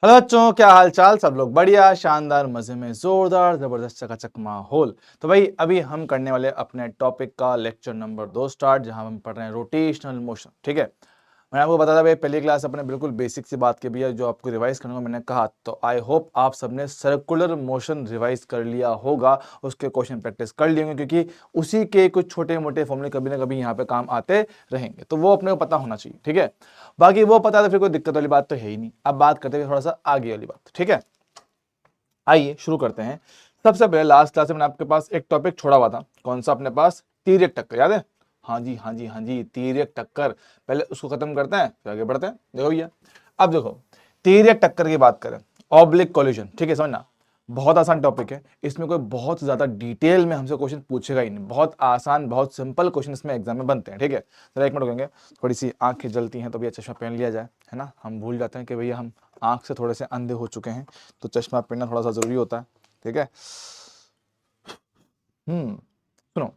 Hello बच्चों, क्या हाल चाल। सब लोग बढ़िया, शानदार, मजे में, जोरदार, जबरदस्त, चकाचक माहौल। तो भाई अभी हम करने वाले अपने टॉपिक का लेक्चर नंबर 2 स्टार्ट, जहां हम पढ़ रहे हैं रोटेशनल मोशन। ठीक है, मैंने आपको बताया था भाई पहली क्लास अपने बिल्कुल बेसिक सी बात की भी है जो आपको रिवाइज करने को मैंने कहा। तो आई होप आप सबने सर्कुलर मोशन रिवाइज कर लिया होगा, उसके क्वेश्चन प्रैक्टिस कर लिए होंगे, क्योंकि उसी के कुछ छोटे मोटे फॉर्मूले कभी ना कभी यहाँ पे काम आते रहेंगे, तो वो अपने को पता होना चाहिए। ठीक है, बाकी वो पता तो फिर कोई दिक्कत वाली बात तो है ही नहीं। अब बात करते हैं थोड़ा सा आगे वाली बात। ठीक है, आइए शुरू करते हैं। सबसे पहले लास्ट क्लास में मैंने आपके पास एक टॉपिक छोड़ा हुआ था, कौन सा अपने पास, तिर्यक टक्कर, याद है? हाँ जी हाँ जी हाँ जी, तिर्यक टक्कर। पहले उसको खत्म करते हैं फिर आगे बढ़ते हैं। देखो भैया, अब देखो तिर्यक टक्कर की बात करें, ऑब्लिक कोलिजन। ठीक है, समझना बहुत आसान टॉपिक है, इसमें कोई बहुत ज्यादा डिटेल में हमसे क्वेश्चन पूछेगा ही नहीं, बहुत आसान बहुत सिंपल क्वेश्चन इसमें एग्जाम में बनते हैं। ठीक है, जरा एक मिनट रुकेंगे, थोड़ी सी आंखें जलती हैं तो भैया चश्मा पहन लिया जाए, है ना। हम भूल जाते हैं कि भैया हम आंख से थोड़े से अंधे हो चुके हैं, तो चश्मा पहनना थोड़ा सा जरूरी होता है। ठीक है, सुनो,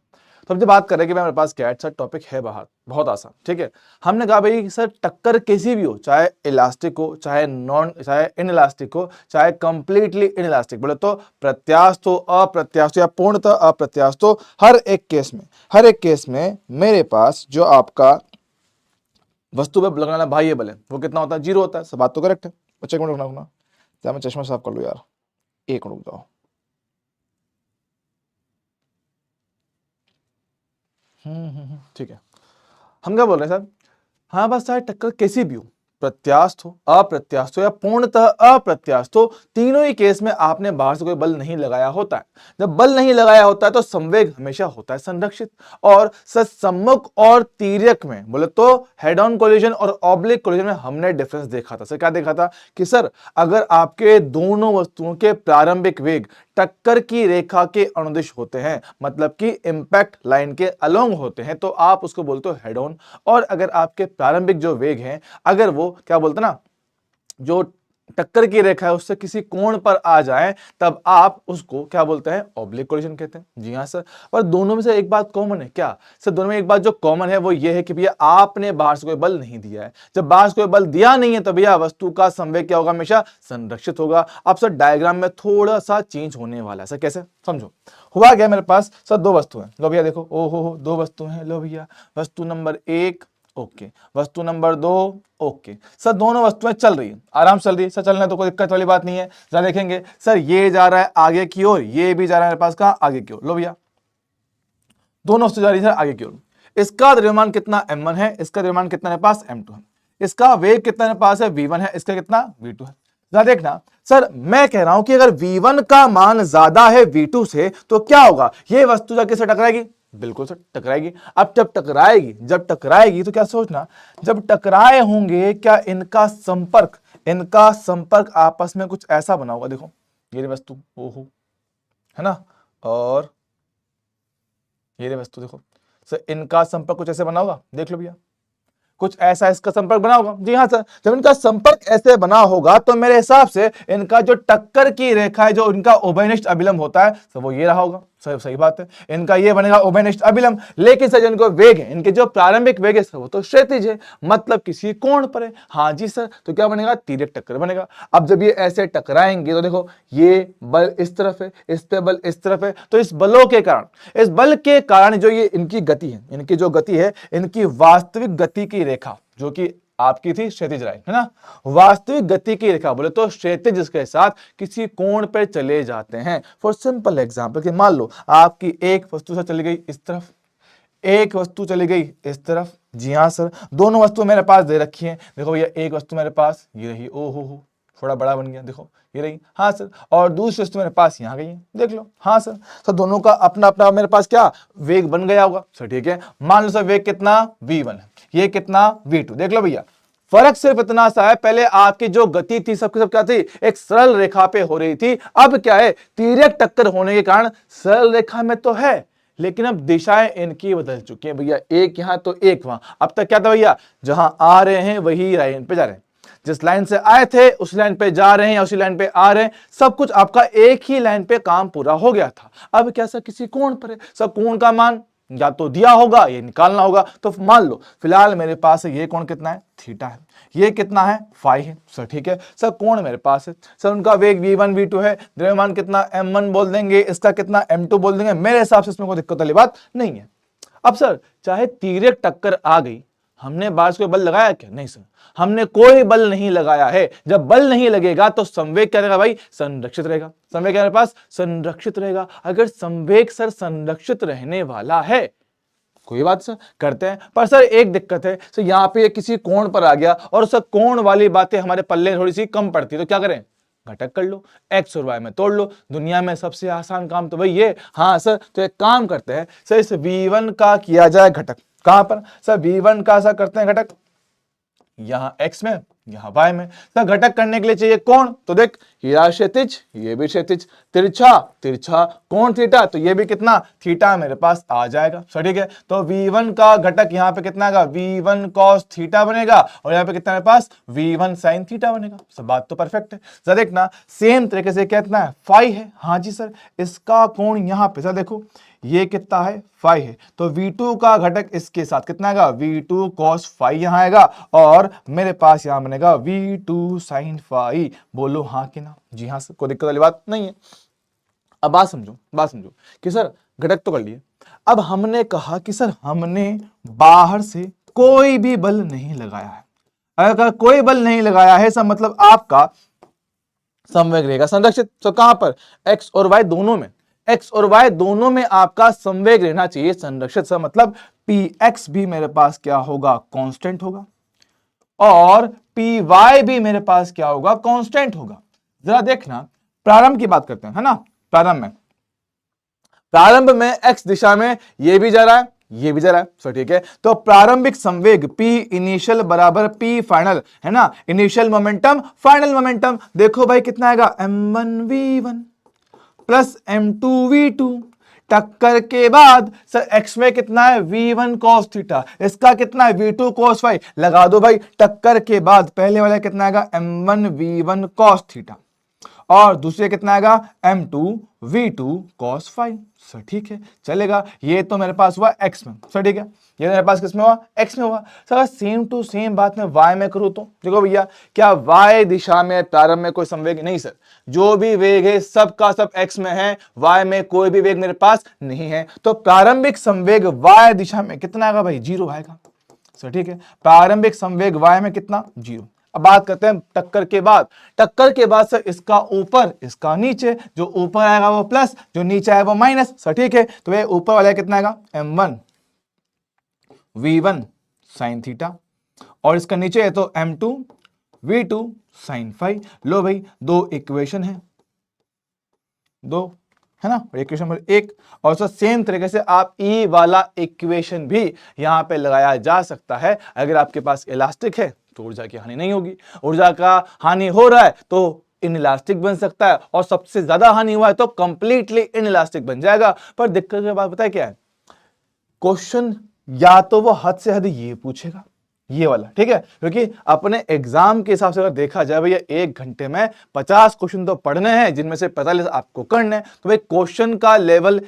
तो अब जब बात करें कि मेरे पास क्या है, सर टॉपिक है बाहर बहुत आसान। ठीक है, हमने कहा भाई सर टक्कर कैसी भी हो, चाहे इलास्टिक हो, चाहे इन इलास्टिक हो, चाहे कंप्लीटली इन इलास्टिक, बोले तो प्रत्यास्थ हो, अप्रत्यास्थ या पूर्णतः अप्रत्यास्थ हो, हर एक केस में मेरे पास जो आपका वस्तु पे लगने वाला बाह्य बल है वो कितना होता है, 0 होता है। सब बात तो करेक्ट है। बच्चे एक मिनट रुकना, क्या मैं चश्मा साफ कर लूँ यार, एक मिनट रुक जाओ। ठीक है, हम क्या बोल रहे हैं सर, हाँ बस चाहे टक्कर कैसी भी हो, प्रत्यास्थ हो, अप्रत्यास्थ हो या पूर्णतः अप्रत्यास्थ हो, तीनों ही केस में आपने बाहर से कोई बल नहीं लगाया होता है। जब बल नहीं लगाया होता है तो संवेग हमेशा होता है संरक्षित। और सम्मुख और तिर्यक में बोले तो हेड ऑन कोलिजन और ऑब्लिक कोलिजन में हमने डिफरेंस देखा था। सर क्या देखा था कि सर अगर आपके दोनों वस्तुओं के प्रारंभिक वेग टक्कर की रेखा के अनुदिश होते हैं, मतलब कि इंपैक्ट लाइन के अलोंग होते हैं, तो आप उसको बोलते हो हेड ऑन। और अगर आपके प्रारंभिक जो वेग हैं अगर वो क्या बोलते हैं ना, जो टक्कर की रेखा है उससे किसी कोण पर आ जाए, तब आप उसको क्या बोलते हैं, ऑब्लिक कोलिजन कहते हैं। जी हाँ सर, पर दोनों में से एक बात कॉमन है क्या सर? दोनों में एक बात जो कॉमन है वो ये है कि भैया आपने बाहर से कोई बल नहीं दिया है। जब बाहर से कोई बल दिया नहीं है तो भैया वस्तु का संवेग क्या होगा, हमेशा संरक्षित होगा। अब सर डायग्राम में थोड़ा सा चेंज होने वाला है। सर कैसे समझो, हुआ गया मेरे पास सर दो वस्तु है, लो भैया देखो, ओ हो दो वस्तु हैं, लो भैया वस्तु नंबर 1 ओके, वस्तु नंबर 2 ओके। सर दोनों वस्तुएं चल रही है, आराम से चल रही है सर, चलने तो कोई दिक्कत वाली बात नहीं है। जरा देखेंगे सर, ये जा रहा है आगे की ओर, ये भी जा रहा है मेरे पास कहां, आगे की ओर। लो भैया दोनों वस्तु जा रही है आगे की ओर। इसका द्रव्यमान कितना m1 है, इसका द्रव्यमान कितना मेरे पास m2 है, इसका वेग कितना मेरे पास है v1 है, इसका कितना v2 है। जरा देखना सर, मैं कह रहा हूं कि अगर v1 का मान ज्यादा है v2 से तो क्या होगा, ये वस्तु जाके से टकराएगी, बिल्कुल सर टकराएगी। अब जब टकराएगी तो क्या सोचना, जब टकराए होंगे क्या इनका संपर्क आपस में कुछ ऐसा बना होगा, देखो ये वस्तु ओहो है ना, और ये वस्तु देखो सर, इनका संपर्क कुछ ऐसे बना होगा, देख लो भैया कुछ ऐसा इसका संपर्क बना होगा। जी हाँ सर, जब इनका संपर्क ऐसे बना होगा तो मेरे हिसाब से इनका जो टक्कर की रेखा है, जो इनका उभयनिष्ठ अभिलंब होता है सर, वो ये रहा होगा। सर सही बात है, इनका ये बनेगा उभयनिष्ठ अभिलंब। लेकिन सर जो इनको वेग है, इनके जो प्रारंभिक वेग है सर, वो तो क्षैतिज है, मतलब किसी कोण पर है। हाँ जी सर, तो क्या बनेगा, तिर्यक टक्कर बनेगा। अब जब ये ऐसे टकराएंगे तो देखो ये बल इस तरफ है, इस पे बल इस तरफ है, तो इस बलों के कारण, इस बल के कारण जो ये इनकी गति है, इनकी जो गति है, इनकी वास्तविक गति की रेखा जो कि आपकी थी क्षैतिज लाइन, है ना, वास्तविक गति की रेखा बोले तो क्षैतिज के साथ किसी कोण पे चले जाते हैं। फॉर सिंपल एग्जांपल कि मान लो आपकी एक वस्तु से चली गई इस तरफ, एक वस्तु चली गई इस तरफ। जी हाँ सर, दोनों वस्तु मेरे पास दे रखी है, देखो भैया एक वस्तु मेरे पास ये रही, ओ हो थोड़ा बड़ा बन गया, देखो ये रही, हाँ सर, और दूसरी वस्तु मेरे पास यहाँ गई है, देख लो, हाँ सर। तो दोनों का अपना अपना मेरे पास क्या वेग बन गया होगा सर, ठीक है। मान लो सर वेग कितना v1 है, ये कितना v2, देख लो भैया फर्क सिर्फ इतना सा है, पहले आपकी जो गति थी सबकी सब क्या थी, एक सरल रेखा पे हो रही थी, अब क्या है, तिर्यक टक्कर होने के कारण सरल रेखा में तो है, लेकिन अब दिशाएं इनकी बदल चुकी हैं भैया, एक यहां तो एक वहां। अब तक क्या था भैया, जहां आ रहे हैं वही लाइन पे जा रहे हैं, जिस लाइन से आए थे उस लाइन पे जा रहे हैं या उसी लाइन पे आ रहे हैं, सब कुछ आपका एक ही लाइन पे काम पूरा हो गया था। अब क्या सर, किसी कोण पर है सर, कोण का मान या तो दिया होगा, ये निकालना होगा। तो मान लो फिलहाल मेरे पास ये कोण कितना है, थीटा है, ये कितना है, फाई है सर, ठीक है सर। कोण मेरे पास है सर, उनका वेग v1 v2 है, द्रव्यमान कितना m1 बोल देंगे, इसका कितना m2 बोल देंगे, मेरे हिसाब से इसमें कोई दिक्कत वाली बात नहीं है। अब सर चाहे तिर्यक टक्कर आ गई, हमने बाहर से कोई बल लगाया क्या, नहीं सर, हमने कोई बल नहीं लगाया है। जब बल नहीं लगेगा तो संवेग क्या रहेगा भाई, संरक्षित रहेगा। संवेग क्या मेरे पास, संरक्षित रहेगा। अगर संवेग सर संरक्षित रहने वाला है, कोई बात सर करते हैं, पर सर एक दिक्कत है सर, यहाँ पे किसी कोण पर आ गया और सर कोण वाली बातें हमारे पल्ले थोड़ी सी कम पड़ती है, तो क्या करें, घटक कर लो, एक्स और वाई में तोड़ लो। दुनिया में सबसे आसान काम तो भाई ये। हाँ सर, तो एक काम करते हैं सर, इस v1 का किया जाए घटक, कहां पर सर, v1 का सर करते हैं घटक यहां x में, यहां y में। सर घटक करने के लिए चाहिए कोण, तो देख ये क्षैतिज, ये भी क्षैतिज, तिरछा तिरछा कोण थीटा, तो ये भी कितना थीटा मेरे पास आ जाएगा सर, ठीक है। तो v1 का घटक यहाँ पे कितना आएगा, v1 cos थीटा बनेगा, और यहाँ पे कितना मेरे पास v1 sin थीटा बनेगा। सब बात तो परफेक्ट है सर। देखना सेम तरीके से कितना है, फाई है, हाँ जी सर, इसका कोण यहाँ पे सर देखो ये कितना है, फाई है, तो v2 का घटक इसके साथ कितना आएगा, v2 cos फाई यहां आएगा, और मेरे पास यहां बनेगा v2 sin फाई। बोलो हाँ कि ना, जी हाँ सर, कोई दिक्कत वाली बात नहीं है। अब बात समझो कि सर घटक तो कर लिए, अब हमने कहा कि सर हमने बाहर से कोई भी बल नहीं लगाया है। अगर कोई बल नहीं लगाया है सर, मतलब आपका संवेग रहेगा संरक्षित। तो कहां पर, x और y दोनों में, x और y दोनों में आपका संवेग रहना चाहिए संरक्षित सर, मतलब px भी मेरे पास क्या होगा, कांस्टेंट होगा, और py भी मेरे पास क्या होगा, कांस्टेंट होगा। जरा देखना, प्रारंभ की बात करते हैं, है ना। प्रारंभ में x दिशा में ये भी जा रहा है, ये भी जा रहा है सर, ठीक है। तो प्रारंभिक संवेग p इनिशियल बराबर p फाइनल, है ना, इनिशियल मोमेंटम फाइनल मोमेंटम। देखो भाई कितना आएगा, m1 v1 plus m2 v2, टक्कर के बाद सर x में कितना है, v1 cos थीटा, इसका कितना है, v2 cos फाई, लगा दो भाई। टक्कर के बाद पहले वाला कितना आएगा, m1 v1 cos थीटा, और दूसरे कितना आएगा, m2 v2 cos phi sir, ठीक है चलेगा। ये तो मेरे पास हुआ x में सर, ठीक है, ये मेरे पास किस में हुआ, x में हुआ सर। सेम टू सेम बात में y में करूं तो देखो भैया, क्या y दिशा में प्रारंभ में कोई संवेग, नहीं सर, जो भी वेग है सबका सब x में है, y में कोई भी वेग मेरे पास नहीं है। तो प्रारंभिक संवेग y दिशा में कितना आएगा भाई, 0 आएगा सर, ठीक है। प्रारंभिक संवेग y में कितना, 0। अब बात करते हैं टक्कर के बाद। टक्कर के बाद सर इसका ऊपर इसका नीचे, जो ऊपर आएगा वो प्लस, जो नीचे आएगा वो माइनस सर, ठीक है। तो ये ऊपर वाला कितना आएगा, m1 v1 sin थीटा, और इसका नीचे है तो m2 v2 sin फाई। लो भाई, दो इक्वेशन है, दो है ना, इक्वेशन नंबर 1। और सर सेम तरीके से आप ई वाला इक्वेशन भी यहां पे लगाया जा सकता है। अगर आपके पास इलास्टिक है तो ऊर्जा की हानि नहीं होगी, ऊर्जा का हानि हो रहा है तो इनइलास्टिक बन सकता है, और सबसे ज्यादा हानि हुआ है तो कंप्लीटली इनइलास्टिक बन जाएगा। पर दिक्कत की बात पता है क्या है, क्वेश्चन या तो वो हद से हद ये पूछेगा, ये वाला, ठीक है, क्योंकि अपने एग्जाम के हिसाब से अगर देखा जाए भैया 1 घंटे में 50 क्वेश्चन तो पढ़ने हैं, जिनमें से 45 आपको करने हैं। तो भाई क्वेश्चन का लेवल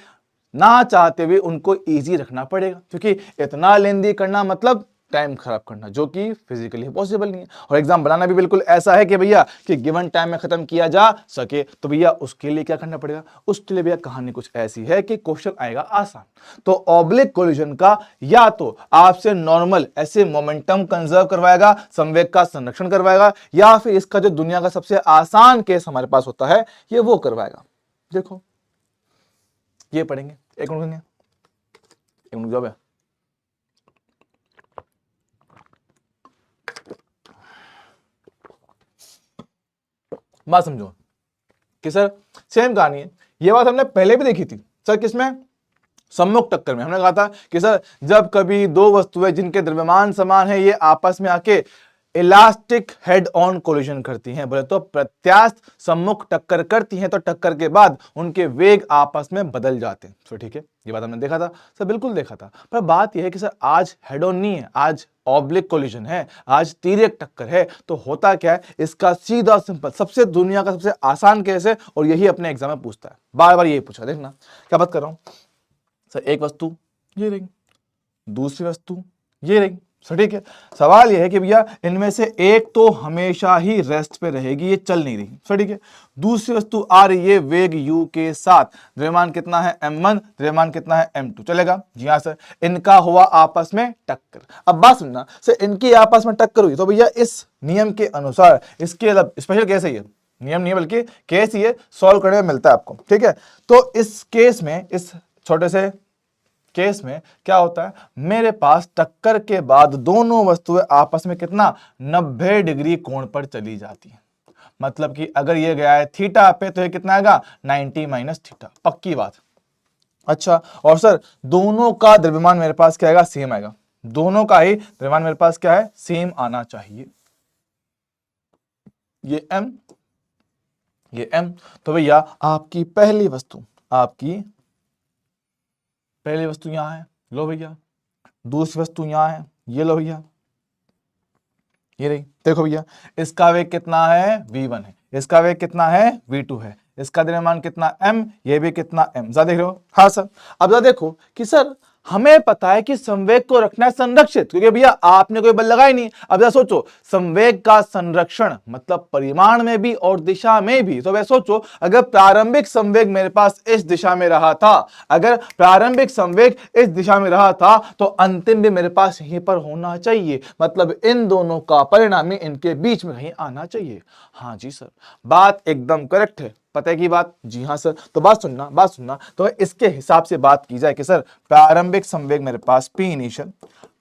ना चाहते हुए उनको इजी रखना पड़ेगा, क्योंकि इतना लेंदी करना मतलब टाइम खराब करना, जो कि फिजिकली पॉसिबल नहीं है। और एग्जाम बनाना भी बिल्कुल ऐसा है कि भैया कि गिवन टाइम में खत्म किया जा सके। तो भैया उसके लिए क्या करना पड़ेगा, उसके लिए भैया कहानी कुछ ऐसी है कि क्वेश्चन आएगा आसान। तो ऑब्लिक कोलिजन का या तो आपसे नॉर्मल ऐसे मोमेंटम कंजर्व करवाएगा, संवेग का संरक्षण करवाएगा, या फिर इसका जो दुनिया का सबसे आसान केस हमारे पास होता है ये वो करवाएगा। देखो ये पढ़ेंगे, एक मिनट जॉब है। बात समझो कि सर सेम कहानी है, ये बात हमने पहले भी देखी थी सर, किसमें, सम्मुख टक्कर में। हमने कहा था कि सर जब कभी दो वस्तुएं जिनके द्रव्यमान समान है ये आपस में आके इलास्टिक हेड ऑन कोलिजन करती हैं, बोले तो प्रत्यास्थ सम्मुख टक्कर करती हैं, तो टक्कर के बाद उनके वेग आपस में बदल जाते हैं। तो ठीक है, ये बात हमने देखा था सर, बिल्कुल देखा था। पर बात यह है कि सर आज हेड ऑन नहीं है, आज ऑब्लिक कोलिजन है, आज तिर्यक टक्कर है। तो होता क्या है, इसका सीधा सिंपल सबसे दुनिया का सबसे आसान केस है, और यही अपने एग्जाम में पूछता है, बार बार यही पूछा। देखना क्या बात कर रहा हूं सर, एक वस्तु ये रही, दूसरी वस्तु ये रही। ठीक है, सवाल यह है कि भैया इनमें से एक तो हमेशा ही रेस्ट पे रहेगी, ये चल नहीं रही। ठीक है, दूसरी वस्तु आ रही है वेग u के साथ, द्रव्यमान कितना है m1, द्रव्यमान कितना है m2, चलेगा जी हाँ सर। इनका हुआ आपस में टक्कर। अब बात सुनना सर, इनकी आपस में टक्कर हुई तो भैया इस नियम के अनुसार इसके स्पेशल केस है, ये नियम नहीं है बल्कि केस ही है, सॉल्व करने में मिलता है आपको। ठीक है, तो इस केस में, इस छोटे से केस में क्या होता है, मेरे पास टक्कर के बाद दोनों वस्तुएं आपस में कितना 90 डिग्री कोण पर चली जाती हैं। मतलब कि अगर ये गया है थीटा पे तो ये कितना आएगा 90 माइनस थीटा, पक्की बात। अच्छा, और सर दोनों का द्रव्यमान मेरे पास क्या आएगा, सेम आएगा। दोनों का ही द्रव्यमान मेरे पास क्या है, सेम आना चाहिए। ये m, ये m, तो भैया आपकी पहली वस्तु, आपकी पहली वस्तु यहां है, लो भैया। दूसरी वस्तु यहां है, ये लो भैया, ये रही। देखो भैया इसका वेग कितना है, v1 है, इसका वेग कितना है, v2 है, इसका द्रव्यमान कितना m, ये भी कितना m। जा देख रहे हो, हाँ सर। अब जा देखो कि सर हमें पता है कि संवेग को रखना है संरक्षित, क्योंकि भैया आपने कोई बल लगाई नहीं। अब जरा सोचो, संवेग का संरक्षण मतलब परिमाण में भी और दिशा में भी। तो वैसे सोचो, अगर प्रारंभिक संवेग मेरे पास इस दिशा में रहा था, अगर प्रारंभिक संवेग इस दिशा में रहा था तो अंतिम भी मेरे पास यहीं पर होना चाहिए। मतलब इन दोनों का परिणामी इनके बीच में कहीं आना चाहिए। हाँ जी सर, बात एकदम करेक्ट है। पता है की बात, जी हाँ सर। तो बात सुनना, तो इसके हिसाब से बात की जाए कि सर प्रारंभिक संवेग मेरे पास P इनिशियल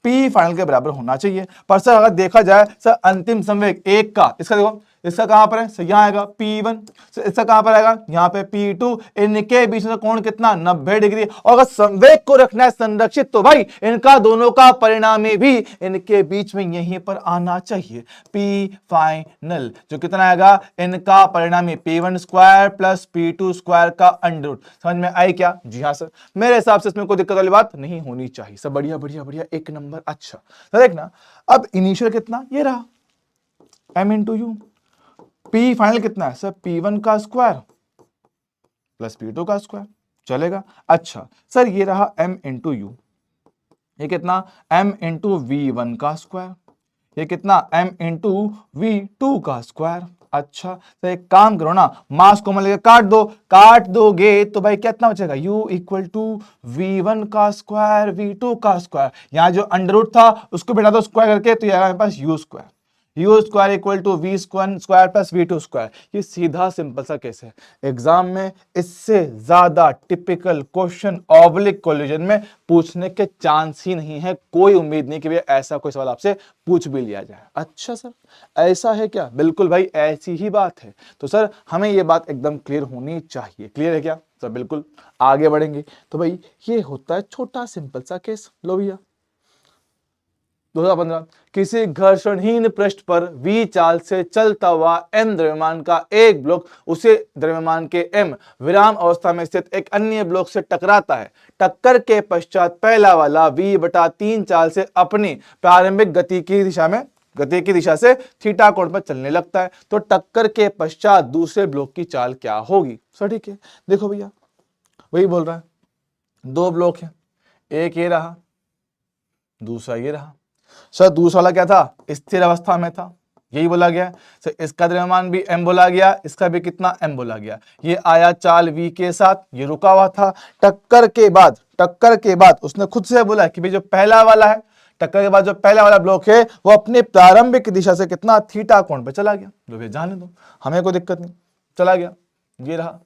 P फाइनल के बराबर होना चाहिए। पर सर अगर देखा जाए सर अंतिम संवेग एक का, इसका देखो, इसका कहां पर है सर, यहाँ आएगा P1, इसका कहां पर आएगा, यहाँ पे P2। इनके बीच में कोण कितना 90 डिग्री। और अगर संवेग को रखना है संरक्षित तो भाई इनका दोनों का परिणामी भी इनके बीच में यहीं पर आना चाहिए। P फाइनल जो कितना आएगा, इनका परिणामी P1 square plus P2 square का अंडर रूट। समझ में आई क्या, जी हाँ सर। मेरे हिसाब से इसमें कोई दिक्कत वाली बात नहीं होनी चाहिए। सब बढ़िया बढ़िया बढ़िया, एक नंबर। अच्छा तो देखना, अब इनिशियल कितना, ये रहा m into you. P final कितना है सर, P1 का स्क्वायर प्लस P2 का स्क्वायर, चलेगा। अच्छा सर ये रहा m इंटू यू, ये कितना m इंटू V1 का स्क्वायर, ये कितना m इंटू V2 का स्क्वायर। अच्छा तो एक काम करो ना, मास को मतलब काट दोगे तो भाई कितना बचेगा, u इक्वल टू V1 का स्क्वायर V2 का स्क्वायर। यहाँ जो अंडर रूट था उसको बिठा दो स्क्वायर करके, तो ये आएगा मेरे पास u square, u square equal to v square plus v2 square. ये सीधा सिंपल सा केस है। एग्जाम में इससे ज्यादा टिपिकल क्वेश्चन ऑब्लिक कोलिजन में पूछने के चांस ही नहीं है। कोई उम्मीद नहीं कि भैया ऐसा कोई सवाल आपसे पूछ भी लिया जाए। अच्छा सर ऐसा है क्या, बिल्कुल भाई ऐसी ही बात है। तो सर हमें ये बात एकदम क्लियर होनी चाहिए। क्लियर है क्या सर, बिल्कुल। आगे बढ़ेंगे तो भाई ये होता है छोटा सिंपल सा केस। लो भैया 2015, किसी घर्षणहीन पृष्ठ पर v चाल से चलता हुआ m द्रव्यमान का एक ब्लॉक उसे द्रव्यमान के m विराम अवस्था में स्थित एक अन्य ब्लॉक से टकराता है। टक्कर के पश्चात पहला वाला v/3 चाल से अपनी प्रारंभिक गति की दिशा से थीटा कोण पर चलने लगता है। तो टक्कर के पश्चात दूसरे ब्लॉक की चाल क्या होगी। सर ठीक है, देखो भैया वही बोल रहा है, दो ब्लॉक है, एक ये रहा, दूसरा ये रहा। सर दूसरा वाला क्या था, स्थिर अवस्था में था, यही बोला गया। सर इसका द्रव्यमान भी m बोला गया, इसका भी कितना m बोला गया। ये आया चाल v के साथ, ये रुका हुआ था। टक्कर के बाद उसने खुद से बोला कि भाई जो पहला वाला है, टक्कर के बाद जो पहला वाला ब्लॉक है वो अपने प्रारंभिक दिशा से कितना थीटा कोण पे चला गया। लो भैया जाने दो, हमें कोई दिक्कत नहीं, चला गया। ये रहा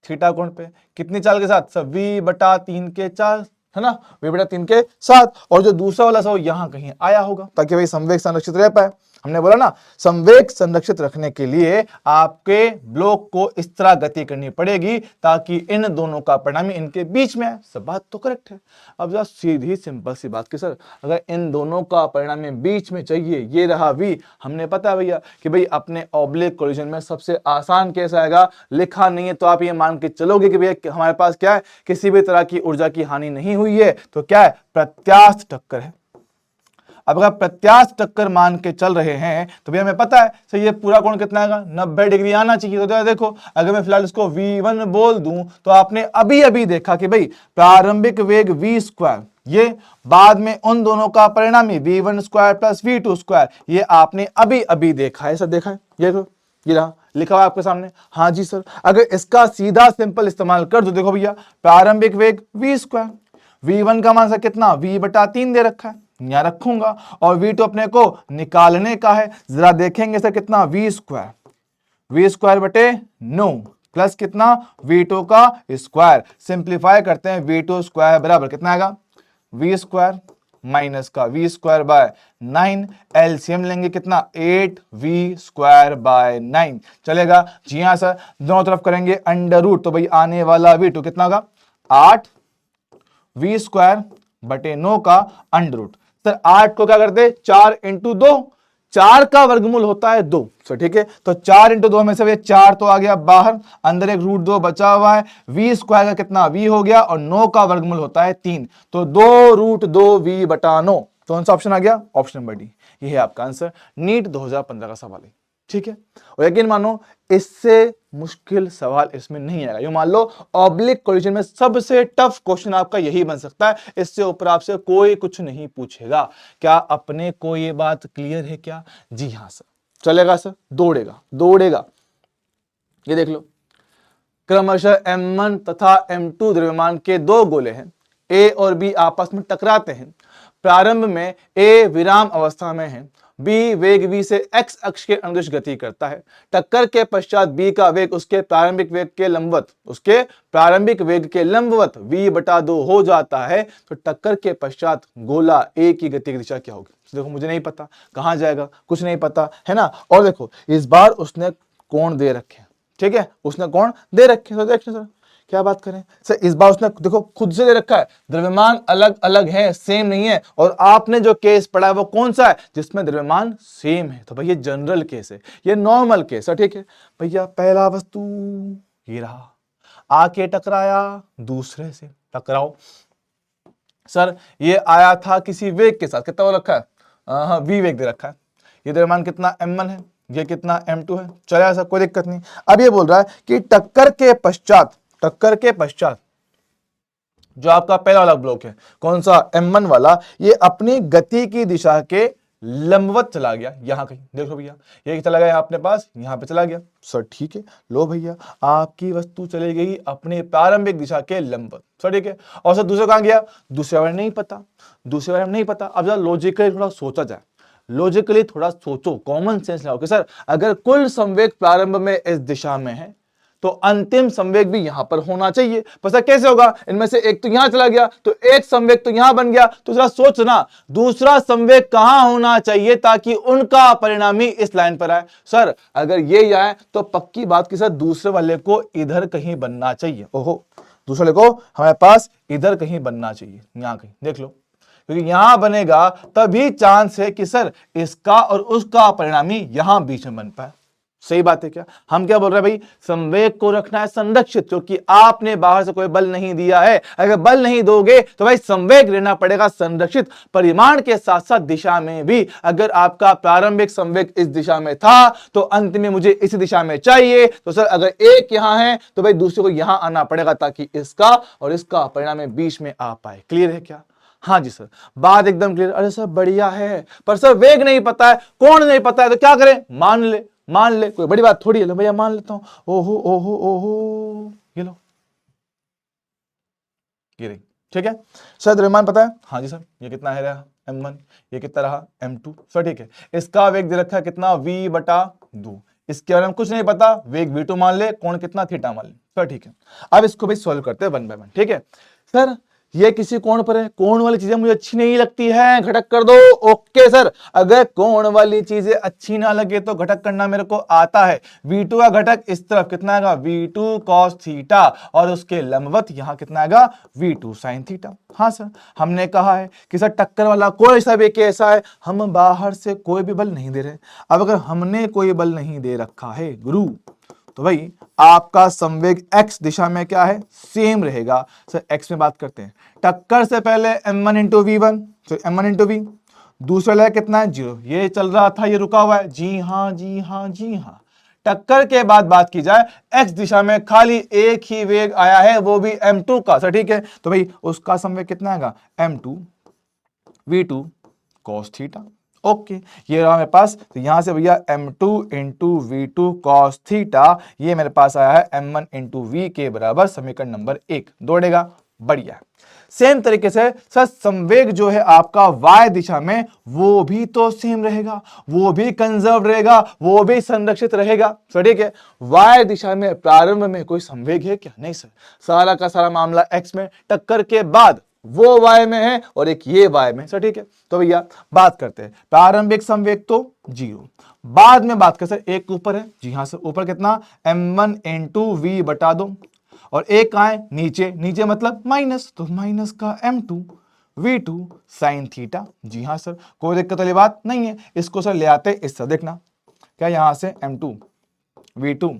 थीटा कोण पे कितनी चाल के साथ, सब v/3 के चाल है ना, v/3 के साथ। और जो दूसरा वाला सा यहां कहीं आया होगा ताकि भाई संवेग संरक्षित रह पाए। हमने बोला ना संवेग संरक्षित रखने के लिए आपके ब्लॉक को इस तरह गति करनी पड़ेगी ताकि इन दोनों का परिणामी इनके बीच में है। सब बात तो करेक्ट है। अब जरा सीधी सिंपल सी बात की सर अगर इन दोनों का परिणामी बीच में चाहिए, ये रहा v, हमने पता है भैया कि भाई अपने ऑब्लिक कोलिजन में सबसे आसान केस आएगा। लिखा नहीं है तो आप ये मान के चलोगे कि भैया हमारे पास क्या है, किसी भी तरह की ऊर्जा की हानि नहीं हुई है, तो क्या है, प्रत्यास्थ टक्कर है। अब अगर प्रत्यास्थ टक्कर मान के चल रहे हैं तो भैया हमें पता है सर ये पूरा कोण कितना आएगा 90 डिग्री आना चाहिए। तो देखो अगर मैं फिलहाल इसको v1 बोल दूं तो आपने अभी अभी देखा कि भाई प्रारंभिक वेग v स्क्वायर ये बाद में उन दोनों का परिणामी v1 square plus v2 square ये आपने अभी अभी देखा है। सर देखा है ये रहा लिखा हुआ आपके सामने। हाँ जी सर, अगर इसका सीधा सिंपल इस्तेमाल कर दो देखो भैया प्रारंभिक वेग v स्क्वायर v1 का मान सर कितना v/3 दे रखा है यहां रखूंगा और v2 अपने को निकालने का है। जरा देखेंगे सर कितना v स्क्वायर बटे 9 प्लस कितना v2 का स्क्वायर। सिंप्लीफाई करते हैं v2 स्क्वायर बराबर कितना आएगा v स्क्वायर माइनस का v स्क्वायर बाय 9 एलसीएम लेंगे कितना 8v स्क्वायर बाय 9 चलेगा। जी हाँ सर, दोनों तरफ करेंगे अंडर रूट तो भाई आने वाला v2 कितना होगा 8v स्क्वायर बटे 9 का अंडर रूट। सर 8 को क्या करते 4 इंटू 2, 4 का वर्गमूल होता है 2। सर ठीक है, तो 4 इंटू 2 में से 4 तो आ गया बाहर, अंदर एक रूट 2 बचा हुआ है। v स्क्वायर का कितना v हो गया और 9 का वर्गमूल होता है 3, तो 2√2v/9 कौन सा ऑप्शन आ गया ऑप्शन नंबर डी। ये है आपका आंसर, नीट 2015 का सवाल है। ठीक है, और यकीन मानो इससे मुश्किल सवाल इसमें नहीं आएगा। यूं मान लो ऑब्लिक कोलिजन में सबसे टफ क्वेश्चन आपका यही बन सकता है, इससे ऊपर आपसे कोई कुछ नहीं पूछेगा। क्या अपने को ये बात क्लियर है क्या? जी हाँ सर, चलेगा सर, दौड़ेगा। ये देख लो क्रमशः m1 तथा m2 द्रव्यमान के दो गोले हैं, a और b आपस में टकराते हैं। प्रारंभ में a विराम अवस्था में है, b वेग v से x अक्ष के अनुदिश गति करता है। टक्कर के पश्चात b का वेग उसके प्रारंभिक वेग के लंबवत v/2 हो जाता है। तो टक्कर के पश्चात गोला a की गति की दिशा क्या होगी? देखो मुझे नहीं पता कहां जाएगा, कुछ नहीं पता है ना। और देखो इस बार उसने कोण दे रखे, ठीक है, उसने कोण दे रखे। तो देखिए सर क्या बात करें सर, इस बार उसने देखो खुद से दे रखा है, द्रव्यमान अलग अलग है, सेम नहीं है। और आपने जो केस पढ़ा है वो कौन सा है? जिसमें द्रव्यमान सेम है। तो भैया जनरल केस है, ये नॉर्मल केस है। ठीक है भैया, पहला वस्तु ये रहा, आके टकराया दूसरे से, टकराओ। सर ये आया था किसी वेग के साथ, कितना वो रखा है? हाँ v वेग दे रखा है। ये द्रव्यमान कितना m1 है, ये कितना m2 है। चला ऐसा कोई दिक्कत नहीं। अब ये बोल रहा है कि टक्कर के पश्चात जो आपका पहला वाला ब्लॉक है, कौन सा m1 वाला, ये अपनी गति की दिशा के लंबवत चला गया यहां कहीं। देखो भैया ये चला गया अपने पास, यहां पे चला गया। सर ठीक है, लो भैया आपकी वस्तु चली गई अपने प्रारंभिक दिशा के लंबवत। सर ठीक है, और सर दूसरा कहां गया? दूसरे बारे में नहीं पता। अब जरा लॉजिकली थोड़ा सोचा जाए, लॉजिकली थोड़ा सोचो, कॉमन सेंस लगाओ कि सर अगर कुल संवेग प्रारंभ में इस दिशा में है तो अंतिम संवेग भी यहां पर होना चाहिए। पर कैसे होगा? इनमें से एक तो यहां चला गया तो एक संवेग तो यहां बन गया। तो जरा सोचना दूसरा संवेग कहां होना चाहिए ताकि उनका परिणामी इस लाइन पर आए। सर अगर ये आए तो पक्की बात की सर दूसरे वाले को इधर कहीं बनना चाहिए। ओहो, दूसरे वाले को हमारे पास इधर कहीं बनना चाहिए, यहां कहीं। देख लो, क्योंकि यहां बनेगा तभी चांस है कि सर इसका और उसका परिणामी यहां बीच में बन पाए। सही बात है क्या? हम क्या बोल रहे हैं भाई, संवेग को रखना है संरक्षित, क्योंकि आपने बाहर से कोई बल नहीं दिया है। अगर बल नहीं दोगे तो भाई संवेग रहना पड़ेगा संरक्षित, परिमाण के साथ साथ दिशा में भी। अगर आपका प्रारंभिक संवेग इस दिशा में था तो अंत में मुझे इस दिशा में चाहिए। तो सर अगर एक यहां है तो भाई दूसरे को यहां आना पड़ेगा ताकि इसका और इसका परिणाम बीच में आ पाए। क्लियर है क्या? हाँ जी सर, बात एकदम क्लियर। अरे सर बढ़िया है, पर सर वेग नहीं पता है, कोण नहीं पता है, तो क्या करें? मान ले, कोई बड़ी बात थोड़ी है। लो भैया मान लेता हूं। ओहो, ये लो, ये रही। ठीक है सर, द्रव्यमान पता है? हाँ जी सर, ये कितना है रहा m1, ये कितना रहा m2। सर ठीक है, इसका वेग दे रखा है कितना v/2। इसके बारे में कुछ नहीं पता, वेग v2 मान ले, कोण कितना थीटा मान ले। सर ठीक है, अब इसको भी सॉल्व करते हैं 1 बाय 1। ठीक है सर, ये किसी कोण पर है, कोण वाली चीजें मुझे अच्छी नहीं लगती है, घटक कर दो। ओके सर, अगर कोण वाली चीजें अच्छी ना लगे तो घटक करना मेरे को आता है। v2 का घटक इस तरफ कितना आएगा? v2 cos थीटा, और उसके लंबवत यहां कितना आएगा? v2 sin theta. हाँ सर, हमने कहा है कि सर टक्कर वाला कोई सा भी केस है, हम बाहर से कोई भी बल नहीं दे रहे। अब अगर हमने कोई बल नहीं दे रखा है गुरु, तो भाई आपका संवेग x दिशा में क्या है? सेम रहेगा। सर x में बात करते हैं, टक्कर से पहले m1 इंटू v1, तो m1 इंटू v, दूसरा लय कितना है 0, ये चल रहा था, ये रुका हुआ है, जी हाँ जी हाँ जी हाँ। टक्कर के बाद बात की जाए, x दिशा में खाली एक ही वेग आया है, वो भी m2 का, सर ठीक है, तो भाई उसका संवेग कितना आएगा m2 v2 cos theta. Okay, ये रहा मेरे पास, तो यहां से भैया m2 into v2 cos theta, ये मेरे पास आया है m1 इंटू v के बराबर, समीकरण नंबर 1 दौड़ेगा, बढ़िया। सेम तरीके से सर संवेग जो है आपका y दिशा में, वो भी तो सेम रहेगा, वो भी कंजर्व रहेगा, वो भी संरक्षित रहेगा, सर ठीक है। y दिशा में प्रारंभ में कोई संवेग है क्या? नहीं सर, सारा का सारा मामला x में, टक्कर के बाद वो y में है और एक ये y में, सर ठीक है। तो भैया बात करते हैं, प्रारंभिक संवेग तो 0, बाद में बात करते हैं, एक ऊपर है, जी हाँ सर, ऊपर कितना m1 इंटू v बटा 2, और एक कहां है नीचे, नीचे मतलब माइनस, तो माइनस का m2 v2 साइन थीटा, जी हाँ सर, कोई दिक्कत वाली बात नहीं है। इसको सर ले आते इससे, देखना क्या, यहां से m2 v2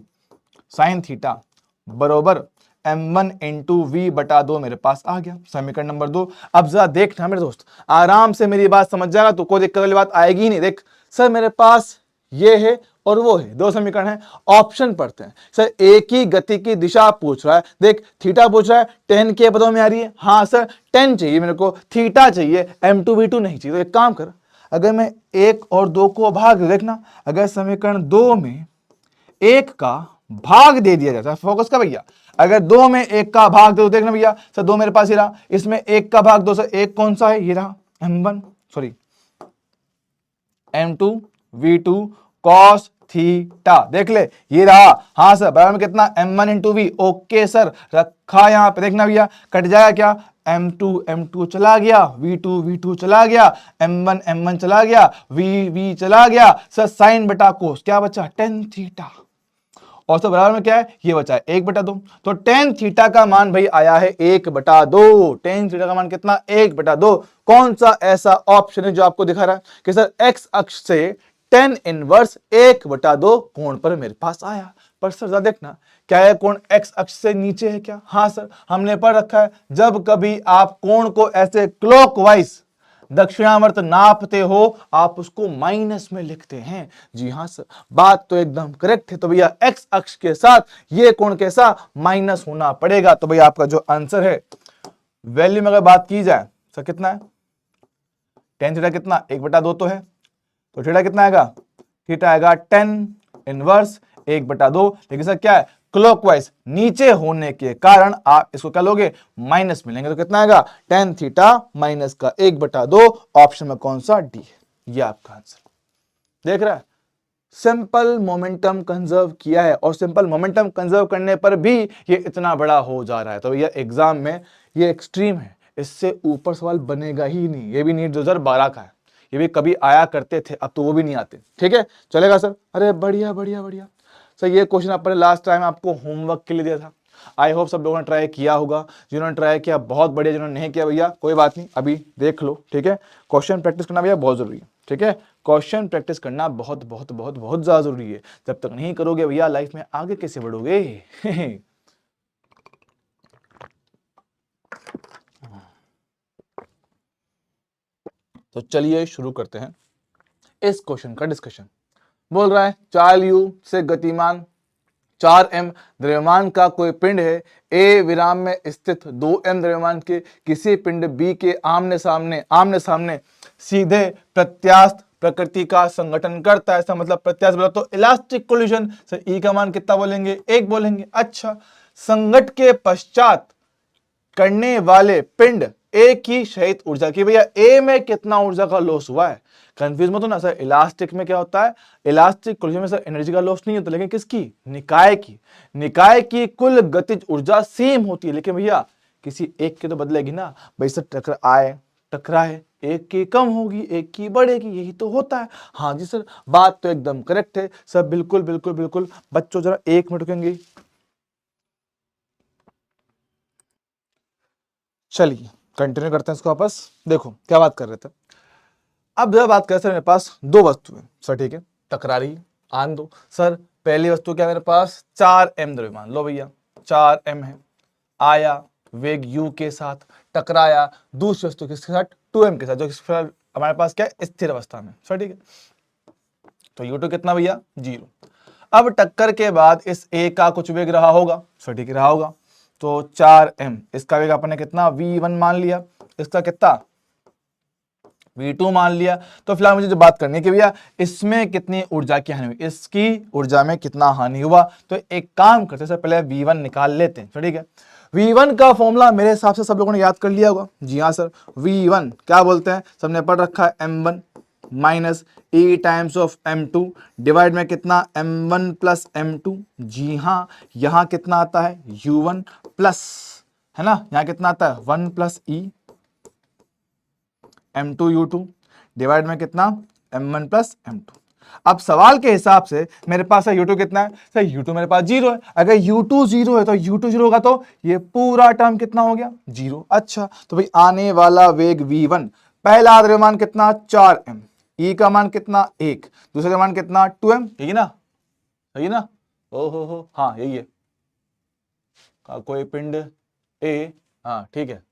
साइन थीटा बरोबर m1 इंटू v बटा 2 मेरे पास आ गया, समीकरण नंबर 2। अब जरा देखना मेरे दोस्त, आराम से मेरी बात समझ जाएगा तो कोई दिक्कत वाली बात आएगी ही नहीं। देख सर, मेरे पास ये है और वो है, दो समीकरण है, ऑप्शन पढ़ते हैं। सर एक ही गति की दिशा पूछ रहा है, देख थीटा पूछ रहा है, टेन के पदों में आ रही है, हाँ सर टेन चाहिए मेरे को, थीटा चाहिए, m2 v2 नहीं चाहिए। तो एक काम कर, अगर मैं एक और दो को भाग दूं, देखना अगर समीकरण 2 में एक का भाग दे दिया जाता है, फोकस का भैया, अगर 2 में एक का भाग दो, देखना भैया सर 2 मेरे पास ही रहा, इसमें एक का भाग दो, सर एक कौन सा है, ये रहा m2 v2 cos थीटा, देख ले ये रहा, हाँ सर बराबर में कितना m1 into V, okay sir रखा यहां पे, देखना भैया कट जाएगा क्या, m2 m2 चला गया, v2 v2 चला गया, m1 m1 चला गया, v v चला गया, सर साइन बटा कोस क्या बचा, टेन थीटा, और तो बराबर में क्या है, ये बचा है 1/2। तो टेन थीटा का मान भाई आया है 1/2, टेन थीटा का मान कितना, 1/2। कौन सा ऐसा ऑप्शन है जो आपको दिखा रहा है कि सर एक्स अक्ष से टेन इनवर्स 1/2 कोण पर मेरे पास आया। पर सर देखना क्या है, कोण एक्स अक्ष से नीचे है क्या, हाँ सर हमने पढ़ रखा है, जब कभी आप कोण को ऐसे क्लॉकवाइज दक्षिणावर्त नापते हो आप उसको माइनस में लिखते हैं, जी हाँ सर बात तो एकदम करेक्ट है। तो भैया एक्स अक्ष के साथ ये कोण कैसा, माइनस होना पड़ेगा। तो भैया आपका जो आंसर है, वैल्यू में अगर बात की जाए सर कितना है, टेन थीटा कितना 1/2 तो है, तो थीटा कितना आएगा, थीटा आएगा टेन इनवर्स 1/2, लेकिन सर क्या है क्लॉकवाइज नीचे होने के कारण आप इसको क्या लोगे, माइनस में लेंगे, तो कितना आएगा टेन थीटा माइनस का 1/2, ऑप्शन में कौन सा, डी, ये आपका आंसर। देख रहा है, सिंपल मोमेंटम कंजर्व किया है, और सिंपल मोमेंटम कंजर्व करने पर भी ये इतना बड़ा हो जा रहा है। तो ये एग्जाम में ये एक्सट्रीम है, इससे ऊपर सवाल बनेगा ही नहीं, ये भी नीट 2012 का है, ये भी कभी आया करते थे, अब तो वो भी नहीं आते, ठीक है चलेगा सर, अरे बढ़िया बढ़िया बढ़िया सर। ये क्वेश्चन आपने लास्ट टाइम आपको होमवर्क के लिए दिया था, आई होप सब लोगों ने ट्राई किया होगा, जिन्होंने ट्राई किया बहुत बढ़िया, जिन्होंने नहीं किया भैया कोई बात नहीं, अभी देख लो, ठीक है। क्वेश्चन प्रैक्टिस करना भैया बहुत जरूरी है, ठीक है, क्वेश्चन प्रैक्टिस करना बहुत बहुत बहुत बहुत ज्यादा जरूरी है। जब तक नहीं करोगे भैया लाइफ में आगे कैसे बढ़ोगे तो चलिए शुरू करते हैं इस क्वेश्चन का डिस्कशन। बोल रहा है 4u से गतिमान 4m द्रव्यमान का कोई पिंड है, ए विराम में स्थित 2m द्रव्यमान के किसी पिंड b के आमने सामने सीधे प्रत्यास्थ प्रकृति का संगठन करता है। ऐसा मतलब प्रत्यास्थ बोला तो इलास्टिक कोलिजन, सर ई का मान कितना बोलेंगे, 1 बोलेंगे। अच्छा, संगठ के पश्चात करने वाले पिंड ए की शहीद ऊर्जा की, भैया ए में कितना ऊर्जा का लॉस हुआ है, कंफ्यूज मत हो ना सर। इलास्टिक में क्या होता है, इलास्टिक कोलिजन में सर एनर्जी का लॉस नहीं होता, लेकिन किसकी, निकाय की कुल गतिज ऊर्जा सेम होती है, लेकिन भैया किसी एक के तो बदलेगी ना भाई सर, टकराए एक की कम होगी एक की बढ़ेगी, यही तो होता है। हाँ जी सर बात तो एकदम करेक्ट है सर, बिल्कुल बिल्कुल बिल्कुल। बच्चों जरा 1 मिनट रुकेंगे, चलिए कंटिन्यू करते हैं इसको वापस। देखो क्या बात कर रहे थे, अब जब बात करें सर मेरे पास दो वस्तु है सर, ठीक है, टकरा रही आन दो सर। पहली वस्तु क्या मेरे पास 4m द्रव्यमान, लो भैया 4m है, आया वेग u के साथ, टकराया दूसरी वस्तु किसके साथ, 2m के साथ, जो हमारे पास क्या है, स्थिर अवस्था में। सर ठीक है, तो U2 कितना भैया, 0। अब टक्कर के बाद इस A का कुछ वेग रहा होगा, सर ठीक रहा होगा, तो 4m, इसका वेग अपने कितना V1 मान लिया, इसका कितना V2 मान लिया। तो फिलहाल मुझे जो बात करनी है कि भैया इसमें कितनी ऊर्जा की हानि हुई, इसकी ऊर्जा में कितना हानि हुआ। तो एक काम करते हैं, पहले V1 निकाल लेते हैं। ठीक है, V1 का फॉर्मूला मेरे हिसाब से सब लोगों ने याद कर लिया होगा। जी हाँ सर, V1 क्या बोलते हैं, सबने पढ़ रखा है, M1 minus E times of M2 divide में कितना M1 प्लस M2। जी हाँ, यहाँ कितना आता है U1 प्लस, है ना, यहाँ कितना आता है 1 plus E M2 U2 divide में कितना M1 प्लस M2। अब सवाल के हिसाब से मेरे पास है U2 कितना है, सर U2 मेरे पास 0 है। अगर U2 0 है तो U2 0 होगा तो ये पूरा टर्म कितना हो गया, 0। अच्छा, तो भाई आने वाला वेग V1, पहला द्रव्यमान कितना 4m, E का मान कितना 1, दूसरे का मान कितना 2m, यही ना, यही ना, हो हाँ यही है, का कोई पिंड A, हाँ ठीक है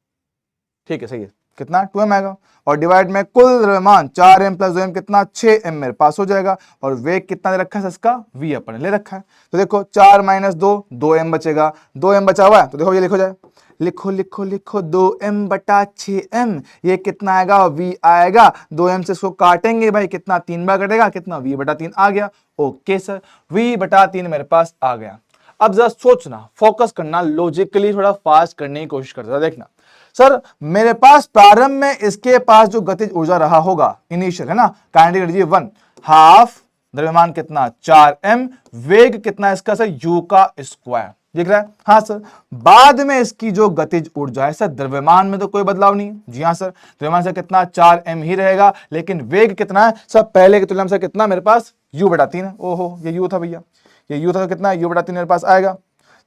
सही है, कितना 2m आएगा, और डिवाइड में कुल द्रव्यमान 4m प्लस 2m कितना 6m मेरे पास हो जाएगा, और वेग कितना दे रखा है इसका v अपन ले रखा है। तो देखो 4 माइनस 2, 2m बचेगा, 2m बचा हुआ है, तो देखो ये लिखो जाए, लिखो लिखो लिखो 2m बटा 6m, ये कितना आएगा v आएगा, 2m से इसको काटेंगे भाई, कितना 3 बार कटेगा, कितना v बटा 3 आ गया। ओके सर, v बटा 3 मेरे पास आ गया। अब जरा सोचना, फोकस करना, लॉजिकली थोड़ा फास्ट करने की कोशिश करता, देखना सर मेरे पास प्रारंभ में इसके पास जो गतिज ऊर्जा रहा होगा इनिशियल, है ना, काइनेटिक एनर्जी 1 हाफ, द्रव्यमान कितना 4m, वेग कितना इसका सर u का स्क्वायर, दिख रहा है, हाँ सर। बाद में इसकी जो गतिज ऊर्जा है सर, द्रव्यमान में तो कोई बदलाव नहीं है, जी हाँ सर, द्रव्यमान से कितना 4m ही रहेगा, लेकिन वेग कितना है सर, पहले की तुलना में कितना मेरे पास u बटा 3 है। ओहो, ये u था भैया, ये u था, तो कितना u बटा 3 मेरे पास आएगा,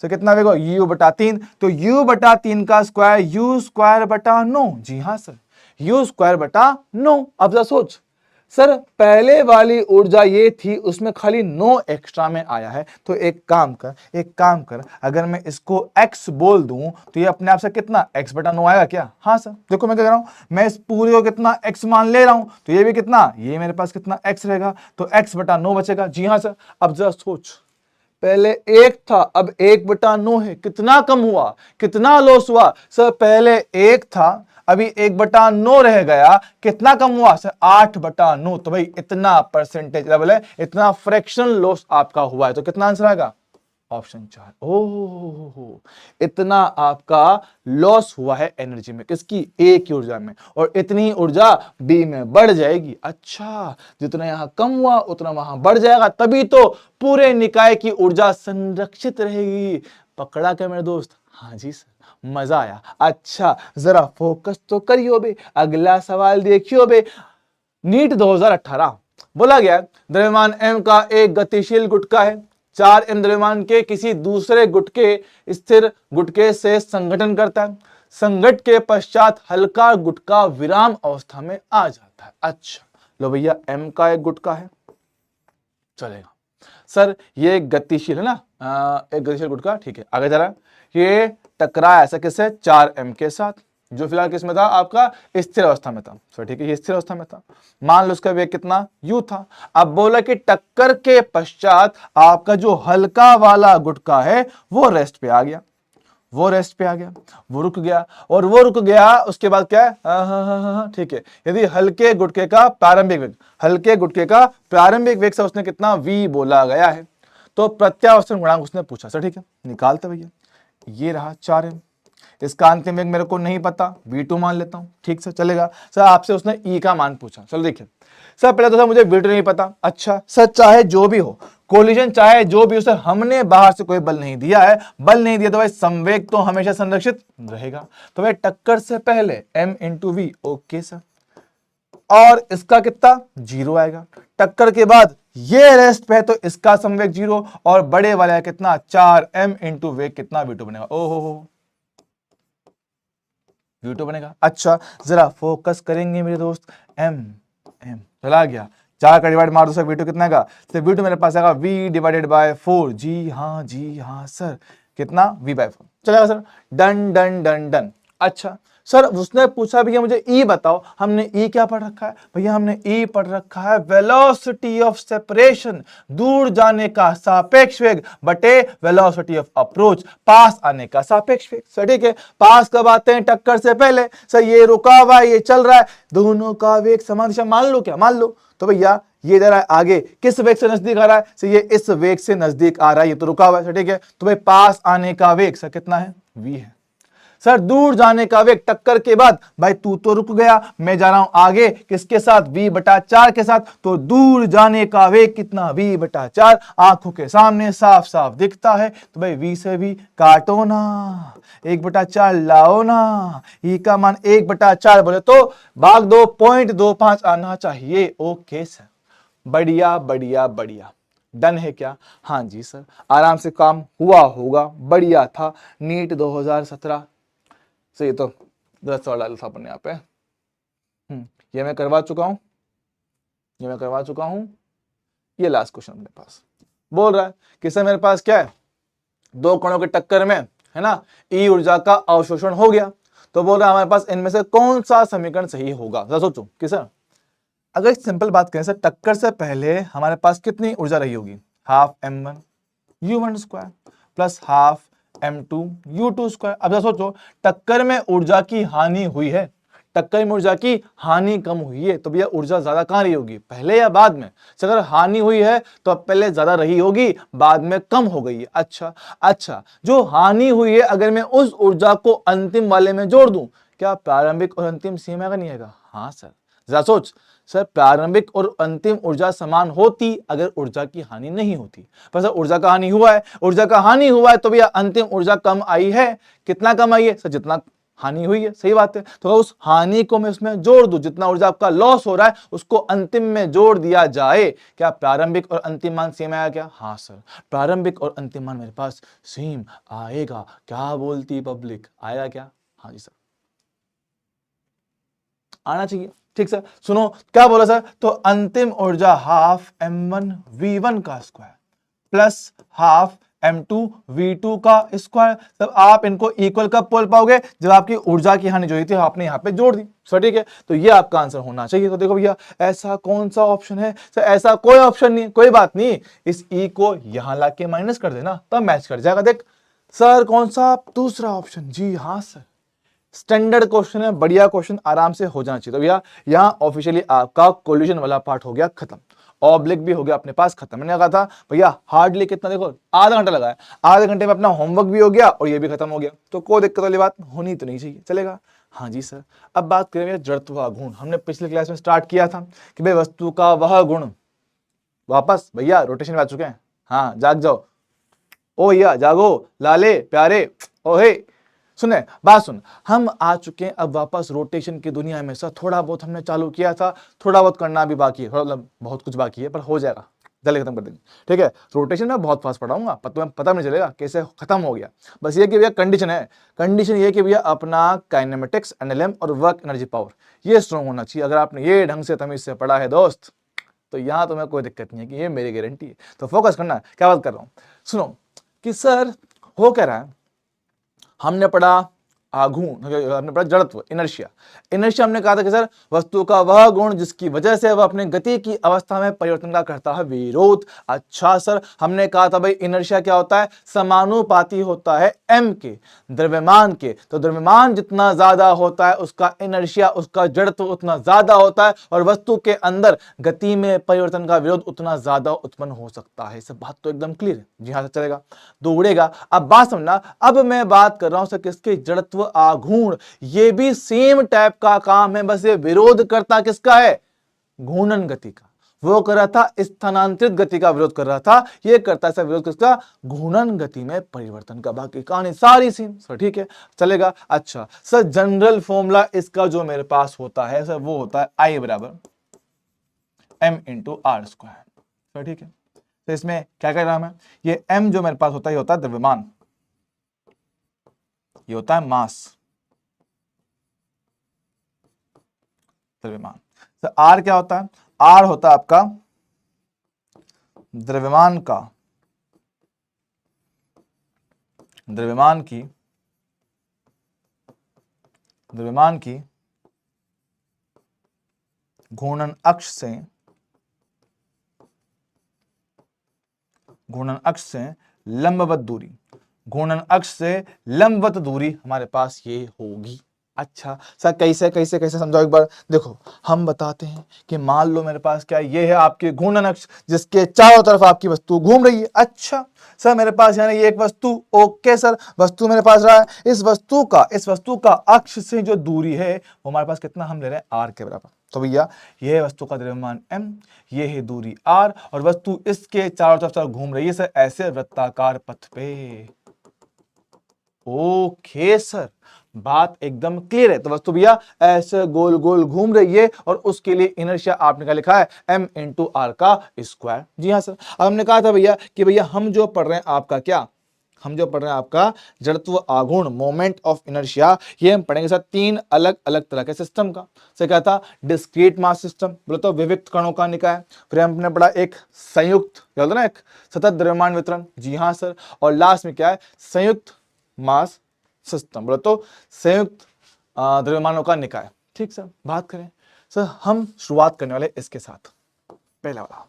तो कितना वेग u बटा 3, तो u बटा 3 का स्क्वायर u स्क्वायर बटा 9, जी हाँ सर, u स्क्वायर बटा 9। अब जरा सोच सर, पहले वाली ऊर्जा ये थी, उसमें खाली 9 एक्स्ट्रा में आया है, तो एक काम कर, अगर मैं इसको x बोल दूं तो ये अपने आप से कितना x बटा 9 आएगा क्या, हाँ सर। देखो मैं क्या कर रहा हूं, मैं इस पूरे को कितना x मान ले रहा हूं, तो ये भी कितना, ये मेरे पास कितना x रहेगा, तो x बटा 9 बचेगा, जी हाँ सर। अब जरा सोच, पहले 1 था, अब 1 बटा 9 है, कितना कम हुआ, कितना लॉस हुआ सर, पहले 1 था, अभी 1 बटा 9 रह गया, कितना कम हुआ सर, 8 बटा 9। तो भाई इतना परसेंटेज लेवल है, इतना फ्रैक्शन लॉस आपका हुआ है, तो कितना आंसर आएगा, ऑप्शन 4। ओह, इतना आपका लॉस हुआ है एनर्जी में, किसकी, ए की ऊर्जा में, और इतनी ऊर्जा बी में बढ़ जाएगी। अच्छा, जितना यहां कम हुआ उतना वहां बढ़ जाएगा, तभी तो पूरे निकाय की ऊर्जा संरक्षित रहेगी। पकड़ा क्या मेरे दोस्त, हाँ जी सर, मजा आया। अच्छा जरा फोकस तो करियो बे, अगला सवाल देखियो बे। नीट 2018 बोला गया द्रव्यमान m का एक गतिशील गुटका है, 4m द्रव्यमान के किसी दूसरे गुटके स्थिर गुटके से संघटन करता है, संघट के पश्चात हल्का गुटका विराम अवस्था में आ जाता है। अच्छा लो भैया, m का एक गुटका है, चलेगा सर, ये गतिशील है ना, एक गतिशील गुटका, ठीक है, आगे जा रहा है, ये टकराया ऐसा किससे, 4m के साथ, जो फिलहाल किस में था, आपका स्थिर अवस्था में था, सर ठीक है, ये स्थिर अवस्था में था। मान लो उसका वेग कितना u था। अब बोला कि टक्कर के पश्चात आपका जो हल्का वाला गुटका है वो रेस्ट पे आ गया, वो रुक गया, और वो रुक गया, उसके बाद क्या है, हाँ ठीक है, यदि हल्के गुटके का प्रारंभिक वेग से उसने कितना v बोला गया है, तो प्रत्यावर्तन गुणांक उसने पूछा, सर ठीक है, निकालते भैया, ये रहा 4m, इसका अंतिम वेग मेरे को नहीं पता, v2 मान लेता हूं, ठीक सर, चलेगा। सर आपसे उसने e का मान पूछा, चलो देखिए सर, पहले तो सर मुझे v2 नहीं पता। अच्छा सर, चाहे जो भी हो, कोलिजन चाहे जो भी हो सर, हमने बाहर से कोई बल नहीं दिया है, तो भाई संवेग तो हमेशा संरक्षित रहेगा, तो भाई टक्कर से पहले m into V, okay sir, और इसका कितना 0 आएगा, टक्कर के बाद ये रेस्ट पे है तो इसका संवेग 0, और बड़े वाले कितना 4m इंटू वेग कितना v2 बनेगा, ओहो v2 बनेगा। अच्छा जरा फोकस करेंगे मेरे दोस्त, m चला गया, 4 का डिवाइड मार दो सर, v2 कितना आएगा, तो v2 मेरे पास आएगा v डिवाइडेड बाय 4, जी हाँ सर, कितना v बाय 4, चलेगा सर, डन। अच्छा सर उसने पूछा भैया मुझे ई बताओ, हमने ई क्या पढ़ रखा है भैया, हमने ई पढ़ रखा है वेलोसिटी ऑफ सेपरेशन, दूर जाने का सापेक्ष वेग बटे वेलोसिटी ऑफ अप्रोच, पास आने का सापेक्ष वेग। सर ठीक है, पास कब आते हैं, टक्कर से पहले। सर ये रुका हुआ है, ये चल रहा है, दोनों का वेग समान दिशा, मान लो क्या, मान लो तो भैया ये जा रहा है आगे, किस वेग से नजदीक आ रहा है, सर ये इस वेग से नजदीक आ रहा है, ये तो रुका हुआ है। सर ठीक है, तो भाई पास आने का वेग सर कितना है, v है। सर दूर जाने का वेग टक्कर के बाद, भाई तू तो रुक गया, मैं जा रहा हूं आगे, किसके साथ, v/4 के साथ, तो दूर जाने का वेग कितना, v/4, आंखों के सामने साफ साफ दिखता है, तो भाई v से भी काटो ना, 1/4 लाओ ना, ई का मान 1/4 बोले तो भाग 2.25 आना चाहिए। ओके सर, बढ़िया बढ़िया बढ़िया, डन है क्या, हाँ जी सर, आराम से काम हुआ होगा, बढ़िया था। नीट 2017 से ये तो 10 सवाल डाला था अपन यहाँ पे, ये मैं करवा चुका हूं, ये मैं करवा चुका हूं। ये लास्ट क्वेश्चन अपने पास बोल रहा है कि सर मेरे पास क्या है, दो कणों के टक्कर में है ना ई ऊर्जा का अवशोषण हो गया, तो बोल रहा है हमारे पास इनमें से कौन सा समीकरण सही होगा। जरा सोचो कि सर अगर एक सिंपल बात करें सर, टक्कर से पहले हमारे पास कितनी ऊर्जा रही होगी, half m1 u1 square plus half m2 u2 square. अब जरा सोचो टक्कर में ऊर्जा की हानि हुई है, टक्कर में ऊर्जा की हानि कम हुई है, तो भैया ऊर्जा ज्यादा कहां रही होगी, पहले या बाद में। अगर हानि हुई है तो अब पहले ज्यादा रही होगी, बाद में कम हो गई है। अच्छा, जो हानि हुई है अगर मैं उस ऊर्जा को अंतिम वाले में जोड़ दूं, क्या प्रारंभिक और अंतिम सेम आएगा, नहीं आएगा, हाँ सर। जरा सोच सर, प्रारंभिक और अंतिम ऊर्जा समान होती अगर ऊर्जा की हानि नहीं होती, पर सर ऊर्जा का हानि हुआ है, ऊर्जा का हानि हुआ है तो भैया अंतिम ऊर्जा कम आई है। कितना कम आई है सर, जितना हानि हुई है, सही बात है। तो उस हानि को मैं उसमें जोड़ दूं, जितना ऊर्जा आपका लॉस हो रहा है उसको अंतिम में जोड़ दिया जाए, क्या प्रारंभिक और अंतिम मान सेम आया क्या, हाँ सर, प्रारंभिक और अंतिम मान मेरे पास सेम आएगा। क्या बोलती पब्लिक, आएगा क्या, हाँ जी सर, आना चाहिए। ठीक सर, सुनो क्या बोला सर, तो अंतिम ऊर्जा हाफ m1 v1 का square plus half m2 v2 का स्क्वायर। तब आप इनको इक्वल कब बोल पाओगे, जब आपकी ऊर्जा की हानि जो हुई थी आपने यहाँ पे जोड़ दी। सर ठीक है, तो ये आपका आंसर होना चाहिए। तो देखो भैया ऐसा कौन सा ऑप्शन है सर, ऐसा कोई ऑप्शन नहीं, कोई बात नहीं, इस ई को यहां लाके माइनस कर देना तब मैच कर जाएगा। देख सर कौन सा, दूसरा ऑप्शन, जी हाँ सर, स्टैंडर्ड क्वेश्चन है, बढ़िया क्वेश्चन, आराम से हो जाना चाहिए। तो भैया यहाँ ऑफिशियली आपका कोल्यूशन वाला पार्ट हो गया खत्म, ऑब्लिक भी हो गया अपने पास खत्म। मैंने कहा था भैया हार्डली कितना, देखो आधा घंटा लगा है, आधे घंटे में अपना होमवर्क भी हो गया और ये भी खत्म हो गया, तो कोई दिक्कत वाली बात होनी तो नहीं चाहिए, चलेगा। हाँ जी सर, अब बात करें भैया जड़त्व का गुण। हमने पिछले क्लास में स्टार्ट किया था कि भाई वस्तु का वह गुण, वापस भैया रोटेशन में आ चुके हैं, हाँ जाग जाओ, ओ भैया जागो लाले प्यारे, ओहे सुने बात सुन, हम आ चुके हैं अब वापस रोटेशन की दुनिया में। सर थोड़ा बहुत हमने चालू किया था, थोड़ा बहुत करना भी बाकी है, मतलब बहुत कुछ बाकी है पर हो जाएगा, जल्दी खत्म कर देंगे। ठीक है, रोटेशन में बहुत फास्ट पढ़ाऊंगा, तुम्हें पता नहीं चलेगा कैसे खत्म हो गया। बस ये कि भैया कंडीशन है, कंडीशन ये कि भैया अपना काइनेमेटिक्स, एनएलएम और वर्क एनर्जी पावर ये स्ट्रॉन्ग होना चाहिए। अगर आपने ये ढंग से तमीज से पढ़ा है दोस्त, तो यहां तुम्हें कोई दिक्कत नहीं है, कि ये मेरी गारंटी है। तो फोकस करना, क्या बात कर रहा हूं, सुनो कि सर हो क्या रहा है, हमने पढ़ा आघूर्ण, हमने पढ़ा जड़त्व, इनर्शिया। इनर्शिया हमने कहा था कि सर वस्तु का वह गुण जिसकी वजह से वह अपने गति की अवस्था में परिवर्तन का करता है विरोध। अच्छा सर, हमने कहा था भाई इनर्शिया क्या होता है, समानुपाती होता है m के, द्रव्यमान के। तो द्रव्यमान जितना ज्यादा होता है उसका इनर्शिया, उसका जड़त्व उतना ज्यादा होता है, और वस्तु के अंदर गति में परिवर्तन का विरोध उतना ज्यादा उत्पन्न हो सकता है। सब बात तो एकदम क्लियर है, जी हाँ चलेगा, दौड़ेगा। अब बात समझना, अब मैं बात कर रहा हूं सर किसके, जड़त्व आघूर्ण। ये भी सेम टाइप का काम है, बस ये विरोध करता किसका है, घूर्णन गति का। वो कर रहा था स्थानांतरित गति का विरोध कर रहा था, ये करता है सर विरोध किसका, घूर्णन गति में परिवर्तन का। बाकी कहानी सारी सेम सर, ठीक है चलेगा। अच्छा सर जनरल फॉर्मूला इसका जो मेरे पास होता है सर, वो होता है I बराबर m into R square sir, ठीक है। तो इसमें क्या कर रहा मैं, ये m जो मेरे पास होता है ये होता है द्रव्यमान, ये होता है मास, द्रव्यमान। तो R क्या होता है, R होता है आपका द्रव्यमान का, द्रव्यमान की द्रव्यमान की घूर्णन अक्ष से लंबवत दूरी, घूर्णन अक्ष से लंबवत दूरी हमारे पास ये होगी। अच्छा सर कैसे कैसे कैसे समझाओ एक बार। देखो हम बताते हैं कि मान लो मेरे पास क्या ये है आपके घूर्णन अक्ष जिसके चारों तरफ आपकी वस्तु घूम रही है। अच्छा सर मेरे पास यानी ये एक वस्तु, ओके सर वस्तु मेरे पास रहा है। इस वस्तु का अक्ष से जो दूरी है वो हमारे पास कितना हम ले रहे हैं आर के बराबर। तो भैया ये है वस्तु का द्रव्यमान m, ये है दूरी r और वस्तु इसके चारों तरफ घूम रही है सर ऐसे वृत्ताकार पथ पे। ओके सर बात एकदम क्लियर है। तो वस्तु भैया ऐसे गोल गोल घूम रही है और उसके लिए इनर्शिया आपने क्या लिखा है m इंटू आर का स्क्वायर। जी हाँ सर अब हमने कहा था भैया कि भैया हम जो पढ़ रहे हैं आपका जड़त्व आघूर्ण मोमेंट ऑफ इनर्शिया, ये हम पढ़ेंगे सर तीन अलग अलग तरह के सिस्टम का। से क्या था डिस्क्रीट मास सिस्टम, बोले तो विविक्त कणों का निकाय। फिर हमने पढ़ा एक संयुक्त क्या होता है ना एक सतत द्रव्यमान वितरण। जी हाँ सर और लास्ट में क्या है संयुक्त मास सिस्टम, बोले तो संयुक्त द्रव्यमानों का निकाय। ठीक सर बात करें सर हम शुरुआत करने वाले इसके साथ पहला वाला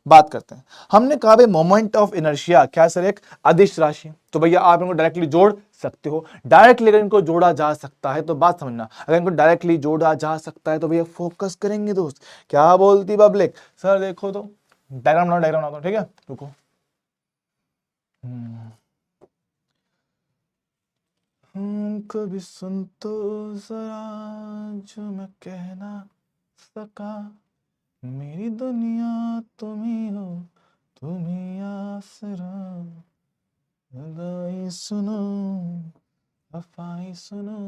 बात करते हैं। हमने कहा भाई मोमेंट ऑफ इनर्शिया क्या सर एक अदिश राशि। तो भैया आप इनको डायरेक्टली जोड़ सकते हो, डायरेक्टली अगर इनको जोड़ा जा सकता है तो बात समझना, अगर इनको डायरेक्टली जोड़ा जा सकता है तो भैया फोकस करेंगे दोस्त। क्या बोलती पब्लिक सर देखो तो डायग्राम बनाओ ठीक है रुको। कभी सुन तो जरा जो मैं कहना सका, मेरी दुनिया तुम ही हो तुम ही आसरा, लगाई सुनो वफाई सुनो,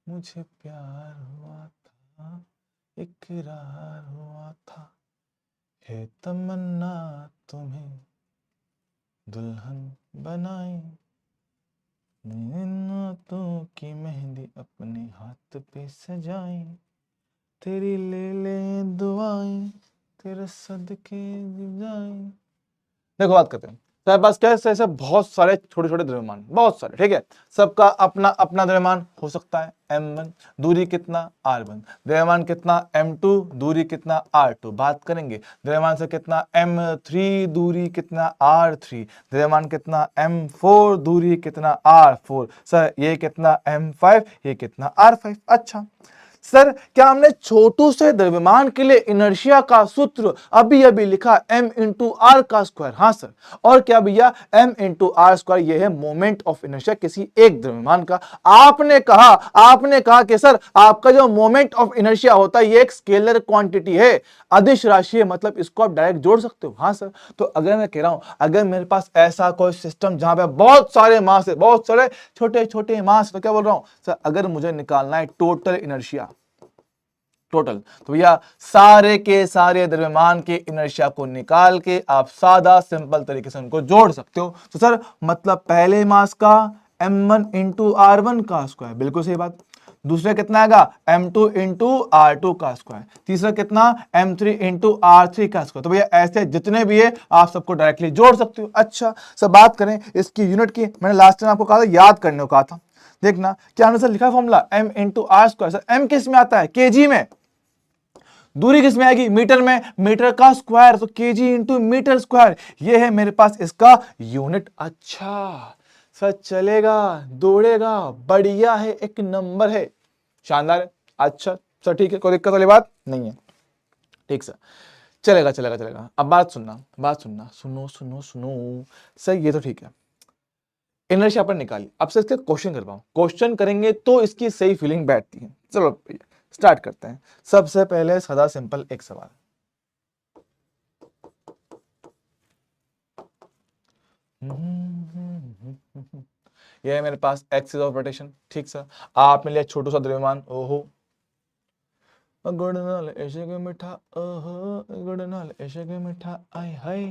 मुझे प्यार हुआ था इकरार हुआ था, है तमन्ना तुम्हें दुल्हन बनाई, नातों की मेहंदी अपने हाथ पे सजाई, तेरी ले ले दुआएं तेरे सदके जाएं। देखो बात करते हैं तुम्हारे पास क्या है ऐसे बहुत सारे छोटे छोटे द्रव्यमान बहुत सारे ठीक है, सबका अपना अपना द्रव्यमान हो सकता है m1 दूरी कितना r1, द्रव्यमान कितना m2 दूरी कितना r2। बात करेंगे द्रव्यमान से कितना m3 दूरी कितना r3, द्रव्यमान कितना m4 दूरी कितना r4, सर ये कितना m5 ये कितना r5। अच्छा सर क्या हमने छोटू से द्रव्यमान के लिए इनर्शिया का सूत्र अभी अभी लिखा m इंटू आर का स्क्वायर। हाँ सर और क्या भैया m इंटू आर स्क्वायर ये है मोमेंट ऑफ इनर्शिया किसी एक द्रव्यमान का। आपने कहा कि सर आपका जो मोमेंट ऑफ इनर्शिया होता है ये एक स्केलर क्वांटिटी है, अदिश राशि है, मतलब इसको आप डायरेक्ट जोड़ सकते हो। हाँ सर तो अगर मैं कह रहा हूं अगर मेरे पास ऐसा कोई सिस्टम जहां पे बहुत सारे मास है बहुत सारे छोटे छोटे मास, तो क्या बोल रहा हूं सर अगर मुझे निकालना है टोटल इनर्शिया टोटल, तो भैया सारे के सारे द्रव्यमान के इनर्शिया को निकाल के आप सादा सिंपल तरीके से उनको जोड़ सकते हो। तो सर मतलब पहले मास का m1 इंटू r1 का स्क्वायर, बिल्कुल सही बात। दूसरा कितना आएगा m2 इंटू r2 का स्क्वायर, तीसरा कितना m3 इंटू r3 का स्क्वायर। तो भैया ऐसे जितने भी है आप सबको डायरेक्टली जोड़ सकते हो। अच्छा सर बात करें इसकी यूनिट की, मैंने लास्ट टाइम आपको कहा था याद करने को कहा था, देखना क्या हमने सर लिखा formula m into R square. Sir m किस में आता है केजी में, दूरी किस में आएगी मीटर में, मीटर का स्क्वायर तो केजी इंटू मीटर स्क्वायर, ये है मेरे पास इसका यूनिट। अच्छा सर चलेगा दौड़ेगा बढ़िया है एक नंबर है शानदार है। अच्छा सर ठीक है कोई दिक्कत वाली बात नहीं है, ठीक सर चलेगा। अब बात सुनना सुनो सर ये तो ठीक है इनर्शिया पर निकाली। अब से इसके क्वेश्चन करवाऊं, क्वेश्चन करेंगे तो इसकी सही फीलिंग बैठती है। चलो भैया स्टार्ट करते हैं। सबसे पहले सदा सिंपल एक सवाल, यह है मेरे पास एक्सिस ऑफ रोटेशन। ठीक सर आपने लिया छोटू सा द्रव्यमान, ओहो गुड़ नाल ऐसे के मीठा, ओहो गुड़ नाल ऐसे के मीठा आय हाय।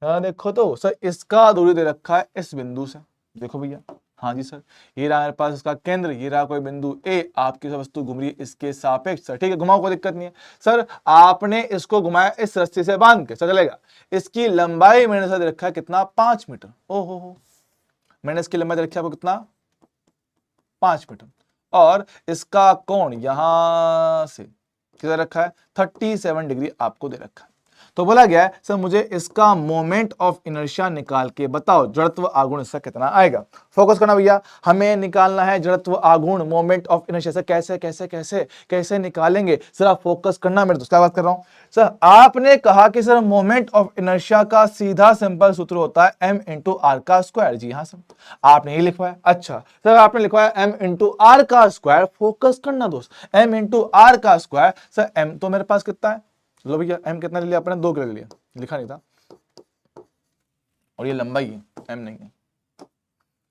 देखो तो सर इसका दूरी दे रखा है इस बिंदु से, देखो भैया हाँ जी सर ये रहा मेरे पास इसका केंद्र, ये रहा कोई बिंदु ए, आपकी सब वस्तु घूम रही है इसके सापेक्ष सर, ठीक है घुमाओ कोई दिक्कत नहीं है सर। आपने इसको घुमाया इस रस्सी से बांध के, चलेगा। इसकी लंबाई मैंने सर रखा है कितना 5 मीटर, ओहो मैंने इसकी लंबाई रखी है आपको कितना 5 मीटर, और इसका कोण यहां से किधर रखा है 37 डिग्री आपको दे रखा है। तो बोला गया है सर मुझे इसका मोमेंट ऑफ इनर्शिया निकाल के बताओ, जड़त्व आघूर्ण इसका कितना आएगा। फोकस करना भैया, हमें निकालना है जड़त्व आघूर्ण मोमेंट ऑफ इनर्शिया। सर कैसे कैसे कैसे कैसे निकालेंगे, सर आप फोकस करना, मेरे दोस्त क्या बात कर रहा हूं। सर आपने कहा कि सर मोमेंट ऑफ इनर्शिया का सीधा सिंपल सूत्र होता है m इंटू आर का स्क्वायर। जी हाँ सर, आपने ये लिखवाया। अच्छा सर आपने लिखवाया m इंटू आर का स्क्वायर। फोकस करना दोस्त, m इंटू आर का स्क्वायर। सर m तो मेरे पास कितना है, लो भैया m कितना ले लिया आपने, 2 किलो ले लिया, लिखा नहीं था, और ये लंबाई है, m नहीं है,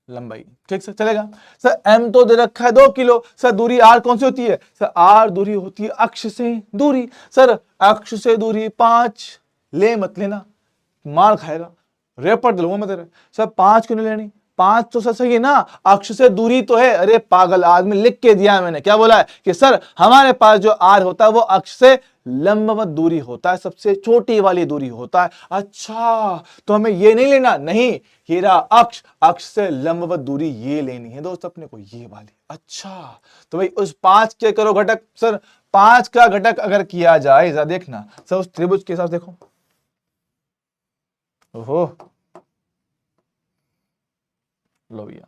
लंबाई, ठीक सर चलेगा। सर m तो दे रखा है 2 किलो। सर दूरी r कौन सी होती है, सर r दूरी होती है अक्ष से दूरी। सर अक्ष से दूरी 5 ले मत लेना, मार खाएगा, रेपट दिलूंगा मैं तेरे। सर 5 क्यों नहीं लेनी, 5 तो सर सही है ना, अक्ष से दूरी तो है। अरे पागल आदमी, लिख के दिया है मैंने, क्या बोला है कि सर हमारे पास जो r होता है वो अक्ष से लंबवत दूरी होता है, सबसे छोटी वाली दूरी होता है। अच्छा तो हमें ये नहीं लेना, नहीं ये रहा अक्ष, अक्ष से लंबवत दूरी ये लेनी है दोस्त अपने को, ये वाली। अच्छा तो भाई उस 5 के करो घटक। सर 5 का घटक अगर किया जाए, जरा देखना सर उस त्रिभुज के हिसाब से देखो, ओहो लो भैया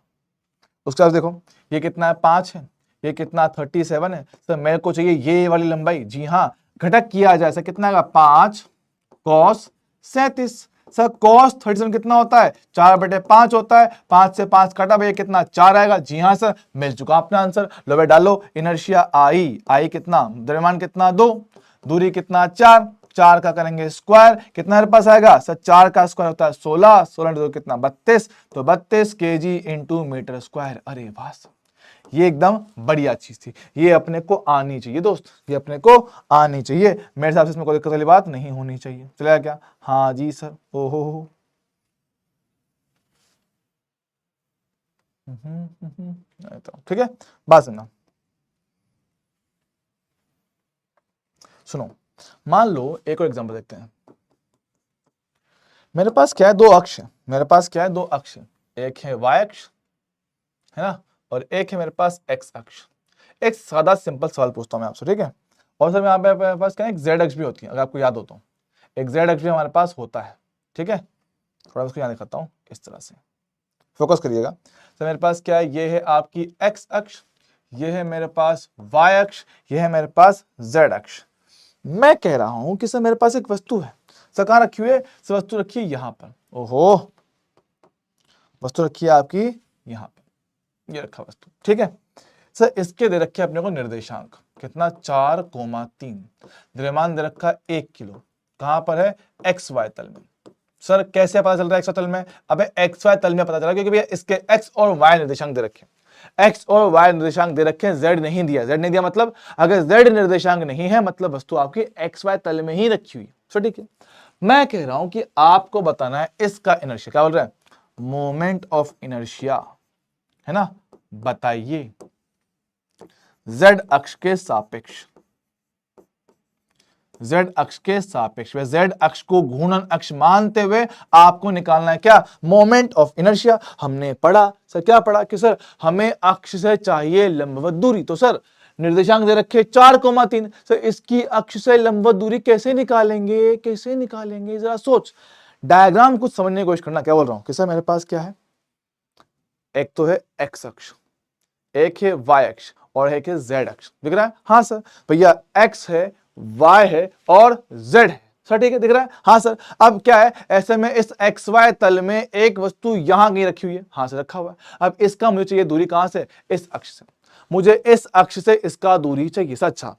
उसके साथ देखो, ये कितना है 5 है, ये कितना 37 है। सर मेरे को चाहिए ये वाली लंबाई। जी हाँ, घटक किया जाए सर कितना आएगा 5 cos 37। सर cos 37 कितना होता है 4/5 होता है, 5 से 5 काटा भैया कितना 4 आएगा। जी हाँ सर मिल चुका अपना आंसर। लो भाई डालो, इनर्शिया आई कितना, द्रव्यमान कितना 2, दूरी कितना 4, 4 का करेंगे स्क्वायर, कितना मेरे पास आएगा सर 4 का स्क्वायर होता है 16, 16 into 2 कितना 32, तो 32 kg इंटू मीटर स्क्वायर। अरे वाह, ये एकदम बढ़िया चीज थी, ये अपने को आनी चाहिए दोस्त, ये अपने को आनी चाहिए। मेरे हिसाब से इसमें कोई दिक्कत वाली बात नहीं होनी चाहिए। चलेगा क्या, हाँ जी सर, ओहो ठीक है। बात सुनना, सुनो, मान लो एक और एग्जांपल देखते हैं। मेरे पास क्या है, 2 अक्ष है, मेरे पास क्या है 2 अक्ष है, एक है y अक्ष है ना, और एक है मेरे पास x अक्ष। एक सादा सिंपल सवाल पूछता हूं मैं आपसे, ठीक है। और सर यहाँ पे मेरे पास क्या है, एक z अक्ष भी होती है, अगर आपको याद हो तो एक z अक्ष भी हमारे पास होता है, ठीक है। थोड़ा उसको यहाँ दिखाता हूँ इस तरह से, फोकस करिएगा। सर मेरे पास क्या है, ये है आपकी x अक्ष, ये है मेरे पास y अक्ष, ये है मेरे पास z अक्ष। मैं कह रहा हूं कि सर मेरे पास एक वस्तु है, सर कहाँ रखी हुई है, सर वस्तु रखी है यहां पर। ओहो, वस्तु रखी है आपकी यहां पर, ये रखा वस्तु, ठीक है। सर इसके दे रखे अपने को निर्देशांक कितना 4,3, द्रव्यमान दे रखा 1 किलो, कहां पर है एक्स वाई तल में। सर कैसे पता चल रहा है एक्स वाई तल में, अबे एक्स वाई तल में पता चला क्योंकि भैया इसके एक्स और वाई निर्देशांक दे रखे, एक्स और वाई निर्देशांक दे रखे हैं, जेड नहीं दिया। जेड नहीं दिया मतलब अगर जेड निर्देशांक नहीं है मतलब वस्तु आपकी एक्स वाई तल में ही रखी हुई है, ठीक है। मैं कह रहा हूं कि आपको बताना है इसका इनर्शिया, क्या बोल रहा है, मोमेंट ऑफ इनर्शिया है ना, बताइए जेड अक्ष के सापेक्ष, जेड अक्ष के सापेक्ष, जेड अक्ष को घूर्णन अक्ष मानते हुए आपको निकालना है क्या, मोमेंट ऑफ इनर्शिया। हमने पढ़ा सर, क्या पढ़ा कि सर हमें अक्ष से चाहिए लंबवत दूरी, तो सर निर्देशांक दे रखे 4,3। सर इसकी अक्ष से लंबवत दूरी कैसे निकालेंगे, कैसे निकालेंगे, जरा सोच, डायग्राम कुछ समझने की कोशिश करना। क्या बोल रहा हूं कि सर मेरे पास क्या है, एक तो है एक्स अक्ष, एक है वाई अक्ष और एक है जेड अक्ष, दिख रहा है, हाँ सर भैया एक्स है, y है और z है, सर ठीक है दिख रहा है, हाँ सर। अब क्या है, ऐसे में इस xy तल में एक वस्तु यहां कहीं रखी हुई है, हाँ सर रखा हुआ है। अब इसका मुझे चाहिए दूरी कहां से, इस अक्ष से, मुझे इस अक्ष से इसका दूरी चाहिए सर। अच्छा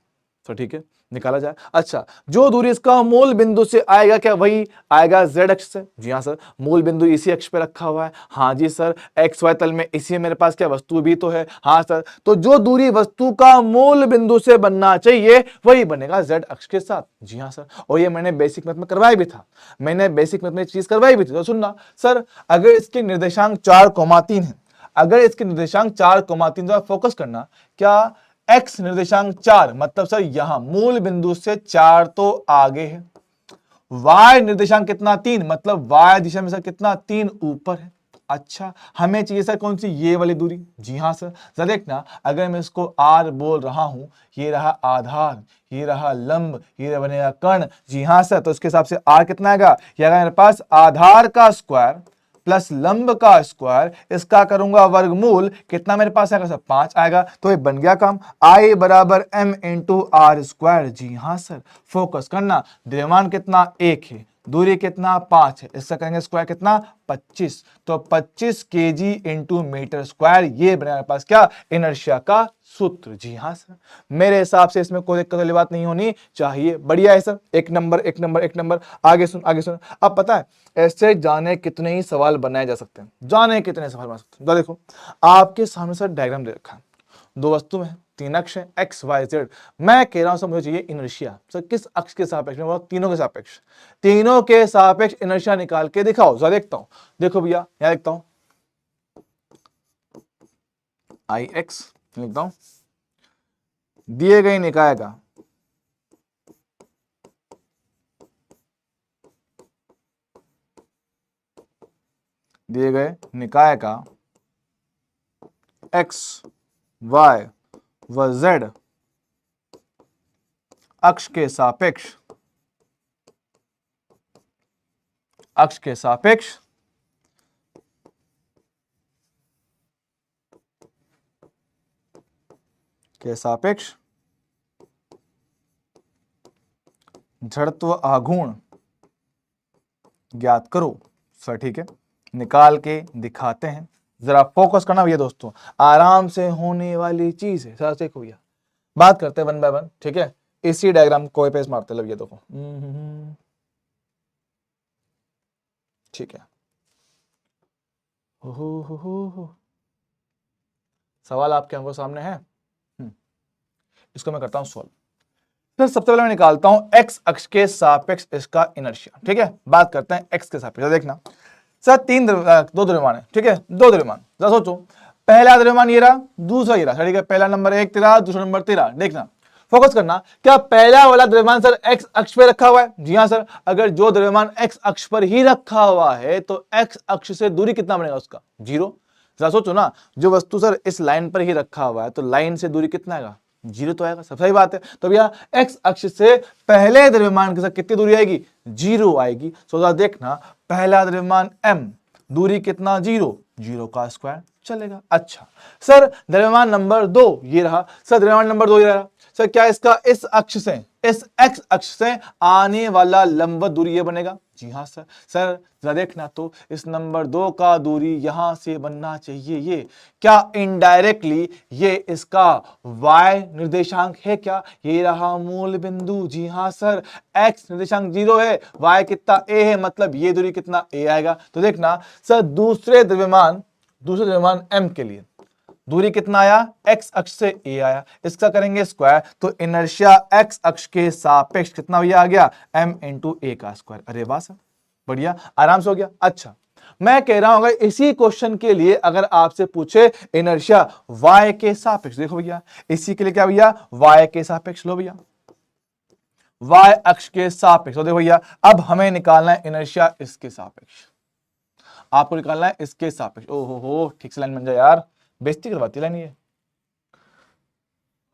सर ठीक है निकाला जाए। अच्छा जो दूरी इसका मूल बिंदु से आएगा क्या, वही आएगा z अक्ष से। जी हाँ सर, मूल बिंदु इसी अक्ष पे रखा हुआ है, हाँ जी सर। एक्स वाई तल में इसी मेरे पास क्या वस्तु भी तो है, हाँ सर। तो जो दूरी वस्तु का मूल बिंदु से बनना चाहिए वही बनेगा z अक्ष के साथ। जी हाँ सर, और ये मैंने बेसिक मैथ में करवाई भी था, मैंने बेसिक मैथ में चीज करवाई भी थी। तो सुनना सर, अगर इसके निर्देशांक 4,3 है, अगर इसके निर्देशांक 4,3, तो फोकस करना, क्या x निर्देशांक 4 मतलब सर यहां मूल बिंदु से 4 तो आगे है, y निर्देशांक कितना 3 मतलब y दिशा में सर कितना 3 ऊपर है, अच्छा, हमें चाहिए सर कौन सी, ये वाली दूरी। जी हाँ सर, जरा देखना, अगर मैं इसको आर बोल रहा हूं, ये रहा आधार, ये रहा लंब, ये बनेगा कर्ण। जी हाँ सर, तो इसके हिसाब से आर कितना आएगा, ये आएगा मेरे पास आधार का स्क्वायर प्लस लंब का स्क्वायर, इसका करूंगा वर्गमूल, कितना मेरे पास आएगा सर, 5 आएगा। तो ये बन गया काम, I बराबर m इंटू आर स्क्वायर। जी हाँ सर, फोकस करना, द्रव्यमान कितना 1 है, दूरी कितना 5 है, इसका करेंगे स्क्वायर कितना 25, तो 25 केजी इंटू मीटर स्क्वायर, ये बना मेरे पास क्या, इनर्शिया का सूत्र। जी हाँ सर, मेरे हिसाब से इसमें कोई दिक्कत वाली बात नहीं होनी चाहिए। बढ़िया है सर, एक नंबर एक नंबर एक नंबर। आगे सुन आगे सुन। अब पता है ऐसे जाने कितने ही सवाल बनाए जा सकते हैं, जाने कितने सवाल बना सकते हैं। तो देखो आपके सामने सर डायग्राम दे रखा है, दो वस्तु है, तीन अक्ष है एक्स वाई जेड। मैं कह रहा हूं सर मुझे चाहिए इनर्शिया, सर किस अक्ष के सापेक्ष में, तीनों के सापेक्ष, तीनों के सापेक्ष इनर्शिया निकाल के दिखाओ। जरा देखता हूं, देखो भैया यहां देखता हूं, आई एक्स लिखता हूं, दिए गए निकाय का दिए गए निकाय का एक्स वाई व जेड अक्ष के सापेक्ष जड़त्व आघूर्ण ज्ञात करो। सर ठीक है, निकाल के दिखाते हैं, जरा फोकस करना भैया दोस्तों, आराम से होने वाली चीज है। सर देखो भैया, बात करते हैं वन बाय वन, ठीक है, इसी डायग्राम को कॉपी पेस्ट मारते लगे, देखो ठीक है। हो। सवाल आपके आंखों सामने है, इसको मैं करता हूं सॉल्व। फिर सबसे पहले मैं निकालता हूं एक्स अक्ष के सापेक्ष इसका इनर्शिया, ठीक है। बात करते हैं एक्स के सापेक्ष, देखना सर दो द्रव्यमान है, ठीक है, दो द्रव्यमान। जरा सोचो, पहला द्रव्यमान ये रहा, दूसरा ये रहा, ठीक है, पहला नंबर 1 तेरा, दूसरा नंबर तेरा। देखना, फोकस करना, क्या पहला वाला द्रव्यमान सर एक्स अक्ष पे रखा हुआ है? जी हाँ सर, अगर जो द्रव्यमान एक्स अक्ष पर ही रखा हुआ है तो एक्स अक्ष से दूरी कितना बनेगा उसका, 0। जरा सोचो ना, जो वस्तु सर इस लाइन पर ही रखा हुआ है तो लाइन से दूरी कितना आएगा, 0 तो आएगा, सब सही बात है। तो भैया एक्स अक्ष से पहले द्रव्यमान के साथ कितनी दूरी आएगी, 0 आएगी। सो देखना, पहला द्रव्यमान m, दूरी कितना 0, 0 का स्क्वायर चलेगा। अच्छा सर द्रव्यमान नंबर 2 ये रहा, सर द्रव्यमान नंबर 2 ये रहा, सर क्या इसका इस अक्ष से, इस एक्स अक्ष से आने वाला लंबवत दूरी ये बनेगा। जी हाँ सर, सर जरा देखना, तो इस नंबर 2 का दूरी यहां से बनना चाहिए ये, क्या इनडायरेक्टली ये इसका y निर्देशांक है क्या, ये रहा मूल बिंदु। जी हाँ सर, x निर्देशांक 0 है, y कितना a है, मतलब ये दूरी कितना a आएगा। तो देखना सर दूसरे द्रव्यमान m के लिए दूरी कितना आया, x अक्ष से a आया, इसका करेंगे स्क्वायर, तो इनर्शिया x अक्ष के सापेक्ष कितना भैया आ गया, m इंटू a का स्क्वायर। अरे वाह सर, बढ़िया, आराम से हो गया। अच्छा मैं कह रहा हूं इसी क्वेश्चन के लिए अगर आपसे पूछे इनर्शिया y के सापेक्ष, देखो भैया इसी के लिए क्या भैया, y के सापेक्ष लो भैया, y अक्ष के सापेक्ष। तो देखो भैया अब हमें निकालना है इनर्शिया इसके सापेक्ष, आपको निकालना है इसके सापेक्ष। ओहो हो, ठीक से लाइन बन जाए यार, बेइज्जती करवाती लाइन ये।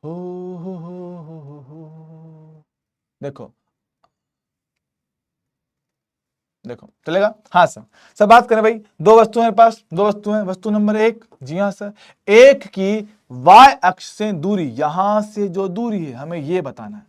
हो। देखो चलेगा, हाँ सर। सब बात करें भाई, दो वस्तु है पास, दो वस्तु है, वस्तु नंबर 1, जी हाँ सर, एक की y अक्ष से दूरी, यहां से जो दूरी है हमें ये बताना है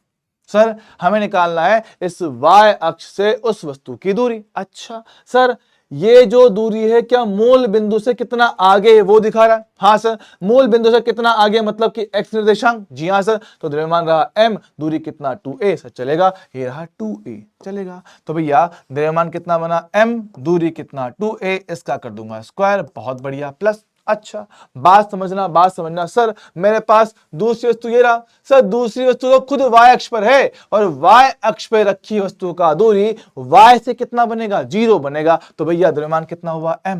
सर, हमें निकालना है इस y अक्ष से उस वस्तु की दूरी। अच्छा सर ये जो दूरी है क्या मूल बिंदु से कितना आगे है वो दिखा रहा है? हाँ सर, मूल बिंदु से कितना आगे मतलब कि x निर्देशांक। जी हाँ सर, तो द्रव्यमान रहा m, दूरी कितना 2a, सर चलेगा, ये रहा 2a चलेगा। तो भैया द्रव्यमान कितना बना m, दूरी कितना 2a, इसका कर दूंगा स्क्वायर, बहुत बढ़िया, प्लस। अच्छा बात समझना सर, मेरे पास दूसरी वस्तु ये रहा, सर दूसरी वस्तु तो खुद y अक्ष पर है और y अक्ष पर रखी वस्तु का दूरी y से कितना बनेगा, 0 बनेगा। तो भैया द्रव्यमान कितना हुआ m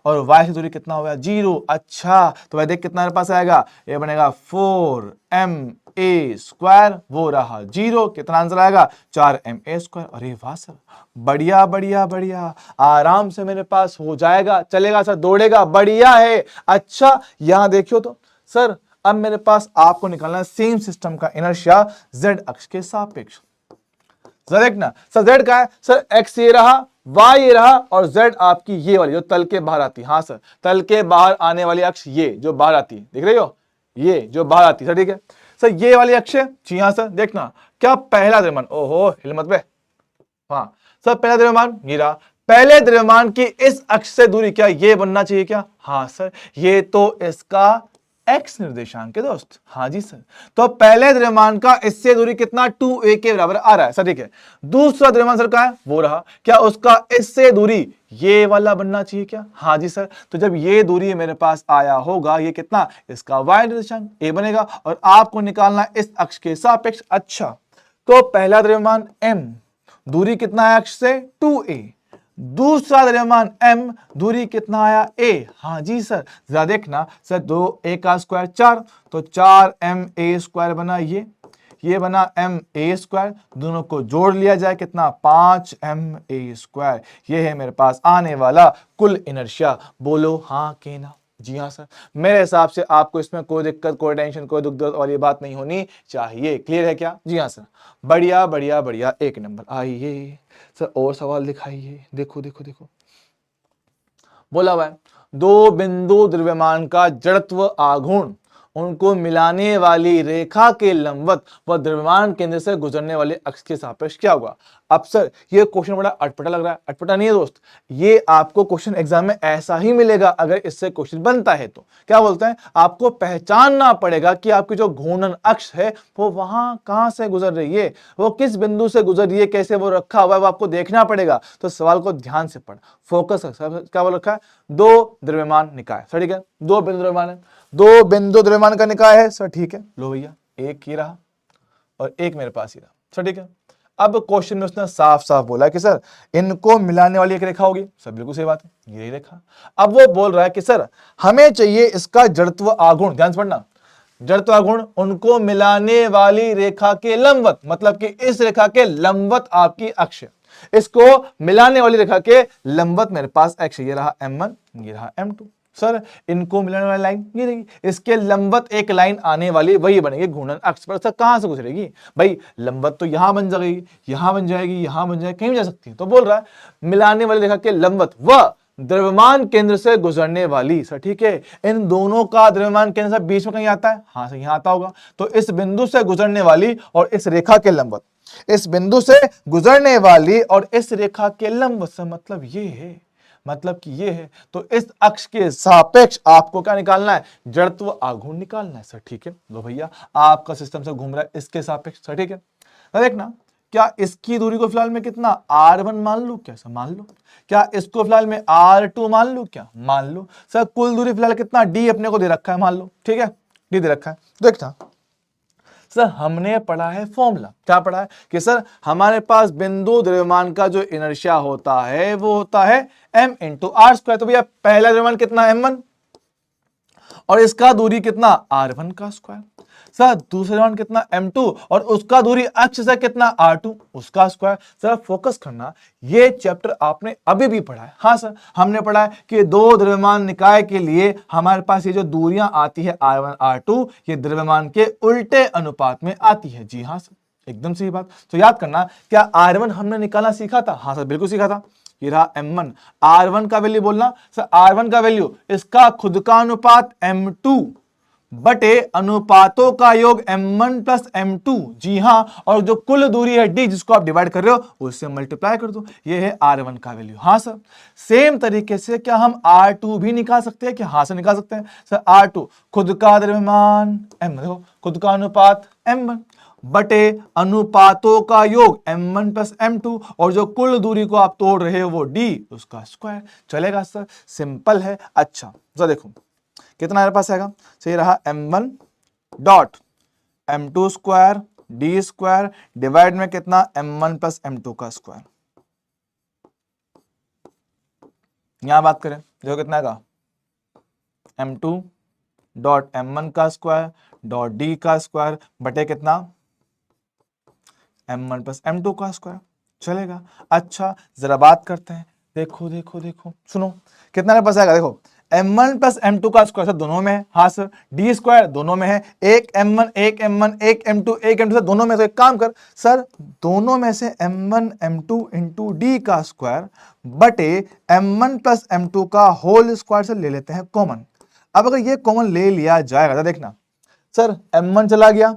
और y से दूरी कितना हुआ 0। अच्छा तो भाई देख कितना मेरे पास आएगा, ये बनेगा 4m ए स्क्वायर, वो रहा 0, कितना आंसर आएगा 4ma स्क्वायर। अरे वाह सर, बढ़िया बढ़िया बढ़िया, आराम से मेरे पास हो जाएगा, चलेगा सर, दौड़ेगा, बढ़िया है। अच्छा यहां देखियो तो सर, अब मेरे पास आपको निकालना है सेम सिस्टम का इनर्शिया z अक्ष के सापेक्ष। सर देखना सर, z का है सर, x ये रहा, y ये रहा, और z आपकी ये वाली जो तल के बाहर आती है। हाँ सर, तल के बाहर आने वाली अक्ष ये जो बाहर आती है, देख रहे हो, ये जो बाहर आती है सर, ठीक है सर, ये वाली अक्ष है। जी हाँ सर, देखना क्या पहला द्रव्यमान, ओहो हिलमत पे, हाँ सर पहला द्रव्यमान ये रहा, पहले द्रव्यमान की इस अक्ष से दूरी क्या ये बनना चाहिए क्या? हाँ सर, ये तो इसका एक्स निर्देशांक है दोस्त। हाँ जी सर, तो पहले द्रव्यमान का इससे दूरी कितना 2a के बराबर आ रहा है सर, ठीक है। दूसरा द्रव्यमान सर का है वो रहा, क्या उसका इससे दूरी ये वाला बनना चाहिए क्या? हाँ जी सर, तो जब ये दूरी मेरे पास आया होगा, ये कितना, इसका y निर्देशांक a बनेगा, और आपको निकालना इस अक्ष के सापेक्ष। अच्छा, तो पहला द्रव्यमान m, दूरी कितना है अक्ष से 2a, दूसरा द्रव्यमान m, दूरी कितना आया a। हाँ जी सर, जरा देखना सर, 2a का स्क्वायर 4, तो 4ma स्क्वायर बना, ये बना ma स्क्वायर, दोनों को जोड़ लिया जाए कितना 5ma स्क्वायर। ये है मेरे पास आने वाला कुल इनर्शिया। बोलो हाँ के ना? जी हाँ सर, मेरे हिसाब से आपको इसमें कोई दिक्कत, कोई टेंशन, कोई दुख दर्द और ये बात नहीं होनी चाहिए। क्लियर है क्या? जी हाँ सर, बढ़िया बढ़िया बढ़िया, 1 नंबर। आइए सर और सवाल दिखाइए, देखो देखो देखो, बोला हुआ है दो बिंदु द्रव्यमान का जड़त्व आघूर्ण उनको मिलाने वाली रेखा के लंबवत व द्रव्यमान केंद्र से गुजरने वाले अक्ष के सापेक्ष क्या होगा। अब सर ये क्वेश्चन बड़ा अटपटा लग रहा है, अटपटा नहीं है दोस्त, ये आपको क्वेश्चन एग्जाम में ऐसा ही मिलेगा अगर इससे क्वेश्चन बनता है तो। क्या बोलते हैं, आपको पहचानना पड़ेगा कि आपकी जो घूर्णन अक्ष है वो वहां कहां से गुजर रही है, वो किस बिंदु से गुजर रही है, कैसे वो रखा हुआ है, वो आपको देखना पड़ेगा। तो सवाल को ध्यान से पढ़, फोकस कर। क्या बोल रखा है, दो द्रव्यमान निकाय सर, ठीक है, दो बिंदु द्रव्यमान है, दो बिंदु द्रव्यमान का निकाय है सर, ठीक है। लो भैया, एक ये रहा और एक मेरे पास ही रहा सर, ठीक है। अब क्वेश्चन में उसने साफ साफ बोला कि सर इनको मिलाने वाली एक रेखा होगी सर, बिल्कुल सही बात है, यही रेखा। अब वो बोल रहा है कि सर हमें चाहिए इसका जड़त्व आघूर्ण, ध्यान से पढ़ना, जड़त्व आघूर्ण उनको मिलाने वाली रेखा के लंबवत, मतलब कि इस रेखा के लंबवत आपकी अक्ष है, इसको मिलाने वाली रेखा के लंबवत मेरे पास अक्ष, ये रहा m1, ये रहा m2। सर इनको मिलाने वाली लाइन ये रहेगी, इसके लंबवत एक लाइन आने वाली वही बनेगी घूर्णन अक्ष पर। सर कहां से गुजरेगी भाई, लंबवत तो यहां बन जाएगी, यहां बन जाएगी, यहां बन जाएगी, कहीं भी जा सकती है। तो बोल रहा है मिलाने वाली रेखा के लंबवत व द्रव्यमान केंद्र से गुजरने वाली सर, ठीक है। इन दोनों का द्रव्यमान केंद्र से बीच में कहीं आता है, हाँ सर यहां आता होगा, तो इस बिंदु से गुजरने वाली और इस रेखा के लंबवत, इस बिंदु से गुजरने वाली और इस रेखा के लंबवत से मतलब ये है, मतलब कि ये है, तो इस अक्ष के सापेक्ष आपको क्या निकालना है, जड़त्व आघूर्ण निकालना है सर, ठीक है। लो भैया आपका सिस्टम से घूम रहा है इसके सापेक्ष सर, ठीक है। तो देखना क्या इसकी दूरी को फिलहाल में कितना r1 मान लूं क्या सर, मान लो। क्या इसको फिलहाल में r2 मान लूं क्या, मान लो। सर कुल दूरी फिलहाल कितना d अपने को दे रखा है, मान लो, ठीक है, d दे रखा है। देखना सर हमने पढ़ा है फॉर्मूला, क्या पढ़ा है कि सर हमारे पास बिंदु द्रव्यमान का जो इनर्शिया होता है वो होता है m इंटू आर स्क्वायर। तो भैया पहला द्रव्यमान कितना m1 और इसका दूरी कितना r1 का स्क्वायर। सर दूसरा द्रव्यमान कितना m2 और उसका दूरी अक्ष से कितना r2 उसका स्क्वायर। सर फोकस करना, ये चैप्टर आपने अभी भी पढ़ा है। हाँ सर हमने पढ़ा है कि दो द्रव्यमान निकाय के लिए हमारे पास ये जो दूरियां आती है r1 r2 ये द्रव्यमान के उल्टे अनुपात में आती है। जी हाँ सर एकदम सही बात। तो याद करना, क्या r1 हमने निकालना सीखा था? हाँ सर बिल्कुल सीखा था। ये रहा m1, r1 का वैल्यू बोलना सर, r1 का वैल्यू इसका खुद का अनुपात m2 बटे अनुपातों का योग m1 प्लस m2। जी हाँ, और जो कुल दूरी है d जिसको आप डिवाइड कर रहे हो उससे मल्टीप्लाई कर दो, ये है r1 का वैल्यू। हाँ सर सेम तरीके से क्या हम r2 भी निकाल सकते हैं? क्या हाँ सर निकाल सकते हैं। सर r2 खुद का द्रव्यमान m, देखो खुद का अनुपात m1 बटे अनुपातों का योग m1 प्लस m2 और जो कुल दूरी को आप तोड़ रहे हो वो d उसका स्क्वायर। चलेगा सर, सिंपल है। अच्छा जरा देखो कितना मेरे पास आएगा, सही रहा m1 dot m2 square d square divide में कितना m1 प्लस m2 का स्क्वायर। यहां बात करें देखो कितना आएगा m2 डॉट m1 का स्क्वायर डॉट डी का स्क्वायर बटे कितना m1 प्लस m2 का स्क्वायर चलेगा। अच्छा जरा बात करते हैं, देखो देखो देखो सुनो कितना मेरे पास आएगा, देखो m1 प्लस m2 का स्क्वायर सर दोनों में है, हाँ सर d स्क्वायर दोनों में है, एक m1 एक m1 एक m2 एक m2 सर दोनों में, तो एक काम कर सर दोनों में से m1 m2 इंटू डी का स्क्वायर बटे m1 प्लस m2 का होल स्क्वायर से ले लेते हैं कॉमन। अब अगर ये कॉमन ले लिया जाएगा तो देखना सर m1 चला गया,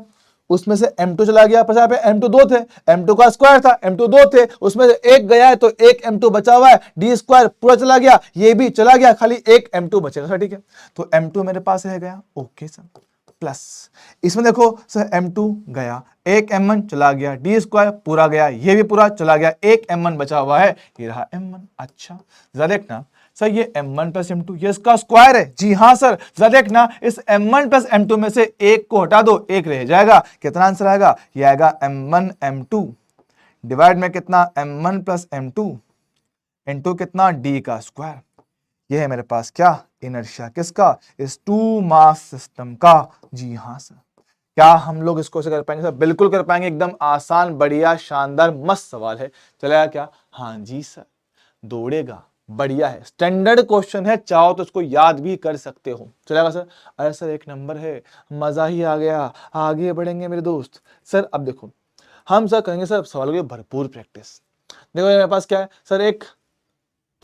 उसमें से m2 चला गया, पर यहाँ पे m2 दो थे, m2 का स्क्वायर था, m2 दो थे, उसमें से एक गया है तो एक m2 बचा हुआ है, d स्क्वायर पूरा चला गया, ये भी चला गया, खाली एक m2 बचेगा सर, ठीक है। तो m2 मेरे पास रह गया, ओके सर, प्लस इसमें देखो सर m2 गया, एक m1 चला गया, d स्क्वायर पूरा गया, ये भी पूरा चला गया, एक m1 बचा हुआ है, ये रहा m1। अच्छा जरा देखना सर ये m1 प्लस m2 ये इसका स्क्वायर है, जी हाँ सर, जरा देखना इस m1 प्लस m2 में से एक को हटा दो, एक रह जाएगा, कितना आंसर आएगा, ये आएगा m1 m2 डिवाइड में कितना m1 प्लस m2 इंटू कितना d का स्क्वायर। ये है मेरे पास क्या इनर्शिया, किसका, इस टू मास सिस्टम का, जी हाँ सर। क्या हम लोग इसको से कर पाएंगे सर, बिल्कुल कर पाएंगे, एकदम आसान बढ़िया शानदार मस्त सवाल है, चलेगा क्या, हाँ जी सर दौड़ेगा, बढ़िया है, स्टैंडर्ड क्वेश्चन है, चाहो तो इसको याद भी कर सकते हो, चलेगा सर। अरे सर एक नंबर है, मजा ही आ गया, आगे बढ़ेंगे मेरे दोस्त। सर अब देखो हम सर करेंगे सर सवालों की भरपूर प्रैक्टिस। देखो मेरे पास क्या है सर, एक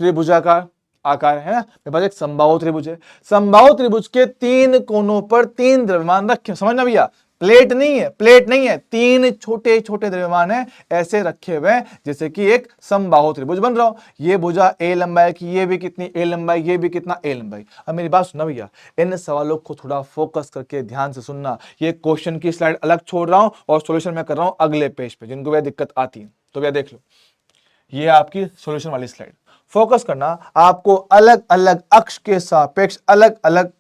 त्रिभुजाकार आकार है ना, मेरे पास एक समबाहु त्रिभुज है, समबाहु त्रिभुज के तीन कोनों पर तीन द्रव्यमान रखे, समझना भैया, प्लेट नहीं है, प्लेट नहीं है, तीन छोटे छोटे द्रव्यमान है ऐसे रखे हुए हैं जैसे कि एक समबाहु त्रिभुज बन रहा हो। ये भुजा ए लंबाई की, ये भी कितनी ए लंबाई, ये भी कितना ए लंबाई। अब मेरी बात सुनना भैया, इन सवालों को थोड़ा फोकस करके ध्यान से सुनना, ये क्वेश्चन की स्लाइड अलग छोड़ रहा हूं और सॉल्यूशन मैं कर रहा हूं अगले पेज पे, जिनको भैया दिक्कत आती है तो भैया देख लो, ये आपकी सॉल्यूशन वाली स्लाइड, फोकस करना, आपको अलग अलग अक्ष के सापेक्ष अलग अलग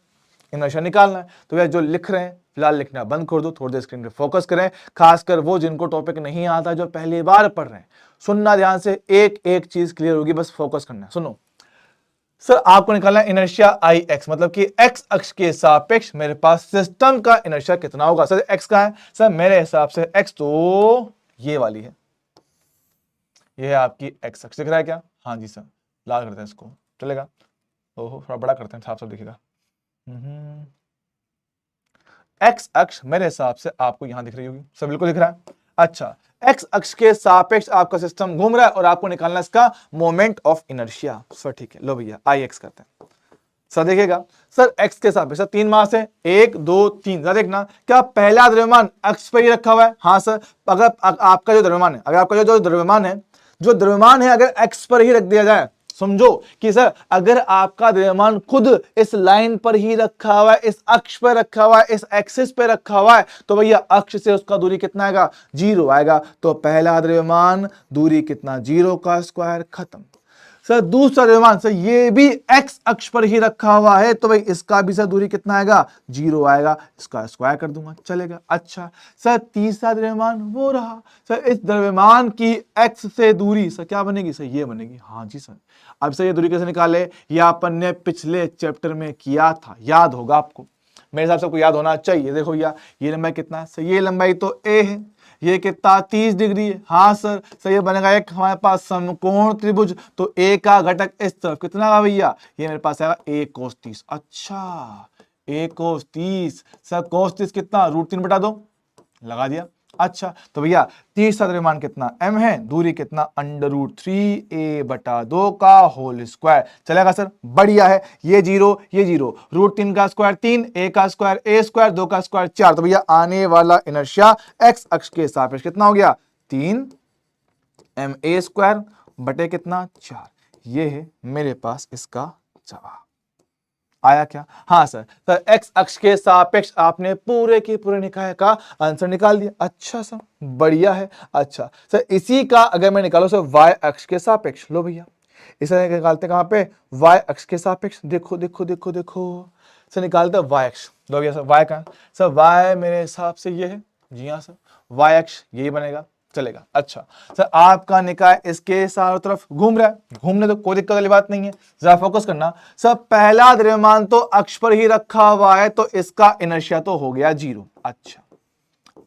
इनर्शिया निकालना है। तो भैया जो लिख रहे हैं फिलहाल लिखना बंद कर दो, थोड़ी देर स्क्रीन पे फोकस करें, खासकर वो जिनको टॉपिक नहीं आता, जो पहली बार पढ़ रहे हैं, सुनना ध्यान से, एक एक चीज क्लियर होगी, बस फोकस करना है। सुनो सर आपको निकालना है इनर्शिया आई एक्स, मतलब कि एक्स अक्ष के सापेक्ष मेरे पास सिस्टम का इनर्शिया कितना होगा। सर एक्स का है सर, मेरे हिसाब से एक्स तो ये वाली है, ये है आपकी एक्स अक्ष, दिख रहा है क्या, हाँ जी सर, लाल करते हैं इसको, चलेगा, ओहो थोड़ा बड़ा करते हैं, साफ साफ दिखेगा। एक्स अक्ष मेरे हिसाब से आपको यहां दिख रही होगी, सब बिल्कुल दिख रहा है। अच्छा एक्स अक्ष के सापेक्ष आपका सिस्टम घूम रहा है और आपको निकालना इसका मोमेंट ऑफ इनर्शिया। सर ठीक है, लो भैया आई एक्स करते हैं। सर देखिएगा सर एक्स के सापेक्ष सर तीन मास है, एक दो तीन, सर देखना क्या पहला द्रव्यमान अक्ष पर ही रखा हुआ है, हाँ सर, अगर आपका जो द्रव्यमान है, अगर आपका जो द्रव्यमान है अगर एक्स पर ही रख दिया जाए, समझो कि सर अगर आपका द्रव्यमान खुद इस लाइन पर ही रखा हुआ है, इस अक्ष पर रखा हुआ है, इस एक्सिस पे रखा हुआ है, तो भैया अक्ष से उसका दूरी कितना आएगा, 0 आएगा। तो पहला द्रव्यमान दूरी कितना, 0 का स्क्वायर, खत्म। सर दूसरा द्रव्यमान सर ये भी एक्स अक्ष पर ही रखा हुआ है, तो भाई इसका भी सर दूरी कितना आएगा, 0 आएगा, इसका स्क्वायर कर दूंगा, चलेगा। अच्छा सर तीसरा द्रव्यमान वो रहा, सर इस द्रव्यमान की एक्स से दूरी सर क्या बनेगी, सर ये बनेगी, हाँ जी सर। अब सर ये दूरी कैसे निकाले, ये अपन ने पिछले चैप्टर में किया था, याद होगा आपको, मेरे हिसाब से आपको याद होना चाहिए। देखो भैया ये लंबाई कितना है सर, ये लंबाई तो ए है, ये कितना 30 डिग्री है, हाँ सर, सर ये बनेगा एक हमारे पास समकोण त्रिभुज, तो ए का घटक इस तरफ कितना है भैया, ये मेरे पास आएगा a cos 30। अच्छा a cos 30 सर, cos 30 कितना, √3/2 लगा दिया। अच्छा तो भैया तीसरा द्रव्यमान कितना m है, दूरी कितना √3a/2 का होल स्क्वायर, चलेगा सर, बढ़िया है। ये 0 ये 0, √3 का स्क्वायर 3, a का स्क्वायर a स्क्वायर, 2 का स्क्वायर 4, तो भैया आने वाला इनर्शिया एक्स अक्ष के सापेक्ष कितना हो गया, 3ma स्क्वायर बटे कितना 4। ये है मेरे पास इसका जवाब, आया क्या, हाँ सर। सर एक्स अक्ष के सापेक्ष आपने पूरे के पूरे निकाय का आंसर निकाल दिया, अच्छा सर बढ़िया है। अच्छा सर इसी का अगर मैं निकालो सर वाई अक्ष के सापेक्ष, लो भैया इसे निकालते कहां पे, वाई अक्ष के सापेक्ष, देखो देखो देखो देखो सर निकालते वाई अक्ष, लो भैया सर वाई का, सर वाई मेरे हिसाब से ये है, जी हाँ सर, वाई अक्ष यही बनेगा, चलेगा। अच्छा सर आपका निकाय इसके चारों तरफ घूम रहा है, घूमने तो कोई दिक्कत वाली बात नहीं है, जरा फोकस करना। सर पहला द्रव्यमान तो अक्ष पर ही रखा हुआ है, तो इसका इनर्शिया तो हो गया 0, अच्छा,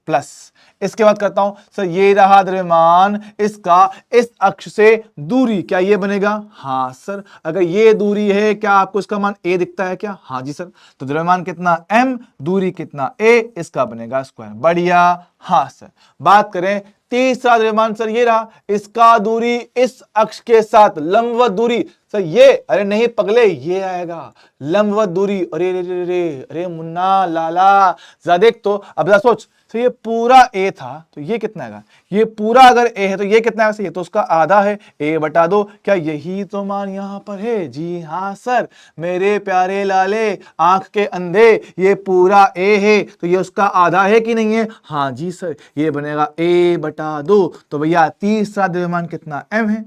प्लस इसके बाद करता हूं सर, ये रहा द्रव्यमान, इसका इस अक्ष से दूरी, क्या ये बनेगा? हाँ सर। अगर ये दूरी है, क्या आपको इसका मान a दिखता है क्या? हाँ जी सर। तो द्रव्यमान कितना m, दूरी कितना a, इसका बनेगा स्क्वायर। बढ़िया। हाँ सर। बात करें तीसरा द्रव्यमान सर, ये रहा, इसका दूरी इस अक्ष के साथ लंबवत दूरी सर, ये, अरे नहीं पगले, ये आएगा लंबवत दूरी। अरे रे रे रे, अरे मुन्ना लाला, जरा देख तो, अब जरा सोच, तो ये पूरा a था, तो ये कितना आएगा? ये पूरा अगर a है तो ये कितना है? ये तो उसका आधा है, a बटा 2। क्या यही तो मान यहां पर है? जी हाँ सर, मेरे प्यारे लाले, आंख के अंधे, ये पूरा a है, तो ये उसका आधा है कि नहीं है? हाँ जी सर, ये बनेगा a बटा 2। तो भैया तीसरा द्रव्यमान कितना m है,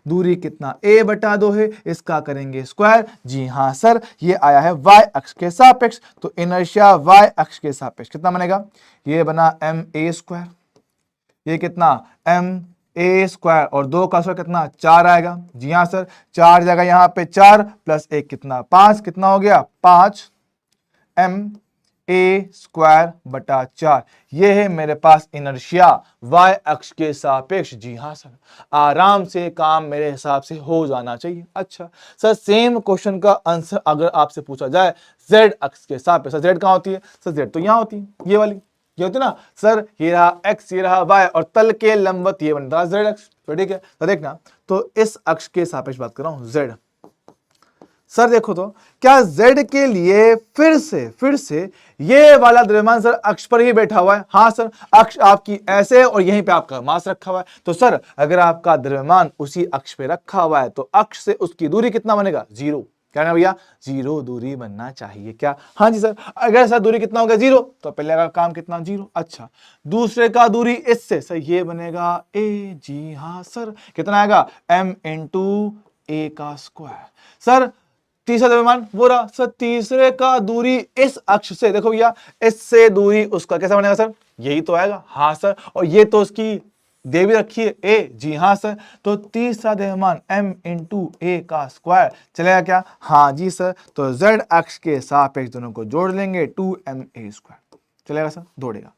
दूरी कितना a बटा 2 है, इसका करेंगे स्क्वायर। जी हाँ सर, ये आया है y अक्ष के सापेक्ष, तो इनर्शिया y अक्ष के सापेक्ष कितना बनेगा? ये बना m a स्क्वायर, ये कितना m a स्क्वायर, और 2 का स्क्वायर कितना? 4 आएगा। जी हाँ सर, 4 जगह यहाँ पे 4 प्लस 1 कितना? 5, कितना हो गया? 5 m a स्क्वायर बटा 4। ये है मेरे पास इनर्शिया y अक्ष के सापेक्ष। जी हाँ सर, आराम से काम मेरे हिसाब से हो जाना चाहिए। अच्छा सर, सेम क्वेश्चन का आंसर अगर आपसे पूछा जाए z अक्ष के सापेक्ष, सर z कहाँ होती है? सर z तो यहाँ होती है, ये वाली, ये होती है ना सर, ये रहा x, ये रहा y, और तल के लंबवत ये बनता है z अक्ष। तो ठीक है, तो देखना, तो इस अक्ष के सापेक्ष बात कर रहा हूं, z। सर देखो तो, क्या z के लिए फिर से ये वाला द्रव्यमान सर अक्ष पर ही बैठा हुआ है? हाँ सर, अक्ष आपकी ऐसे और यहीं पे आपका मास रखा हुआ है। तो सर अगर आपका द्रव्यमान उसी अक्ष पे रखा हुआ है, तो अक्ष से उसकी दूरी कितना बनेगा? 0। क्या ना भैया, 0 दूरी बनना चाहिए क्या? हाँ जी सर। अगर सर दूरी कितना हो गया? 0, तो पहले का काम कितना? 0। अच्छा, दूसरे का दूरी इससे, सर ये बनेगा a। जी हाँ सर, कितना आएगा? m इंटू a का स्क्वायर। सर तीसरा द्रव्यमान वो रहा सर, तीसरे का दूरी इस अक्ष से, देखो भैया, इससे दूरी उसका कैसा बनेगा सर? यही तो आएगा। हाँ सर, और ये तो उसकी दे भी रखी है a। जी हाँ सर, तो तीसरा द्रव्यमान m इंटू a का स्क्वायर चलेगा क्या? हाँ जी सर, तो z अक्ष के सापेक्ष दोनों को जोड़ लेंगे, 2ma स्क्वायर चलेगा सर, दौड़ेगा,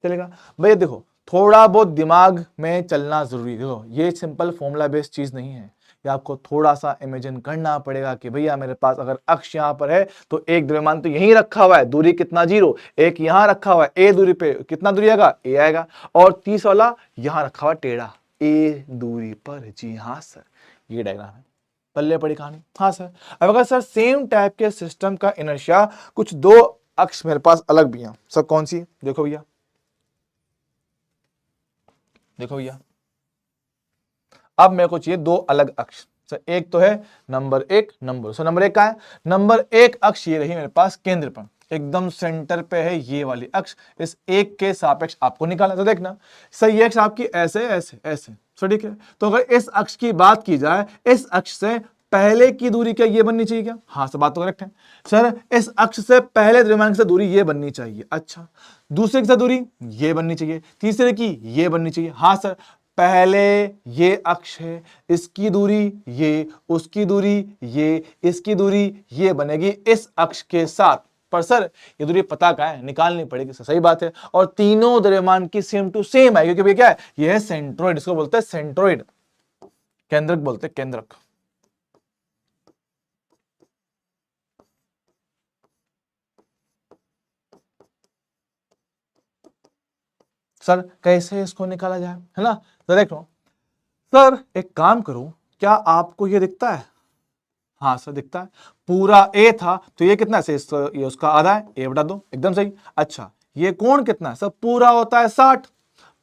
चलेगा। भैया देखो, थोड़ा बहुत दिमाग में चलना जरूरी है। देखो, ये सिंपल फॉर्मूला बेस्ड चीज नहीं है, ये आपको थोड़ा सा इमेजिन करना पड़ेगा कि भैया मेरे पास अगर अक्ष यहाँ पर है, तो एक द्रव्यमान तो यहीं रखा हुआ है, दूरी कितना? 0। एक यहाँ रखा हुआ है a दूरी पे, कितना दूरी आएगा? a आएगा। और 30 वाला यहाँ रखा हुआ टेढ़ा a दूरी पर। जी हाँ सर, ये डायग्राम है, पल्ले पड़ी कहानी। हाँ सर, अब अगर सर सेम टाइप के सिस्टम का इनर्शिया कुछ 2 अक्ष मेरे पास अलग भी हैं, सर कौन सी? देखो भैया, देखो भैया, अब मेरे को चाहिए 2 अलग अक्ष। सर एक तो है नंबर 1, नंबर, सर नंबर 1 का है, नंबर 1 अक्ष ये रही मेरे पास केंद्र पर, एकदम सेंटर पे है ये वाली अक्ष, इस एक के सापेक्ष आपको निकालना। तो देखना सर, ये अक्ष आपकी ऐसे ऐसे ऐसे, सर ठीक है। तो अगर इस अक्ष की बात की जाए, इस अक्ष से पहले की दूरी क्या ये बननी चाहिए क्या? हाँ सर, बात तो करेक्ट है। सर इस अक्ष से पहले द्रव्यमान की दूरी ये बननी चाहिए। अच्छा, दूसरे की दूरी ये बननी चाहिए, तीसरे की ये बननी चाहिए। हाँ सर, पहले ये अक्ष है, इसकी दूरी ये, उसकी दूरी ये, इसकी दूरी ये बनेगी इस अक्ष के साथ। पर सर ये दूरी पता क्या है? निकालनी पड़ेगी। सही बात है, और तीनों द्रव्यमान की सेम टू सेम है, क्योंकि क्या है? ये है सेंट्रोइड, इसको बोलते हैं सेंट्रोइड, केंद्रक बोलते हैं, केंद्रक। सर कैसे इसको निकाला जाए, है ना? तो देखो सर, एक काम करो, क्या आपको ये दिखता है? हाँ सर दिखता है, पूरा a था, तो ये कितना है? ये उसका आधा है, a बटा 2, एकदम सही। अच्छा, ये कोण कितना है? सर पूरा होता है 60,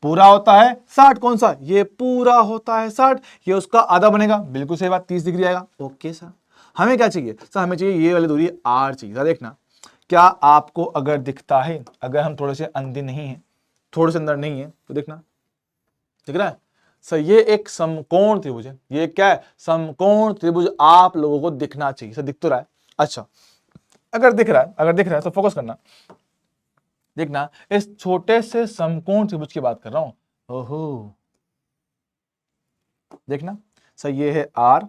पूरा होता है 60, कौन सा? ये पूरा होता है 60, ये उसका आधा बनेगा, बिल्कुल सही बात, 30 डिग्री आएगा। ओके सर, हमें क्या चाहिए? सर हमें चाहिए ये वाली दूरी r चाहिए। सर देखना, क्या आपको अगर दिखता है, अगर हम थोड़े से अंधे नहीं है, थोड़े से अंदर नहीं है, तो देखना, दिख रहा है सर? ये एक समकोण त्रिभुज है, ये क्या है? समकोण त्रिभुज आप लोगों को दिखना चाहिए। सर दिख तो रहा है। अच्छा, अगर दिख रहा है, अगर दिख रहा है तो फोकस करना, देखना, इस छोटे से समकोण त्रिभुज की बात कर रहा हूं। ओहो, देखना सर, ये है R,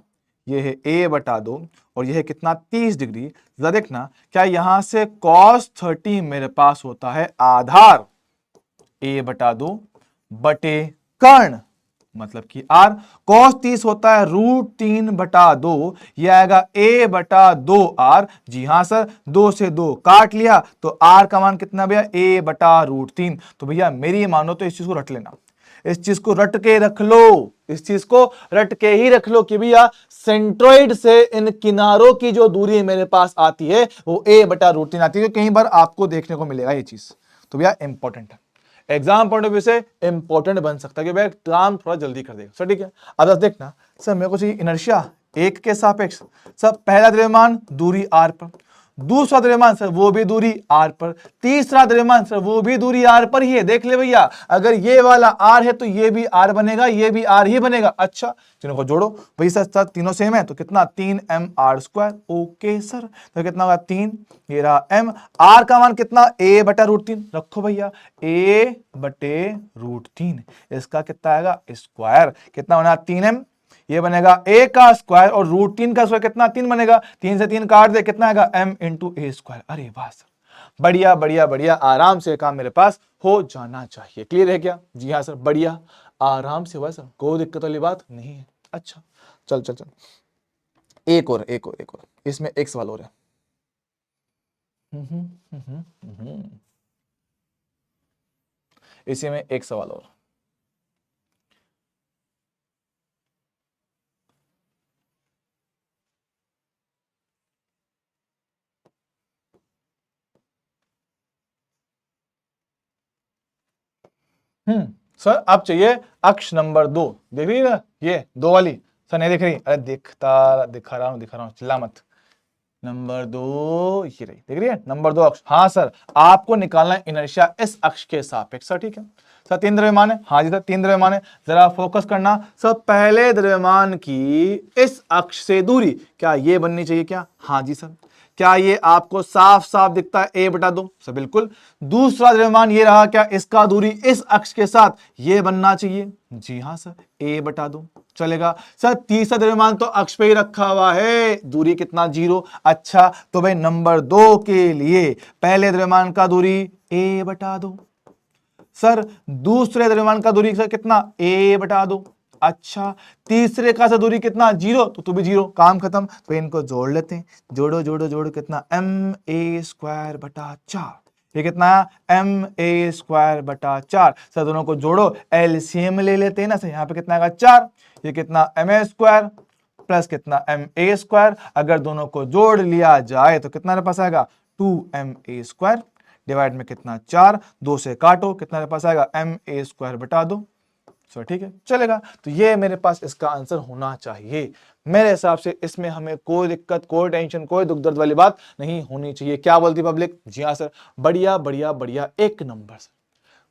ये है a बटा 2 और ये है कितना 30 डिग्री। जरा देखना क्या यहां से cos 30 मेरे पास होता है आधार a बटा 2 बटे कर्ण मतलब कि r। cos 30 होता है √3 बटा 2, यह आएगा a बटा 2r। जी हाँ सर, 2 से 2 काट लिया तो r का मान कितना भैया a बटा √3। तो भैया मेरी मानो तो इस चीज को रट लेना, इस चीज को रट के रख लो, इस चीज को रट के ही रख लो कि भैया सेंट्रोइड से इन किनारों की जो दूरी मेरे पास आती है वो a बटा √3 आती है। कई बार आपको देखने को मिलेगा ये चीज, तो भैया इंपॉर्टेंट है, एग्जाम पॉइंट ऑफ व्यू से इंपॉर्टेंट बन सकता है कि भैया काम थोड़ा जल्दी कर देगा। सर ठीक है, अब बस देखना सर मेरे को चाहिए इनर्शिया एक के सापेक्ष। सर पहला द्रव्यमान दूरी r पर, दूसरा द्रव्यमान सर वो भी दूरी r पर, तीसरा द्रव्यमान सर वो भी दूरी r पर ही है। देख ले भैया, अगर ये वाला r है तो ये भी r बनेगा, ये भी r ही बनेगा। अच्छा तीनों को जोड़ो भाई सर, सर तीनों सेम है तो कितना 3mr²। ओके सर, तो कितना होगा 3, ये रहा m, r का मान कितना a बटा √3 रखो भैया, a बटे √3, इसका कितना आएगा स्क्वायर, कितना बना 3m, ये बनेगा a का स्क्वायर और √3 का स्क्वायर कितना 3 बनेगा, 3 से 3 काट दे कितना आएगा m इंटू a स्क्वायर। अरे वाह सर, बढ़िया बढ़िया बढ़िया, आराम से काम मेरे पास हो जाना चाहिए। क्लियर है क्या? जी हाँ सर, बढ़िया आराम से हुआ सर, कोई दिक्कत वाली बात नहीं है। अच्छा चल चल चल, एक और इसमें एक सवाल और है। इसी में एक सवाल और। सर अब चाहिए अक्ष नंबर 2, देख रही है ना ये 2 वाली, सर नहीं देख रही? अरे दिखा रहा हूं, चिल्ला मत। नंबर 2 ये रही, देख रही है नंबर 2 अक्ष। हाँ सर, आपको निकालना है इनर्शिया इस अक्ष के सापेक्ष। सर ठीक है सर, 3 द्रव्यमान है। हाँ जी सर 3 द्रव्यमान है, जरा फोकस करना। सर पहले द्रव्यमान की इस अक्ष से दूरी क्या ये बननी चाहिए क्या? हाँ जी सर, क्या ये आपको साफ साफ दिखता है a बटा 2? सर बिल्कुल। दूसरा द्रव्यमान ये रहा, क्या इसका दूरी इस अक्ष के साथ ये बनना चाहिए? जी हाँ सर, a बटा 2 चलेगा। सर तीसरा द्रव्यमान तो अक्ष पे ही रखा हुआ है, दूरी कितना 0। अच्छा तो भाई नंबर 2 के लिए पहले द्रव्यमान का दूरी a बटा 2, सर दूसरे द्रव्यमान का दूरी सर कितना a बटा 2। अच्छा तीसरे का दूरी कितना 0, तो तू भी 0, काम खत्म। तो इनको जोड़ लेते हैं, जोड़ो जोड़ो जोड़ो, कितना ma² बटा 4, ये कितना ma² बटा 4। सर दोनों को जोड़ो, एलसीएम ले लेते हैं ना सर, यहाँ पे कितना आएगा 4, ये कितना ma² प्लस कितना ma²। अगर दोनों को जोड़ लिया जाए तो कितना मेरे पास आएगा 2ma² डिवाइड में कितना 4, 2 से काटो कितना मेरे पास आएगा ma² बटा 2। सो ठीक है चलेगा। तो ये मेरे पास इसका आंसर होना चाहिए। मेरे हिसाब से इसमें हमें कोई दिक्कत, कोई टेंशन, कोई दुख दर्द वाली बात नहीं होनी चाहिए। क्या बोलती पब्लिक? जी हाँ सर, बढ़िया बढ़िया बढ़िया, एक नंबर सर,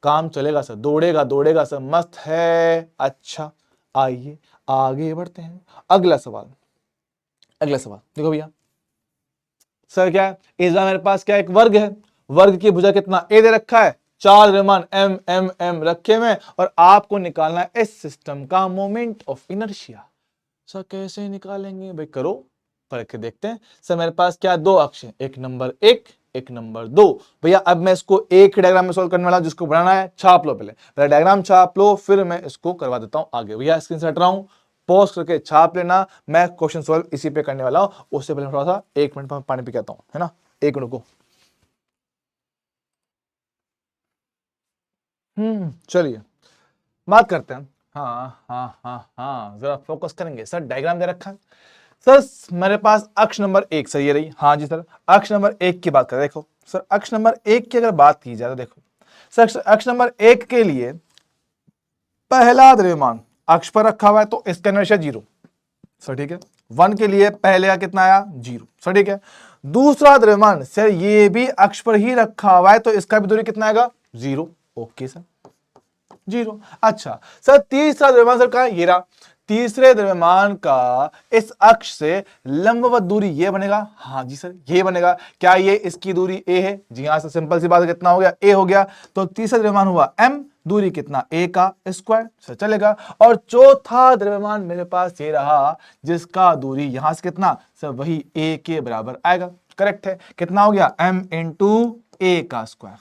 काम चलेगा सर, दौड़ेगा दौड़ेगा सर, मस्त है। अच्छा आइए आगे बढ़ते हैं। अगला सवाल देखो भैया सर, क्या है इस बार मेरे पास क्या एक वर्ग है, वर्ग की भुजा कितना a दे रखा है, 4 द्रव्यमान m m m रखे हुए, और आपको निकालना है इस सिस्टम का मोमेंट ऑफ इनर्शिया। सर कैसे निकालेंगे भाई? करो करके देखते हैं। सर मेरे पास क्या 2 अक्ष है, एक नंबर 1 एक नंबर 2। भैया अब मैं इसको एक डायग्राम में सॉल्व करने वाला, जिसको बनाना है छाप लो, पहले डायग्राम छाप लो, फिर मैं इसको करवा देता हूं आगे। भैया स्क्रीन से हट रहा हूं, पॉज करके छाप लेना, मैं क्वेश्चन सॉल्व इसी पे करने वाला हूं। उससे पहले थोड़ा सा 1 मिनट पानी पी के आता हूं, है ना, 1 मिनट को। चलिए बात करते हैं। हाँ जरा फोकस करेंगे। सर डायग्राम दे रखा है सर, मेरे पास अक्ष नंबर 1 सर ये रही। हाँ जी सर, अक्ष नंबर 1 की बात करें, देखो सर अक्ष नंबर 1 की अगर बात की जाए तो देखो सर, अक्ष नंबर 1 के लिए पहला द्रव्यमान अक्ष पर रखा हुआ है तो इसका इनर्शिया 0 सर, ठीक है। 1 के लिए पहले का कितना आया 0 सर, ठीक है। दूसरा द्रव्यमान सर ये भी अक्ष पर ही रखा हुआ है तो इसका भी दूरी कितना आएगा 0। Okay sir 0। अच्छा सर तीसरा द्रव्यमान सर कहां है, ये रहा। तीसरे द्रव्यमान का इस अक्ष से लंबवत दूरी ये बनेगा। हाँ जी सर ये बनेगा। क्या ये इसकी दूरी a है? जी हाँ सर, सिंपल सी बात है, कितना हो गया a हो गया। तो तीसरा द्रव्यमान हुआ m, दूरी कितना a का स्क्वायर, सर चलेगा। और चौथा द्रव्यमान मेरे पास ये रहा जिसका दूरी यहां से कितना, सर वही a के बराबर आएगा। करेक्ट है, कितना हो गया m इंटू a का स्क्वायर,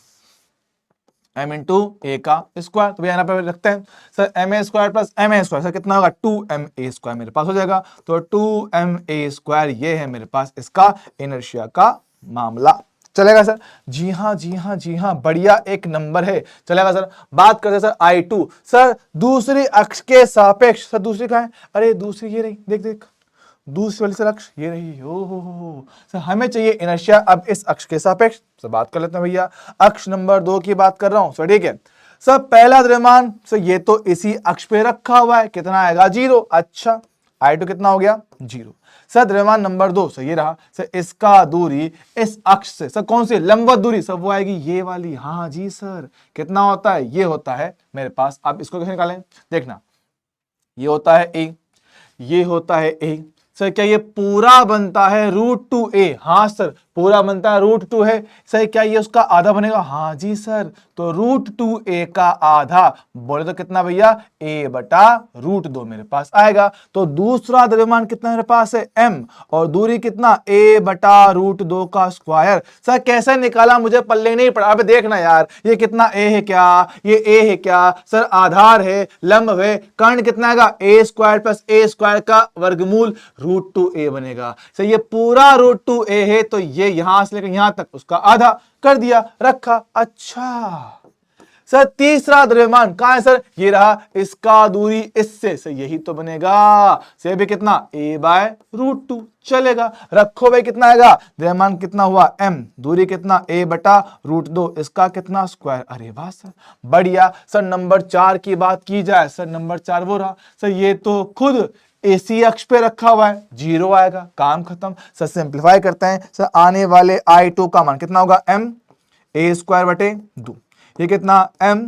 m इंटू ए का स्क्वायर। तो यहाँ पे रखते हैं sir M A square plus M A square, sir कितना होगा 2ma स्क्वायर मेरे पास हो जाएगा। तो 2ma स्क्वायर ये है मेरे पास इसका इनर्शिया का मामला। चलेगा सर? जी हाँ जी हाँ जी हाँ, बढ़िया, एक नंबर है। चलेगा सर? बात करते हैं सर I2, सर दूसरी अक्ष के सापेक्ष, सर दूसरी कहाँ है, अरे दूसरी ये रही, देख देख दूसरी वाली सर अक्ष ये रही। ओ हो सर, हमें चाहिए इनर्शिया अब इस अक्ष के सापेक्ष। सर बात कर लेते हैं भैया, अक्ष नंबर 2 की बात कर रहा हूं। सर ठीक है सर, पहला द्रव्यमान सर ये तो इसी अक्ष पे रखा हुआ है, कितना आएगा 0। अच्छा I2 कितना हो गया 0। सर द्रव्यमान नंबर 2 सर ये रहा, सर इसका दूरी इस अक्ष से, सर कौन सी लंबवत दूरी, सर वो आएगी ये वाली। हाँ जी सर, कितना होता है, ये होता है मेरे पास, अब इसको कैसे निकालें देखना, ये होता है a, ये होता है a। सर क्या ये पूरा बनता है √2a, हाँ सर पूरा बनता है √2 है। सर क्या ये उसका आधा बनेगा, हाँ जी सर, तो √2a का आधा बोले तो कितना भैया a बटा √2 मेरे पास आएगा। तो दूसरा द्रव्यमान कितना मेरे पास है m, और दूरी कितना a बटा √2 का स्क्वायर। सर कैसे निकाला मुझे पल्ले नहीं पड़ा, अब देखना यार, ये कितना a है क्या, ये a है क्या, सर आधार है लंब है, कर्ण कितना आएगा a square plus a square का वर्गमूल √2a बनेगा। सर ये पूरा √2a है, तो ये यहां से लेकर यहां तक उसका आधा कर दिया, रखा। अच्छा सर तीसरा द्रव्यमान कहां है, सर ये रहा, इसका दूरी इससे, सर यही तो बनेगा, से भी कितना a बाय √2। चलेगा, रखो भाई कितना आएगा, द्रव्यमान कितना हुआ m, दूरी कितना a बटा √2, इसका कितना स्क्वायर। अरे वाह सर बढ़िया। सर नंबर 4 की बात की जाए, सर नंबर 4 वो रहा, सर ये तो खुद एसी अक्ष पे रखा हुआ है, 0 आएगा, काम खत्म। सर सिंप्लीफाई करते हैं, सर आने वाले I2 का मान कितना होगा m a स्क्वायर बटे 2, ये कितना m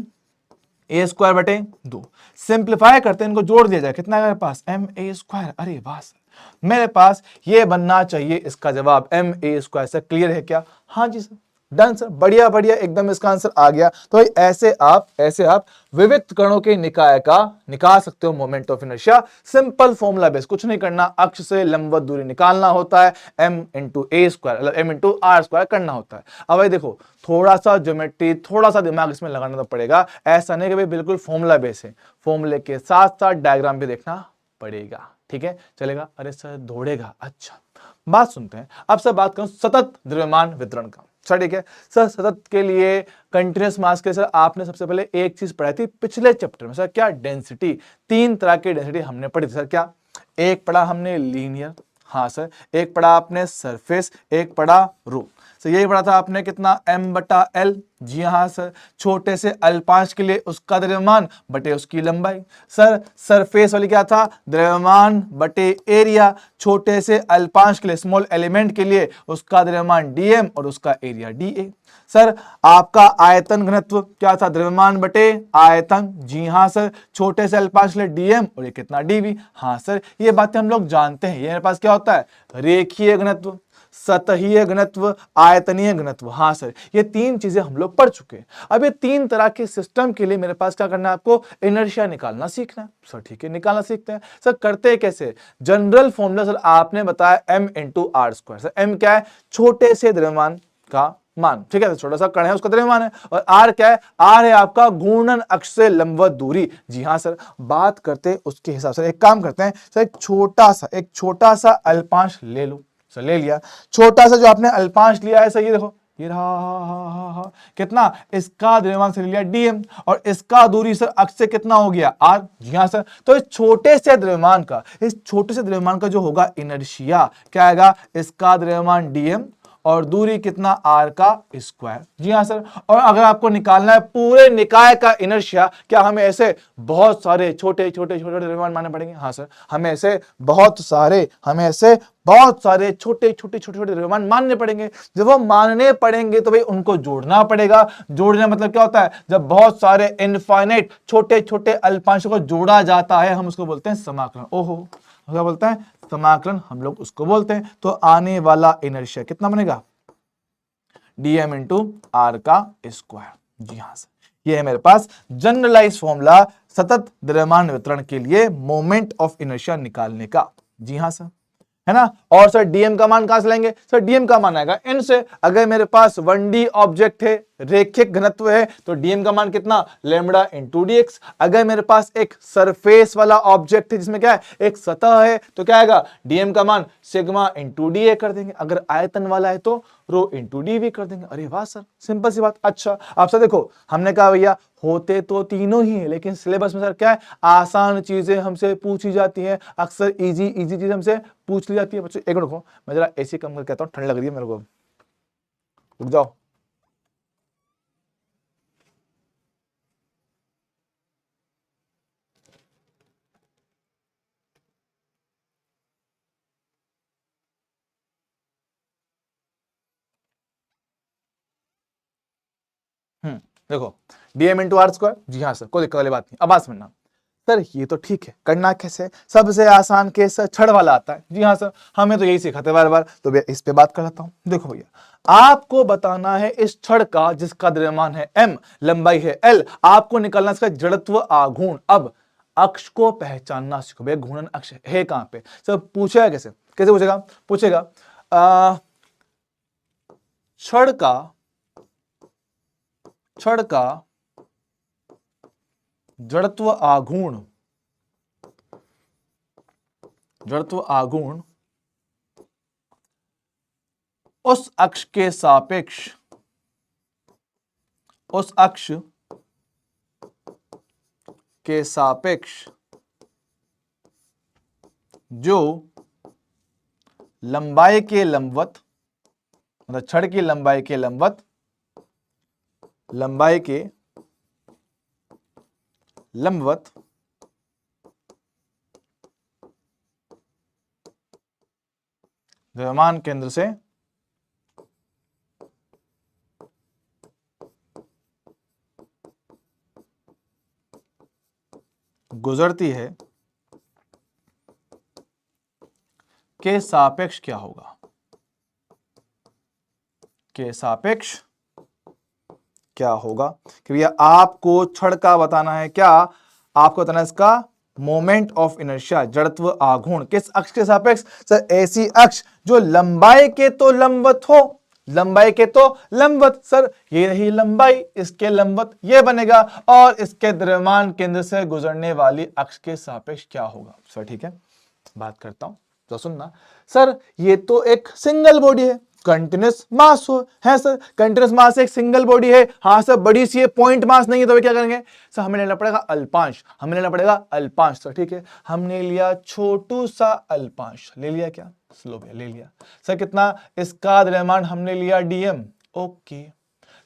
a स्क्वायर बटे 2। सिंप्लीफाई करते हैं, इनको जोड़ दिया जाए, कितना है मेरे पास m a स्क्वायर। अरे वाह सर, मेरे पास ये बनना चाहिए इसका जवाब m a square. Sir clear है क्या, हाँ जी सर, डन सर, बढ़िया बढ़िया, एकदम इसका आंसर आ गया। तो ऐसे आप विविध कणों के निकाय का निकाल सकते हो moment of inertia, simple formula base, कुछ नहीं करना, अक्ष से लंबवत दूरी निकालना होता है, m इंटू a स्क्वायर, मतलब m इंटू r स्क्वायर करना होता है। अब भाई देखो, थोड़ा सा ज्योमेट्री, थोड़ा सा दिमाग इसमें लगाना तो पड़ेगा, ऐसा नहीं कि भाई बिल्कुल फॉर्मूला बेस है, फॉर्मूले के साथ साथ डायग्राम भी देखना पड़ेगा, ठीक है चलेगा। अरे सर दौड़ेगा, अच्छा बात सुनते हैं। अब सर बात करूं सतत द्रव्यमान वितरण का। सर ठीक है सर, सतत के लिए कंटिन्यूअस मास के सर आपने सबसे पहले एक चीज पढ़ाई थी पिछले चैप्टर में, सर क्या डेंसिटी, 3 तरह की डेंसिटी हमने पढ़ी थी। सर क्या, एक पढ़ा हमने लीनियर, हाँ सर, एक पढ़ा आपने सरफेस, एक पढ़ा रो। सर यही पढ़ा था आपने कितना m बटा l, जी हाँ सर, छोटे से अल्पांश के लिए उसका द्रव्यमान बटे उसकी लंबाई। सर सरफेस वाली क्या था, द्रव्यमान बटे एरिया, छोटे से अल्पांश के लिए स्मॉल एलिमेंट के लिए उसका द्रव्यमान dm और उसका एरिया dA। सर आपका आयतन घनत्व क्या था, द्रव्यमान बटे आयतन, जी हाँ सर, छोटे से अल्पांश के लिए dm और ये कितना dv। हाँ सर ये बातें हम लोग जानते हैं। ये मेरे पास क्या होता है, रेखीय घनत्व, सतहीय घनत्व, आयतनीय घनत्व। हाँ सर ये 3 चीजें हम लोग पढ़ चुके हैं। अब ये 3 तरह के सिस्टम के लिए मेरे पास क्या करना है, आपको इनर्शिया निकालना सीखना है। सर ठीक है, निकालना सीखते हैं। सर करते हैं कैसे, जनरल फॉर्मूला सर आपने बताया m into R square. Sir m क्या है, छोटे से द्रव्यमान का मान, ठीक है, छोटा सा कण है उसका द्रव्यमान है, और r क्या है, r है आपका घूर्णन अक्ष से लंबवत दूरी। जी हाँ सर, बात करते उसके हिसाब से एक काम करते हैं सर, एक छोटा सा अल्पांश ले लो। सर ले लिया, छोटा सा जो आपने अल्पांश लिया है, सर ये देखो, ये रहा कितना, इसका द्रव्यमान से ले लिया dm, और इसका दूरी सर अक्ष से कितना हो गया r। जी हाँ सर, तो इस छोटे से द्रव्यमान का जो होगा इनर्शिया क्या आएगा, इसका द्रव्यमान dm और दूरी कितना r का स्क्वायर। जी हाँ सर, और अगर आपको निकालना है पूरे निकाय का इनर्शिया, क्या हमें ऐसे बहुत सारे छोटे द्रव्यमान मानने पड़ेंगे। हाँ सर, हमें ऐसे बहुत सारे छोटे द्रव्यमान मानने पड़ेंगे। जब वो मानने पड़ेंगे तो भाई उनको जोड़ना पड़ेगा। जोड़ने मतलब क्या होता है, जब बहुत सारे इनफाइनाइट छोटे अल्पांशों को जोड़ा जाता है हम उसको बोलते हैं समाकलन। ओहो, क्या बोलते हैं, समाकलन हम लोग उसको बोलते हैं। तो आने वाला इनर्शिया कितना बनेगा, dm इंटू आर का स्क्वायर। जी हाँ सर, ये है मेरे पास जनरलाइज फॉर्मूला सतत द्रव्यमान वितरण के लिए मोमेंट ऑफ इनर्शिया निकालने का। जी हाँ सर, है ना। और सर डीएम का मान कहां से लेंगे? सर डीएम का मान आएगा n से। अगर मेरे पास 1D ऑब्जेक्ट है, रेखिक घनत्व है, तो डीएम का मान कितना? Lambda into dx। अगर मेरे पास एक सरफेस वाला ऑब्जेक्ट है जिसमें क्या है, एक सतह है, तो क्या आएगा? डीएम का मान सिग्मा इंटू डी कर देंगे। अगर आयतन वाला है तो रो इंटू डी भी कर देंगे। अरे वाह सर, सिंपल सी बात। अच्छा आप सर देखो, हमने कहा भैया होते तो तीनों ही है, लेकिन सिलेबस में सर क्या है, आसान चीजें हमसे पूछी जाती हैं, अक्सर इजी इजी चीजें हमसे पूछ ली जाती है। बच्चों एक मिनट रुको, मैं जरा एसी कम करके कहता हूँ, ठंड लग रही है मेरे को, रुक जाओ। देखो डीएम इंटू आर स्क्वायर। जी हाँ सर, कोई दिक्कत वाली बात नहीं। अब बात समझना सर, ये तो ठीक है, करना कैसे? सबसे आसान केस छड़ वाला आता है। जी हाँ सर, हमें तो यही सिखाते बार बार, तो मैं इस पे बात कर लेता हूं। देखो भैया, आपको बताना है इस छड़ का जिसका द्रव्यमान है m, लंबाई है l, आपको निकालना इसका जड़त्व आघूर्ण। अब अक्ष को पहचानना सीखो भैया, घूर्णन अक्ष है कहां पे? सर पूछेगा कैसे? कैसे पूछेगा? पूछेगा छड़ का जड़त्व आघूर्ण उस अक्ष के सापेक्ष जो लंबाई के लंबवत, मतलब छड़ की लंबाई के लंबवत द्रव्यमान केंद्र से गुजरती है के सापेक्ष क्या होगा? के सापेक्ष क्या होगा? कि भैया आपको छड़ का बताना है, क्या आपको बताना है इसका मोमेंट ऑफ इनर्शिया, जड़त्व आघूर्ण किस अक्ष के सापेक्ष? सर ऐसी अक्ष जो लंबाई के तो लंबवत हो, लंबाई के तो लंबवत। सर ये रही लंबाई, इसके लंबवत ये बनेगा, और इसके द्रव्यमान केंद्र से गुजरने वाली अक्ष के सापेक्ष क्या होगा? सर ठीक है, बात करता हूं तो सुनना। सर ये तो एक सिंगल बॉडी है, कंटिन्यूस मास हो है सर, कंटिन्यूस मास एक सिंगल बॉडी है। हाँ सर बड़ी सी है, पॉइंट मास नहीं है, तो क्या करेंगे सर? हमें लेना पड़ेगा अल्पांश, हमें लेना पड़ेगा अल्पांश। सर ठीक है, हमने लिया छोटू सा अल्पांश, ले लिया क्या? स्लो भैया ले लिया। सर कितना? इसका द्रव्यमान हमने लिया डीएम। ओके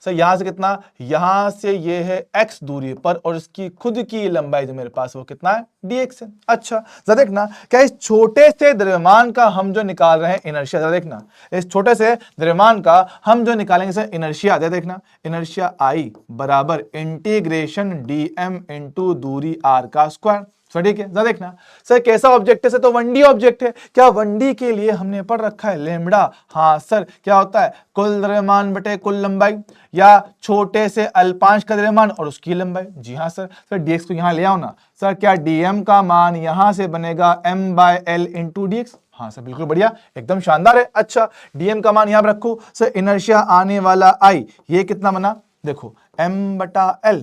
सर, यहां से कितना? यहां से ये है x दूरी पर, और इसकी खुद की लंबाई जो मेरे पास वो कितना है? dx है। अच्छा जरा देखना, क्या इस छोटे से द्रव्यमान का हम जो निकाल रहे हैं इनर्शिया, जरा देखना इस छोटे से द्रव्यमान का हम जो निकालेंगे सर इनर्शिया, जरा देखना इनर्शिया I बराबर इंटीग्रेशन dm इंटू दूरी r का स्क्वायर। सर ठीक है, जरा देखना सर कैसा ऑब्जेक्ट है? सर तो 1D ऑब्जेक्ट है। क्या 1D के लिए हमने पढ़ रखा है लेमड़ा? हाँ सर, क्या होता है? कुल द्रव्यमान बटे कुल लंबाई, या छोटे से अल्पांश का द्रव्यमान और उसकी लंबाई। जी हाँ सर, सर dx को यहां ले आओ ना। सर क्या dm का मान यहां से बनेगा m/l इंटू dx? हाँ सर बिल्कुल बढ़िया, एकदम शानदार है। अच्छा डीएम का मान यहां पर रखो सर, इनर्शिया आने वाला I ये कितना बना? देखो m/l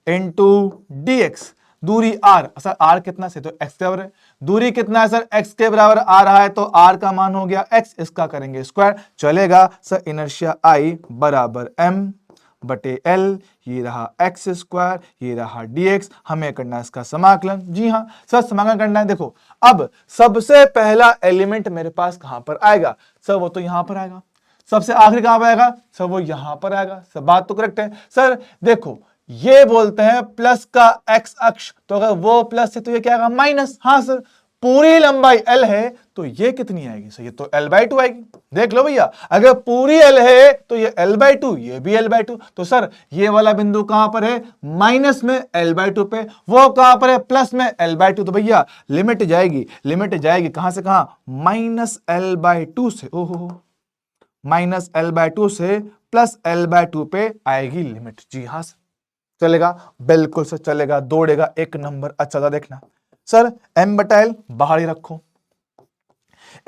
इंटू dx, दूरी r, सर r कितना से? तो x के बराबर है। दूरी कितना है सर? x के बराबर आ रहा है, तो r का मान हो गया x, इसका करेंगे स्क्वायर, चलेगा सर। इनर्शिया I बराबर m बटे l, ये रहा x स्क्वायर, ये रहा dx, हमें करना है इसका समाकलन। जी हाँ सर, समाकलन करना है। देखो अब सबसे पहला एलिमेंट मेरे पास कहां पर आएगा? सर वो तो यहां पर आएगा। सबसे आखिरी कहां पर आएगा? सर वो यहां पर आएगा। सर बात तो करेक्ट है। सर देखो ये बोलते हैं प्लस का x अक्ष, तो अगर वो प्लस है तो ये क्या आएगा? माइनस। हाँ सर, पूरी लंबाई l है तो ये कितनी आएगी? सर ये तो l/2 आएगी। देख लो भैया, अगर पूरी l है तो ये l/2, ये भी l/2। तो सर ये वाला बिंदु कहां पर है? माइनस में l/2 पे, वो कहां पर है? प्लस में l/2। तो भैया लिमिट जाएगी, लिमिट जाएगी कहां से कहां? माइनस l/2 से, ओहो माइनस l/2 से प्लस l/2 पे आएगी लिमिट। जी हाँ सर, चलेगा? बिल्कुल सर चलेगा, दौड़ेगा, एक नंबर। अच्छा था, देखना सर m बटा l बाहर ही रखो।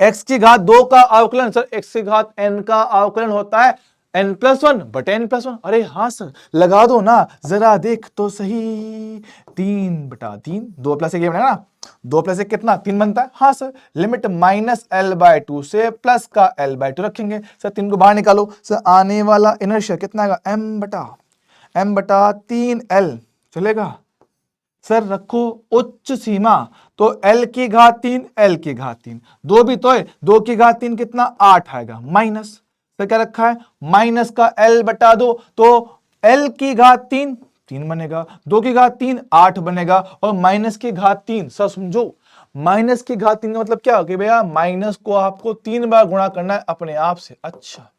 x की घात 2 का अवकलन, सर x की घात n का अवकलन होता है n+1 बटे n+1। अरे हाँ सर, लगा दो ना, जरा देख तो सही। 3/3, 2+1 ये बनेगा ना, 2+1 कितना 3 बनता है। हाँ सर, लिमिट -l/2 से प्लस का l/2 रखेंगे। सर 3 को बाहर निकालो, सर आने वाला इनर्शिया कितना आएगा, m/3l चलेगा। सर रखो उच्च सीमा, तो l की घात 3, l की घात 3, 2 भी तो है, 2 की घात 3 कितना 8 आएगा, माइनस। सर क्या रखा है, माइनस का l/2, तो l की घात 3 3 बनेगा, 2 की घात 3 8 बनेगा, और माइनस की घात 3। सर समझो, माइनस की घात 3 का मतलब क्या कि भैया माइनस को आपको 3 बार गुणा करना है अपने आप से। अच्छा,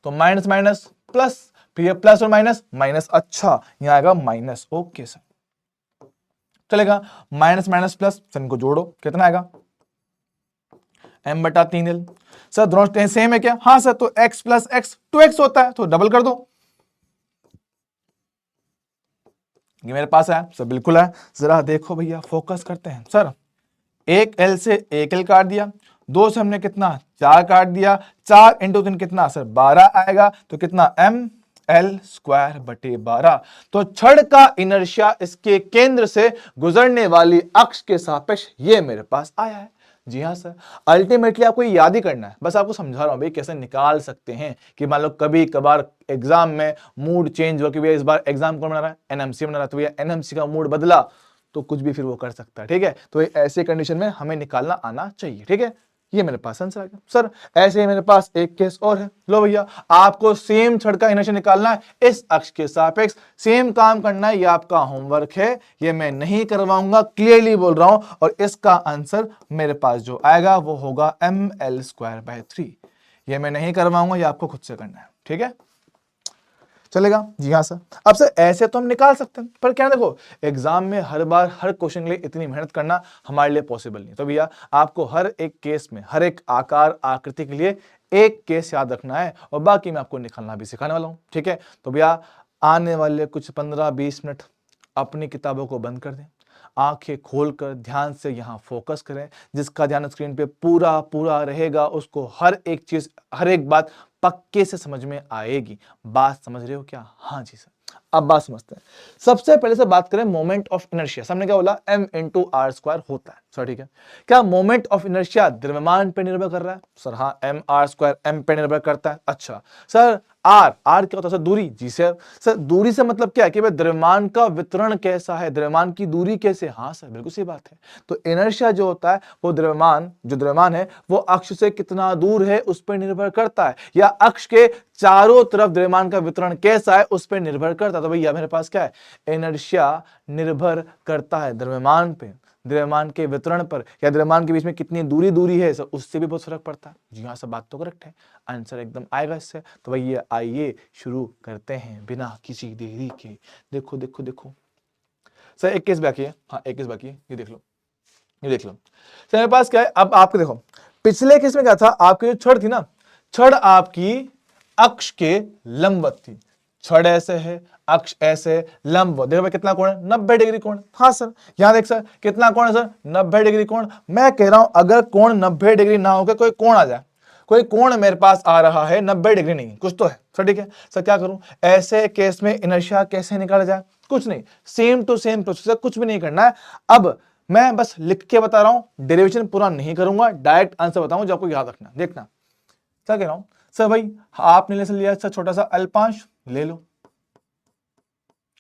तो माइनस माइनस प्लस, फिर प्लस और माइनस माइनस। अच्छा, यहां आएगा माइनस। ओके सर, चलेगा। माइनस माइनस प्लस, सर इनको जोड़ो, कितना आएगा m/3l। सर दोनों सेम है क्या? हाँ सर, तो x + x 2x होता है, तो डबल कर दो। ये मेरे पास है सर, बिल्कुल है। जरा देखो भैया, फोकस करते हैं। सर 1l से 1l काट दिया, 2 से हमने कितना 4 काट दिया, 4 × 3 कितना सर 12 आएगा, तो कितना ml²/12। तो छड़ का इनर्शिया इसके केंद्र से गुजरने वाली अक्ष के सापेक्ष ये मेरे पास आया है। जी हाँ सर, अल्टीमेटली आपको याद ही करना है, बस आपको समझा रहा हूं भाई कैसे निकाल सकते हैं। कि मान लो कभी कभार एग्जाम में मूड चेंज हो कि भैया इस बार एग्जाम कौन बना रहा है, एनएमसी बना रहा है, तो भैया एनएमसी का मूड बदला तो कुछ भी फिर वो कर सकता है। ठीक है, तो ऐसे कंडीशन में हमें निकालना आना चाहिए। ठीक है, ये मेरे पास आंसर आ गया। सर ऐसे ही मेरे पास एक केस और है। लो भैया, आपको सेम छड़ का इनर्शिया निकालना है इस अक्ष के सापेक्ष, सेम काम करना है। ये आपका होमवर्क है, ये मैं नहीं करवाऊंगा, क्लियरली बोल रहा हूं। और इसका आंसर मेरे पास जो आएगा वो होगा ml²/3। ये मैं नहीं करवाऊंगा, ये आपको खुद से करना है। ठीक है, चलेगा? जी हाँ सर। अब सर ऐसे तो हम निकाल सकते हैं, पर क्या देखो, एग्जाम में हर बार हर क्वेश्चन के लिए इतनी मेहनत करना हमारे लिए पॉसिबल नहीं। तो भैया आपको हर एक केस में, हर एक आकार आकृति के लिए एक केस याद रखना है, और बाकी मैं आपको निकालना भी सिखाने वाला हूं। ठीक है, तो भैया आने वाले कुछ 15-20 मिनट अपनी किताबों को बंद कर दें, आंखें खोलकर ध्यान से यहां फोकस करें। जिसका ध्यान स्क्रीन पे पूरा पूरा रहेगा उसको हर एक चीज, हर एक बात पक्के से समझ में आएगी। बात समझ रहे हो क्या? हाँ जी सर, अब बात समझते हैं। सबसे पहले से बात करें मोमेंट ऑफ इनर्शिया। हमने क्या बोला, m × r² होता है सर। ठीक है, क्या मोमेंट ऑफ इनर्शिया द्रव्यमान पे निर्भर कर रहा है? सर हाँ, mr² m पे निर्भर करता है। अच्छा सर, r क्या होता है सर? दूरी। जी सर दूरी से मतलब क्या है कि भाई द्रव्यमान का वितरण कैसा है, द्रव्यमान की दूरी कैसे। हाँ सर, बिल्कुल सही बात है। तो इनर्शिया जो होता है वो द्रव्यमान है वो अक्ष से कितना दूर है उस पर निर्भर करता है, या अक्ष के चारों तरफ द्रव्यमान का वितरण कैसा है उस पर निर्भर करता है। तो भैया मेरे पास क्या है, इनर्शिया निर्भर करता है द्रव्यमान पे, द्रव्यमान के वितरण पर, या द्रव्यमान के बीच में कितनी दूरी है सर उससे भी बहुत फर्क पड़ता है। जी हाँ, सब बात तो करेक्ट है, आंसर एकदम आएगा इससे। तो भैया आइए शुरू करते हैं बिना किसी देरी के। देखो देखो देखो सर, एक केस बाकी है। हाँ, एक केस बाकी है, ये देख लो, ये देख लो सर। मेरे पास क्या है, अब आपको देखो, पिछले केस में क्या था, आपकी जो छड़ थी ना, छड़ आपकी अक्ष के लंबवत थी। छड़ ऐसे है, अक्ष ऐसे, लंबवत। देखो भाई कितना कोण है, 90 डिग्री कोण। हाँ सर, यहां देख सर कितना कोण है सर, 90 डिग्री कोण। मैं कह रहा हूं अगर कोण 90 डिग्री ना होकर कोई कोण आ जाए, कोई कोण मेरे पास आ रहा है 90 डिग्री नहीं, कुछ तो है सर। ठीक है सर, क्या करूं ऐसे केस में, इनर्शिया कैसे निकाला जाए? कुछ नहीं, सेम टू सेम प्रोसेस, कुछ भी नहीं करना है। अब मैं बस लिख के बता रहा हूं, डेरिवेशन पूरा नहीं करूंगा, डायरेक्ट आंसर बताऊंगा जो आपको याद रखना। देखना क्या कह रहा हूं सर, भाई आपने ले लिया सर छोटा सा l5, ले लो,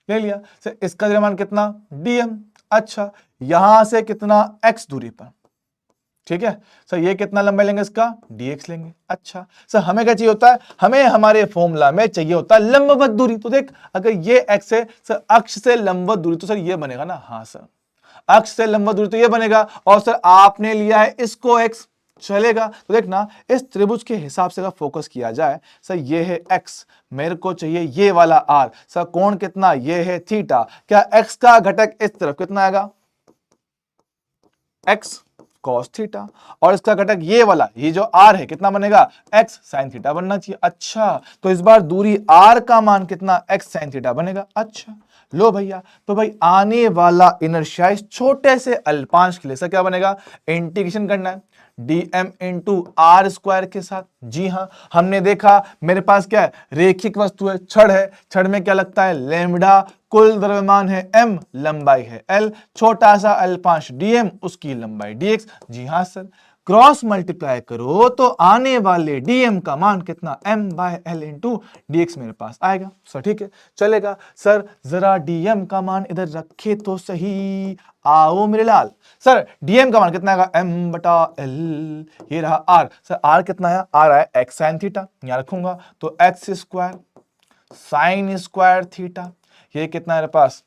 ले लिया सर। इसका द्रव्यमान कितना dm। अच्छा, यहां से कितना x दूरी पर। ठीक है सर, ये कितना लंबाई लेंगे इसका, dx लेंगे। अच्छा सर, हमें क्या चाहिए होता है, हमें हमारे फॉर्मूला में चाहिए होता है लंबवत दूरी। तो देख, अगर ये x है सर, अक्ष से लंबवत दूरी, तो सर ये बनेगा ना। हाँ सर, अक्ष से लंबवत दूरी तो ये बनेगा, और सर आपने लिया है इसको x, चलेगा। तो देखना, इस त्रिभुज के हिसाब से अगर फोकस किया जाए, सर ये है x, मेरे को चाहिए ये वाला r। सर कोण कितना, ये है थीटा। क्या x का घटक इस तरफ कितना आएगा, x cos थीटा, और इसका घटक ये वाला, ये जो r है कितना बनेगा, x sin थीटा बनना चाहिए। अच्छा, तो इस बार दूरी r का मान कितना, x sin थीटा बनेगा। अच्छा लो भैया, तो भाई आने वाला इनर्शिया इस छोटे से अल्पांश के लिए सर क्या बनेगा, इंटीग्रेशन करना है dm इंटू आर स्क्वायर के साथ। जी हाँ, हमने देखा मेरे पास क्या है, रेखिक वस्तु है, छड़ है, छड़ में क्या लगता है, लैम्ब्डा, कुल द्रव्यमान है m, लंबाई है l, छोटा सा अल्पांश dm, उसकी लंबाई dx। जी हाँ सर, क्रॉस मल्टीप्लाई करो तो आने वाले dm का मान कितना, m by l into dx मेरे पास आएगा। सर ठीक है, चलेगा। सर जरा dm का मान इधर रखे तो सही, आओ मेरे लाल। सर dm का मान कितना आएगा, m बटा l, ये रहा r। सर r कितना है, r है x sin थीटा, यहां रखूंगा तो x square sine square theta, ये कितना है मेरे पास,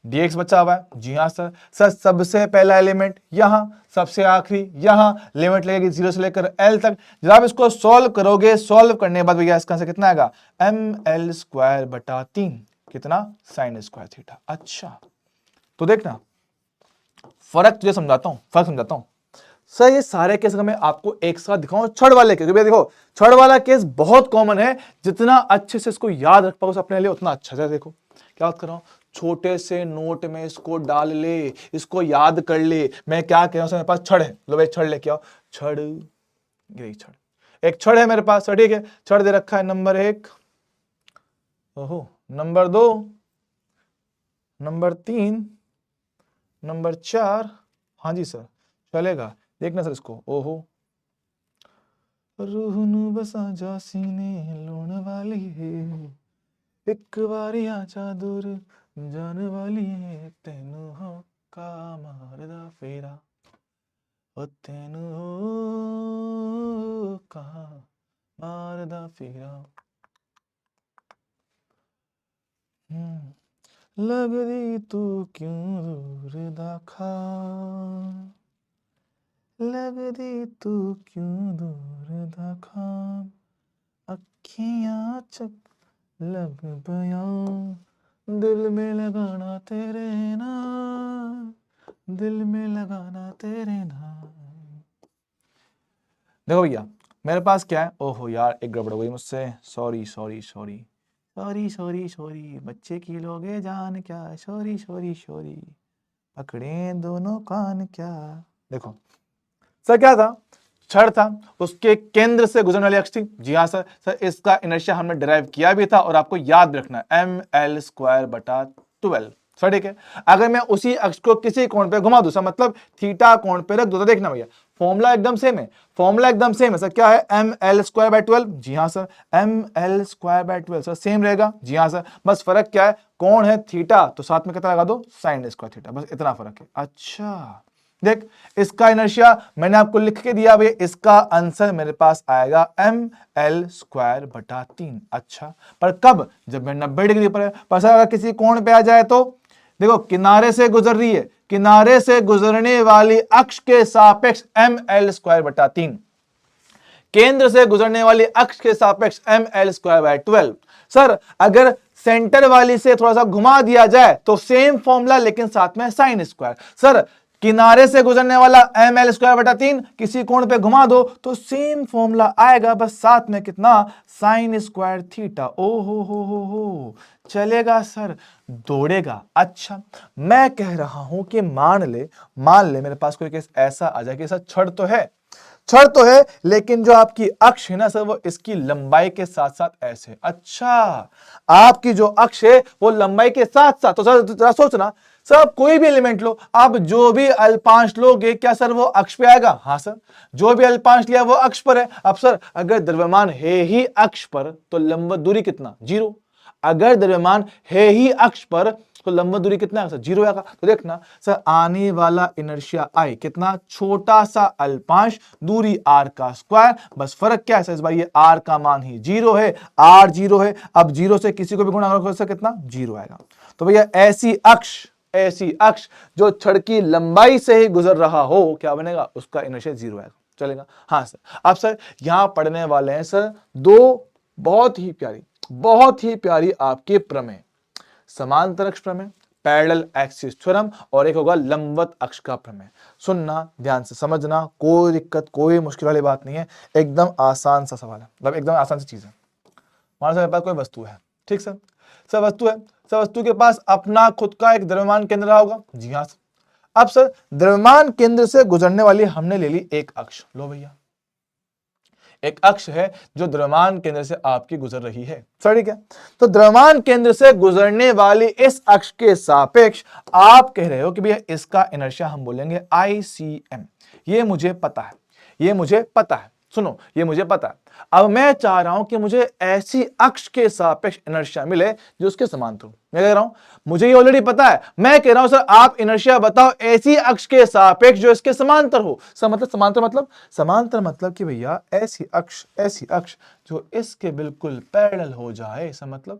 dx बचा हुआ है। जी हाँ सर, सर सबसे पहला एलिमेंट यहां, सबसे आखिरी यहां, लिमिट लगेगी 0 से लेकर l तक। जब आप इसको सॉल्व करोगे, सॉल्व करने के बाद भैया इसका आंसर कितना आएगा, ml स्क्वायर बटा 3, कितना, साइन स्क्वायर थीटा। अच्छा, तो देखना फर्क तुझे समझाता हूं, फर्क समझाता हूं। सर ये सारे केस मैं आपको एक साथ दिखाऊं, छड़ वाले केस, देखो छड़ वाला केस बहुत कॉमन है, जितना अच्छे से इसको याद रख पाओ अपने लिए उतना अच्छा है। देखो क्या बात कर रहा हूं, छोटे से नोट में इसको डाल ले, इसको याद कर ले। मैं क्या कह रहा हूं, मेरे पास छड़ है, लो भाई छड़ लेके आओ, छड़, ये छड़, एक छड़ है मेरे पास, ठीक है, छड़ दे रखा है नंबर 1, ओहो, नंबर 2, नंबर 3, नंबर 4, हाँ जी सर चलेगा। देखना सर इसको, ओहो, रूह नू बसा जा सीने लोण वाली है, एक बारी आजा दूर जान वाली है, तेनू हो का मारदा फेरा, ओ तेनू हो का मारदा फेरा। लगदी तू क्यों दूर दाखा, लगदी तू क्यों दूर दाखा, अखियां चक लग बयां, दिल में लगाना तेरे नाम, दिल में लगाना तेरे नाम। देखो भैया मेरे पास क्या है, ओहो यार एक गड़बड़ हो गई मुझसे, sorry sorry sorry sorry sorry sorry, बच्चे की लोगे जान क्या, सॉरी सॉरी सॉरी, पकड़े दोनों कान क्या। देखो सर क्या था, छड़ था, उसके केंद्र से गुजरने वाली अक्ष थी। जी हाँ सर, सर इसका इनर्शिया हमने डिराइव किया भी था और आपको याद रखना है ml स्क्वायर बटा 12। सर ठीक है, अगर मैं उसी अक्ष को किसी कोण पे घुमा दूं, सर मतलब थीटा कोण पे रख दूं, तो देखना भैया फॉर्मूला एकदम सेम है, फॉर्मूला एकदम सेम है सर, क्या है ml स्क्वायर बाय 12। जी हाँ sir, ml square by 12 sir same रहेगा। जी हाँ सर, बस फर्क क्या है, कोण है थीटा तो साथ में कितना लगा दो, साइन स्क्वायर थीटा, बस इतना फर्क है। अच्छा देख, इसका इनर्शिया मैंने आपको लिख के दिया भैया, इसका आंसर मेरे पास आएगा ml स्क्वायर बटा 3। अच्छा, पर कब, जब मैं 90 डिग्री पर है। पर सर अगर किसी कोण पे आ जाए तो देखो, किनारे से गुजर रही है, किनारे से गुजरने वाली अक्ष के सापेक्ष ml स्क्वायर बटा 3, केंद्र से गुजरने वाली अक्ष के सापेक्ष ml स्क्वायर बाय 12। सर अगर सेंटर वाली से थोड़ा सा घुमा दिया जाए तो सेम फॉर्मूला, लेकिन साथ में साइन स्क्वायर। सर किनारे से गुजरने वाला ml स्क्वायर बटा 3, किसी कोण पे घुमा दो तो सेम फॉर्मूला आएगा, बस साथ में कितना, साइन स्क्वायर थीटा। ओ हो, चलेगा सर, दौड़ेगा। अच्छा, मैं कह रहा हूं कि मान ले मेरे पास कोई केस ऐसा आ जाए कि सर छड़ तो है लेकिन जो आपकी अक्ष है ना सर, वो इसकी लंबाई के साथ साथ ऐसे। अच्छा, आपकी जो अक्ष है वो लंबाई के साथ साथ, तो सर जरा सोचना, सर आप कोई भी एलिमेंट लो, आप जो भी अल्पांश लोगे, क्या सर वो अक्ष पे आएगा? हाँ सर, जो भी अल्पांश लिया वो अक्ष पर है। अब सर अगर द्रव्यमान है ही अक्ष पर तो लंबवत दूरी कितना, 0। अगर द्रव्यमान है ही अक्ष पर तो लंबवत दूरी कितना है सर, 0 आएगा। तो देखना सर, आने वाला इनर्शिया I कितना, छोटा सा अल्पांश, दूरी r का स्क्वायर, बस फर्क क्या है सर, इस बार ये r का मान ही 0 है, r 0 है। अब 0 से किसी को भी गुणा करो, कितना, 0 आएगा। तो भैया ऐसी अक्ष जो छड़ की लंबाई से ही गुजर रहा हो, क्या बनेगा, उसका इनर्शिया 0 आएगा। चलेगा। हाँ सर, अब सर यहां पढ़ने वाले हैं सर दो बहुत ही प्यारी आपके प्रमेय, समांतर अक्ष प्रमेय पैरेलल एक्सिस थ्योरम और एक होगा लंबवत अक्ष का प्रमेय। सुनना, ध्यान से समझना, कोई दिक्कत कोई मुश्किल वाली बात नहीं है, एकदम आसान सा सवाल है, मतलब एकदम आसान सी चीज है। मान लो मेरे पास कोई वस्तु है, ठीक सर, सर वस्तु है, सर वस्तु के पास अपना खुद का एक द्रव्यमान केंद्र रहा होगा, जी हाँ सर। अब सर द्रव्यमान केंद्र से गुजरने वाली हमने ले ली एक अक्ष, लो भैया एक अक्ष है जो द्रव्यमान केंद्र से आपकी गुजर रही है, सर ठीक है। तो द्रव्यमान केंद्र से गुजरने वाली इस अक्ष के सापेक्ष आप कह रहे हो कि भैया इसका इनर्शिया हम बोलेंगे ICM। ये मुझे पता है, ये मुझे पता है, सुनो ये मुझे पता है। अब मैं चाह रहा हूं कि मुझे ऐसी अक्ष के सापेक्ष इनर्शिया मिले जो उसके समांतर हो। मैं कह रहा हूं मुझे ये ऑलरेडी पता है, मैं कह रहा हूं सर आप इनर्शिया बताओ ऐसी अक्ष के सापेक्ष जो इसके समांतर हो। सर मतलब समांतर मतलब कि भैया ऐसी अक्ष जो इसके बिल्कुल पैरेलल हो जाए। सर मतलब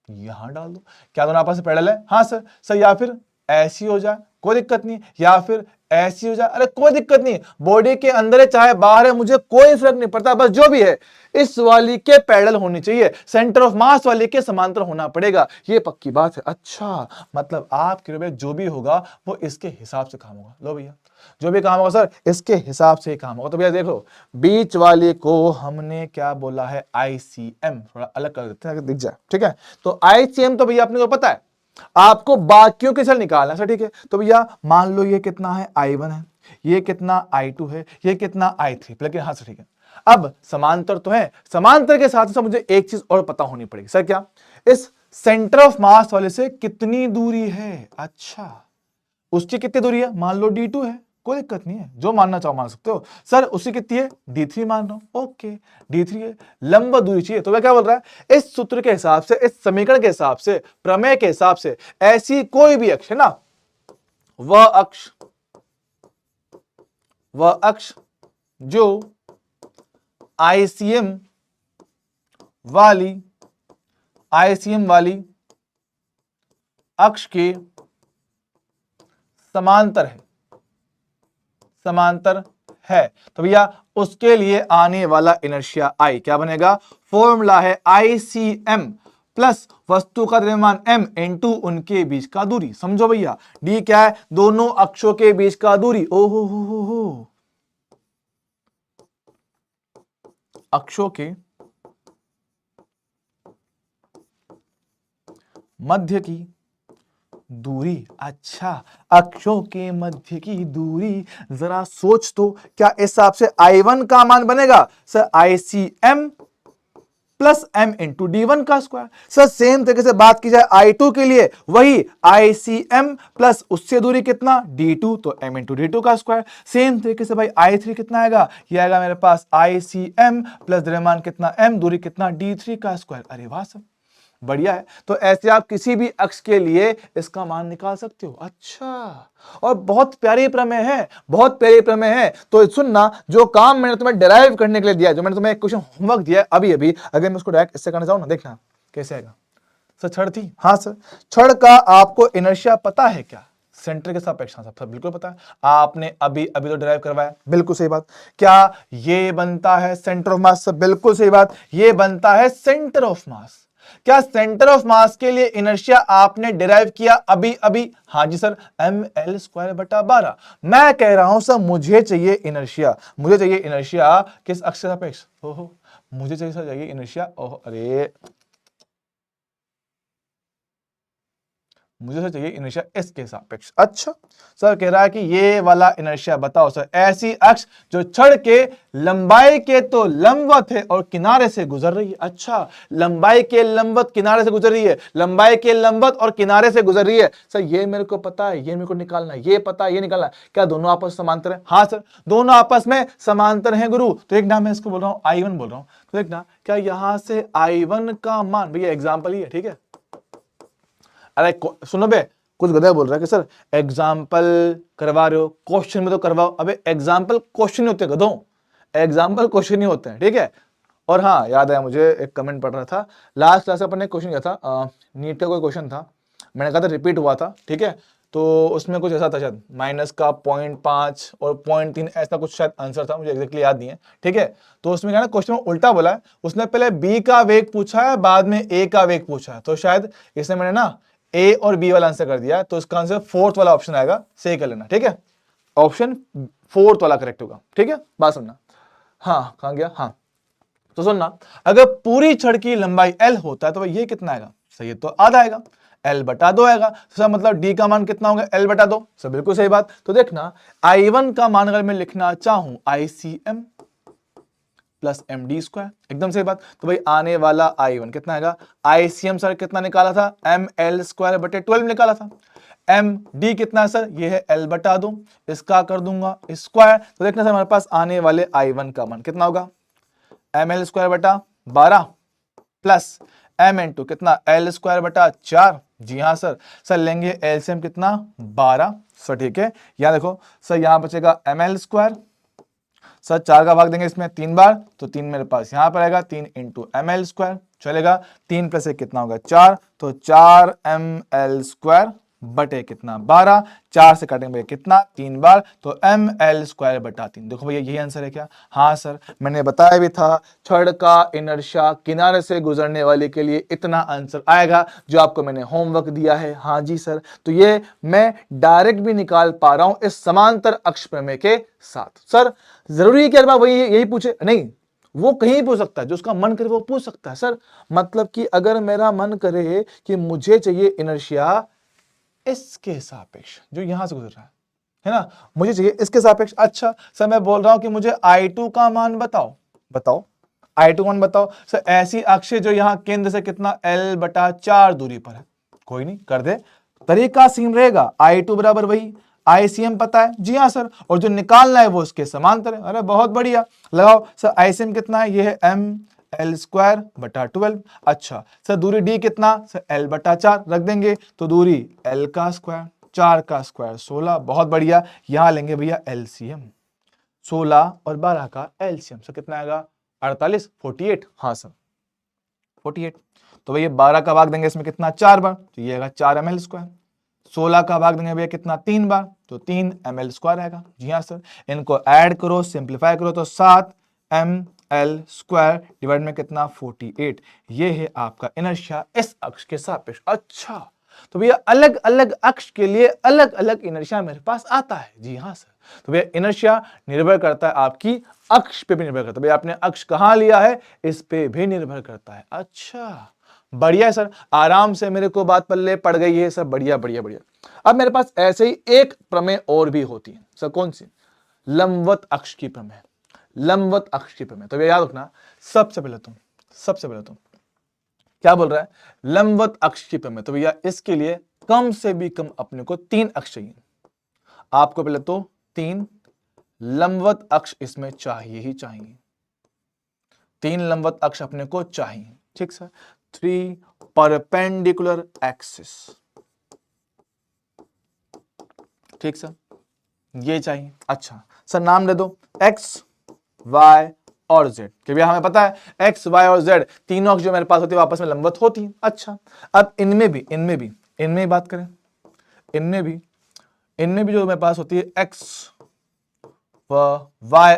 यहां डाल दो, क्या दोनों आपस में पैरेलल है? हाँ सर या फिर ऐसी हो जाए कोई दिक्कत नहीं, या फिर ऐसी हो जाए, अरे कोई दिक्कत नहीं, बॉडी के अंदर है चाहे बाहर है मुझे कोई फर्क नहीं पड़ता, बस जो भी है इस वाली के पैरेलल होनी चाहिए, सेंटर ऑफ मास वाली के समांतर होना पड़ेगा, ये पक्की बात है। अच्छा मतलब आप कह रहे हो जो भी होगा वो इसके हिसाब से काम होगा। लो भैया जो भी काम होगा सर इसके हिसाब से ही काम होगा। तो भैया देखो बीच वाले को हमने क्या बोला है ICM, थोड़ा अलग कर देते हैं दिख जाए, ठीक है। तो ICM तो भैया अपने को पता है, आपको बाकियों के चल निकालना है, ठीक है। तो भैया मान लो ये कितना है I1 है, ये कितना I2 है, ये कितना I3, लेकिन हाँ सर ठीक है। अब समांतर तो है, समांतर के साथ मुझे एक चीज और पता होनी पड़ेगी, सर क्या? इस सेंटर ऑफ मास वाले से कितनी दूरी है? अच्छा उसकी कितनी दूरी है? मान लो D2 है, कोई दिक्कत नहीं है, जो मानना चाहो मान सकते हो। सर उसकी कितनी है? D3 मान रहा हूं, ओके D3 है, लंबा दूरी चाहिए। तो वह क्या बोल रहा है, इस सूत्र के हिसाब से, इस समीकरण के हिसाब से, प्रमेय के हिसाब से ऐसी कोई भी अक्ष है ना, वह अक्ष जो ICM वाली अक्ष के समांतर है, तो भैया उसके लिए आने वाला इनर्शिया I क्या बनेगा? फॉर्मूला है ICM प्लस वस्तु का द्रव्यमान M इनटू उनके बीच का दूरी। समझो भैया D क्या है? दोनों अक्षों के बीच का दूरी। ओहो हो अक्षों के मध्य की दूरी। अच्छा अक्षों के मध्य की दूरी, जरा सोच तो क्या इस हिसाब से I1 का मान बनेगा? Sir ICM plus M into D1 का स्क्वायर। सर सेम तरीके से बात की जाए I2 के लिए, वही ICM प्लस उससे दूरी कितना? D2, तो M इंटू D2 का स्क्वायर। सेम तरीके से भाई I3 कितना आएगा? ये आएगा मेरे पास ICM प्लस द्रव्यमान कितना M, दूरी कितना? D3 का स्क्वायर। अरे वाह सर बढ़िया है। तो ऐसे आप किसी भी अक्ष के लिए इसका मान निकाल सकते हो। अच्छा और बहुत प्यारी प्रमेय है, बहुत प्यारी प्रमेय है। तो सुनना, जो काम मैंने तुम्हें डिराइव करने के लिए दिया, जो मैंने तुम्हें एक क्वेश्चन होमवर्क दिया अभी अभी, अगर मैं उसको डायरेक्ट इससे करना चाहूं ना, देखना कैसे आएगा। सर छड़ थी, हाँ सर छड़ का आपको इनर्शिया पता है क्या? सेंटर के सापेक्ष। हाँ सब बिल्कुल पता है, आपने अभी तो डिराइव करवाया, बिल्कुल सही बात। क्या ये बनता है सेंटर ऑफ मास? बिल्कुल सही बात, ये बनता है सेंटर ऑफ मास। क्या सेंटर ऑफ मास के लिए इनर्शिया आपने डिराइव किया अभी अभी? हाँ जी सर, mL²/12। मैं कह रहा हूं सर मुझे चाहिए इनर्शिया किस अक्ष के सापेक्ष? ओहो मुझे चाहिए इनर्शिया, ओहो अरे मुझे चाहिए इनर्शिया इसके सापेक्ष। अच्छा सर कह रहा है कि ये वाला इनर्शिया बताओ सर, ऐसी अक्ष जो छड़ के लंबाई के तो लंबवत है और किनारे से गुजर रही है। अच्छा लंबाई के लंबवत किनारे से गुजर रही है, लंबाई के लंबवत और किनारे से गुजर रही है। सर ये मेरे को पता है, ये मेरे को निकालना है, ये पता है, ये निकालना है। क्या दोनों आपस में समांतर है? हाँ सर दोनों आपस में समांतर है गुरु। तो एक ना मैं इसको बोल रहा हूँ I1 बोल रहा हूँ, तो देखना क्या यहां से I1 का मान, भैया एग्जाम्पल ही है, ठीक है। अरे सुनो बे, कुछ गधा बोल रहा है कि सर एग्जाम्पल करवा रहे हो, क्वेश्चन में तो करवाओ। अबे एग्जाम्पल क्वेश्चन नहीं होते गधों, एग्जाम्पल क्वेश्चन नहीं होते हैं, ठीक है। और हाँ याद आया मुझे, एक कमेंट पढ़ रहा था लास्ट क्लास में, अपन ने क्वेश्चन किया था नीट का कोई क्वेश्चन था, मैंने कहा था रिपीट हुआ था, ठीक है। तो उसमें कुछ ऐसा था शायद माइनस का 0.5 और 0.3 ऐसा कुछ शायद आंसर था, मुझे एग्जैक्टली याद नहीं है, ठीक है। तो उसमें क्या ना क्वेश्चन में उल्टा बोला है, उसने पहले बी का वेग पूछा है, बाद में ए का वेग पूछा है। तो शायद इसने मैंने ना ए और बी वाला आंसर कर दिया, तो इसका आंसर फोर्थ वाला ऑप्शन आएगा, सही कर लेना, ठीक है। ऑप्शन फोर्थ वाला करेक्ट होगा, ठीक है, बात सुनना। हाँ कहां गया, हाँ तो सुनना, अगर पूरी छड़ की लंबाई एल होता है तो ये कितना आएगा, सही है, तो आधा आएगा, एल बटा 2 आएगा, तो मतलब डी का मान कितना होगा, एल बटा 2, सब बिल्कुल सही बात। तो देखना I1 का मान अगर मैं लिखना चाहूं ICM प्लस MD स्क्वायर, एकदम सही बात। तो भाई आने वाला I1 कितना आएगा, ICM सर कितना निकाला था, ML स्क्वायर बटे 12 निकाला था, MD कितना है सर, ये है L बटा 2, इसका कर दूंगा स्क्वायर। तो देखना सर हमारे पास आने वाले I1 का मान कितना होगा, ML स्क्वायर बटा 12 प्लस M इंटू कितना, L स्क्वायर बटा 4। जी हाँ सर, सर लेंगे एलसीएम कितना 12, सर ठीक है। यहाँ देखो सर, यहाँ बचेगा ML स्क्वायर, सर 4 का भाग देंगे इसमें 3 बार, तो 3 मेरे पास यहाँ पर आएगा, 3 इंटू ML स्क्वायर चलेगा, 3 प्लस 1 कितना होगा 4, तो 4 ML स्क्वायर बटे कितना 12, 4 से काटेंगे कितना 3 बार, तो ML स्क्वायर बटा 3। देखो भैया यही आंसर है क्या, हाँ सर मैंने बताया भी था, छड़ का इनर्शिया किनारे से गुजरने वाले के लिए इतना आंसर आएगा, जो आपको मैंने होमवर्क दिया है। हाँ जी सर, तो ये मैं डायरेक्ट भी निकाल पा रहा हूं इस समांतर अक्ष प्रमेय के साथ। सर जरूरी है कि यार वही यही पूछे, नहीं वो कहीं पूछ सकता है, जो उसका मन करे वो पूछ सकता है। सर मतलब कि अगर मेरा मन करे कि मुझे चाहिए इनर्शिया इसके सापेक्ष जो यहां से गुजर रहा है ना, मुझे चाहिए इसके सापेक्ष। अच्छा सर मैं बोल रहा हूं कि मुझे I2 का मान बताओ, बताओ I2 मान बताओ। सर ऐसी अक्ष जो यहां केंद्र से कितना L बटा 4 दूरी पर है, कोई नहीं कर दे, तरीका सेम रहेगा, I2 बराबर वही ICM पता है, जी हाँ सर, और जो निकालना है वो इसके समांतर है। अरे बहुत बढ़िया, लगाओ सर ICM कितना है, ये है ML स्क्वायर बटा 12। अच्छा सर दूरी D कितना, सर L बटा 4 रख देंगे, तो दूरी L का स्क्वायर, 4 का स्क्वायर 16, बहुत बढ़िया। यहां लेंगे भैया LCM, 16 और 12 का LCM, सर कितना आएगा 48, 48, हाँ सर 48। तो भैया 12 का भाग देंगे इसमें कितना 4 बार, तो ये आएगा 4 ML स्क्वायर, 16 का भाग देंगे भैया कितना 3 बार, तो 3 ML स्क्वायर आएगा। जी हाँ सर, इनको ऐड करो सिंप्लीफाई करो तो 7 ML स्क्वायर डिवाइड में कितना 48, ये है आपका इनर्शिया इस अक्ष के सापेक्ष। अच्छा तो भैया अलग अलग अक्ष के लिए अलग अलग इनर्शिया मेरे पास आता है। जी हाँ सर, तो भैया इनर्शिया निर्भर करता है आपकी अक्ष पे भी निर्भर करता है, भैया आपने अक्ष कहां लिया है इस पे भी निर्भर करता है। अच्छा बढ़िया है सर, आराम से मेरे को बात पल्ले पड़ गई है सर, बढ़िया बढ़िया बढ़िया। अब मेरे पास ऐसे ही एक प्रमेय और भी होती है सर, कौन सी, लंबवत अक्ष की प्रमेय, लंबवत अक्ष की प्रमेय। तो याद रखना, सबसे पहले तुम क्या बोल रहा है, लंबवत अक्ष की प्रमेय। तो भैया इसके लिए कम से भी कम अपने को 3 अक्ष चाहिए, आपको पहले तो 3 लंबवत अक्ष इसमें चाहिए ही चाहिए, 3 लंबवत अक्ष अपने को चाहिए, ठीक सर। 3 परपेंडिकुलर एक्सिस, ठीक सर, ये चाहिए। अच्छा सर नाम दे दो x, y और z, क्योंकि हमें पता है x, y और z तीनों अक्ष जो मेरे पास होती है आपस में लंबवत होती है। अच्छा अब इनमें बात करें, इनमें भी जो मेरे पास होती है x व y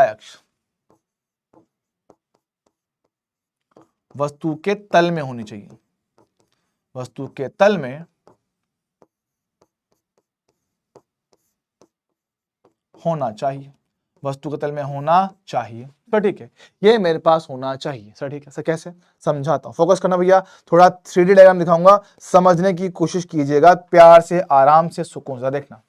अक्ष वस्तु के तल में होनी चाहिए, वस्तु के तल में होना चाहिए, वस्तु के तल में होना चाहिए, तो ठीक है ये मेरे पास होना चाहिए सर, ठीक है सर। कैसे समझाता हूं, फोकस करना भैया, थोड़ा 3D डायग्राम दिखाऊंगा, समझने की कोशिश कीजिएगा प्यार से, आराम से, सुकून से देखना।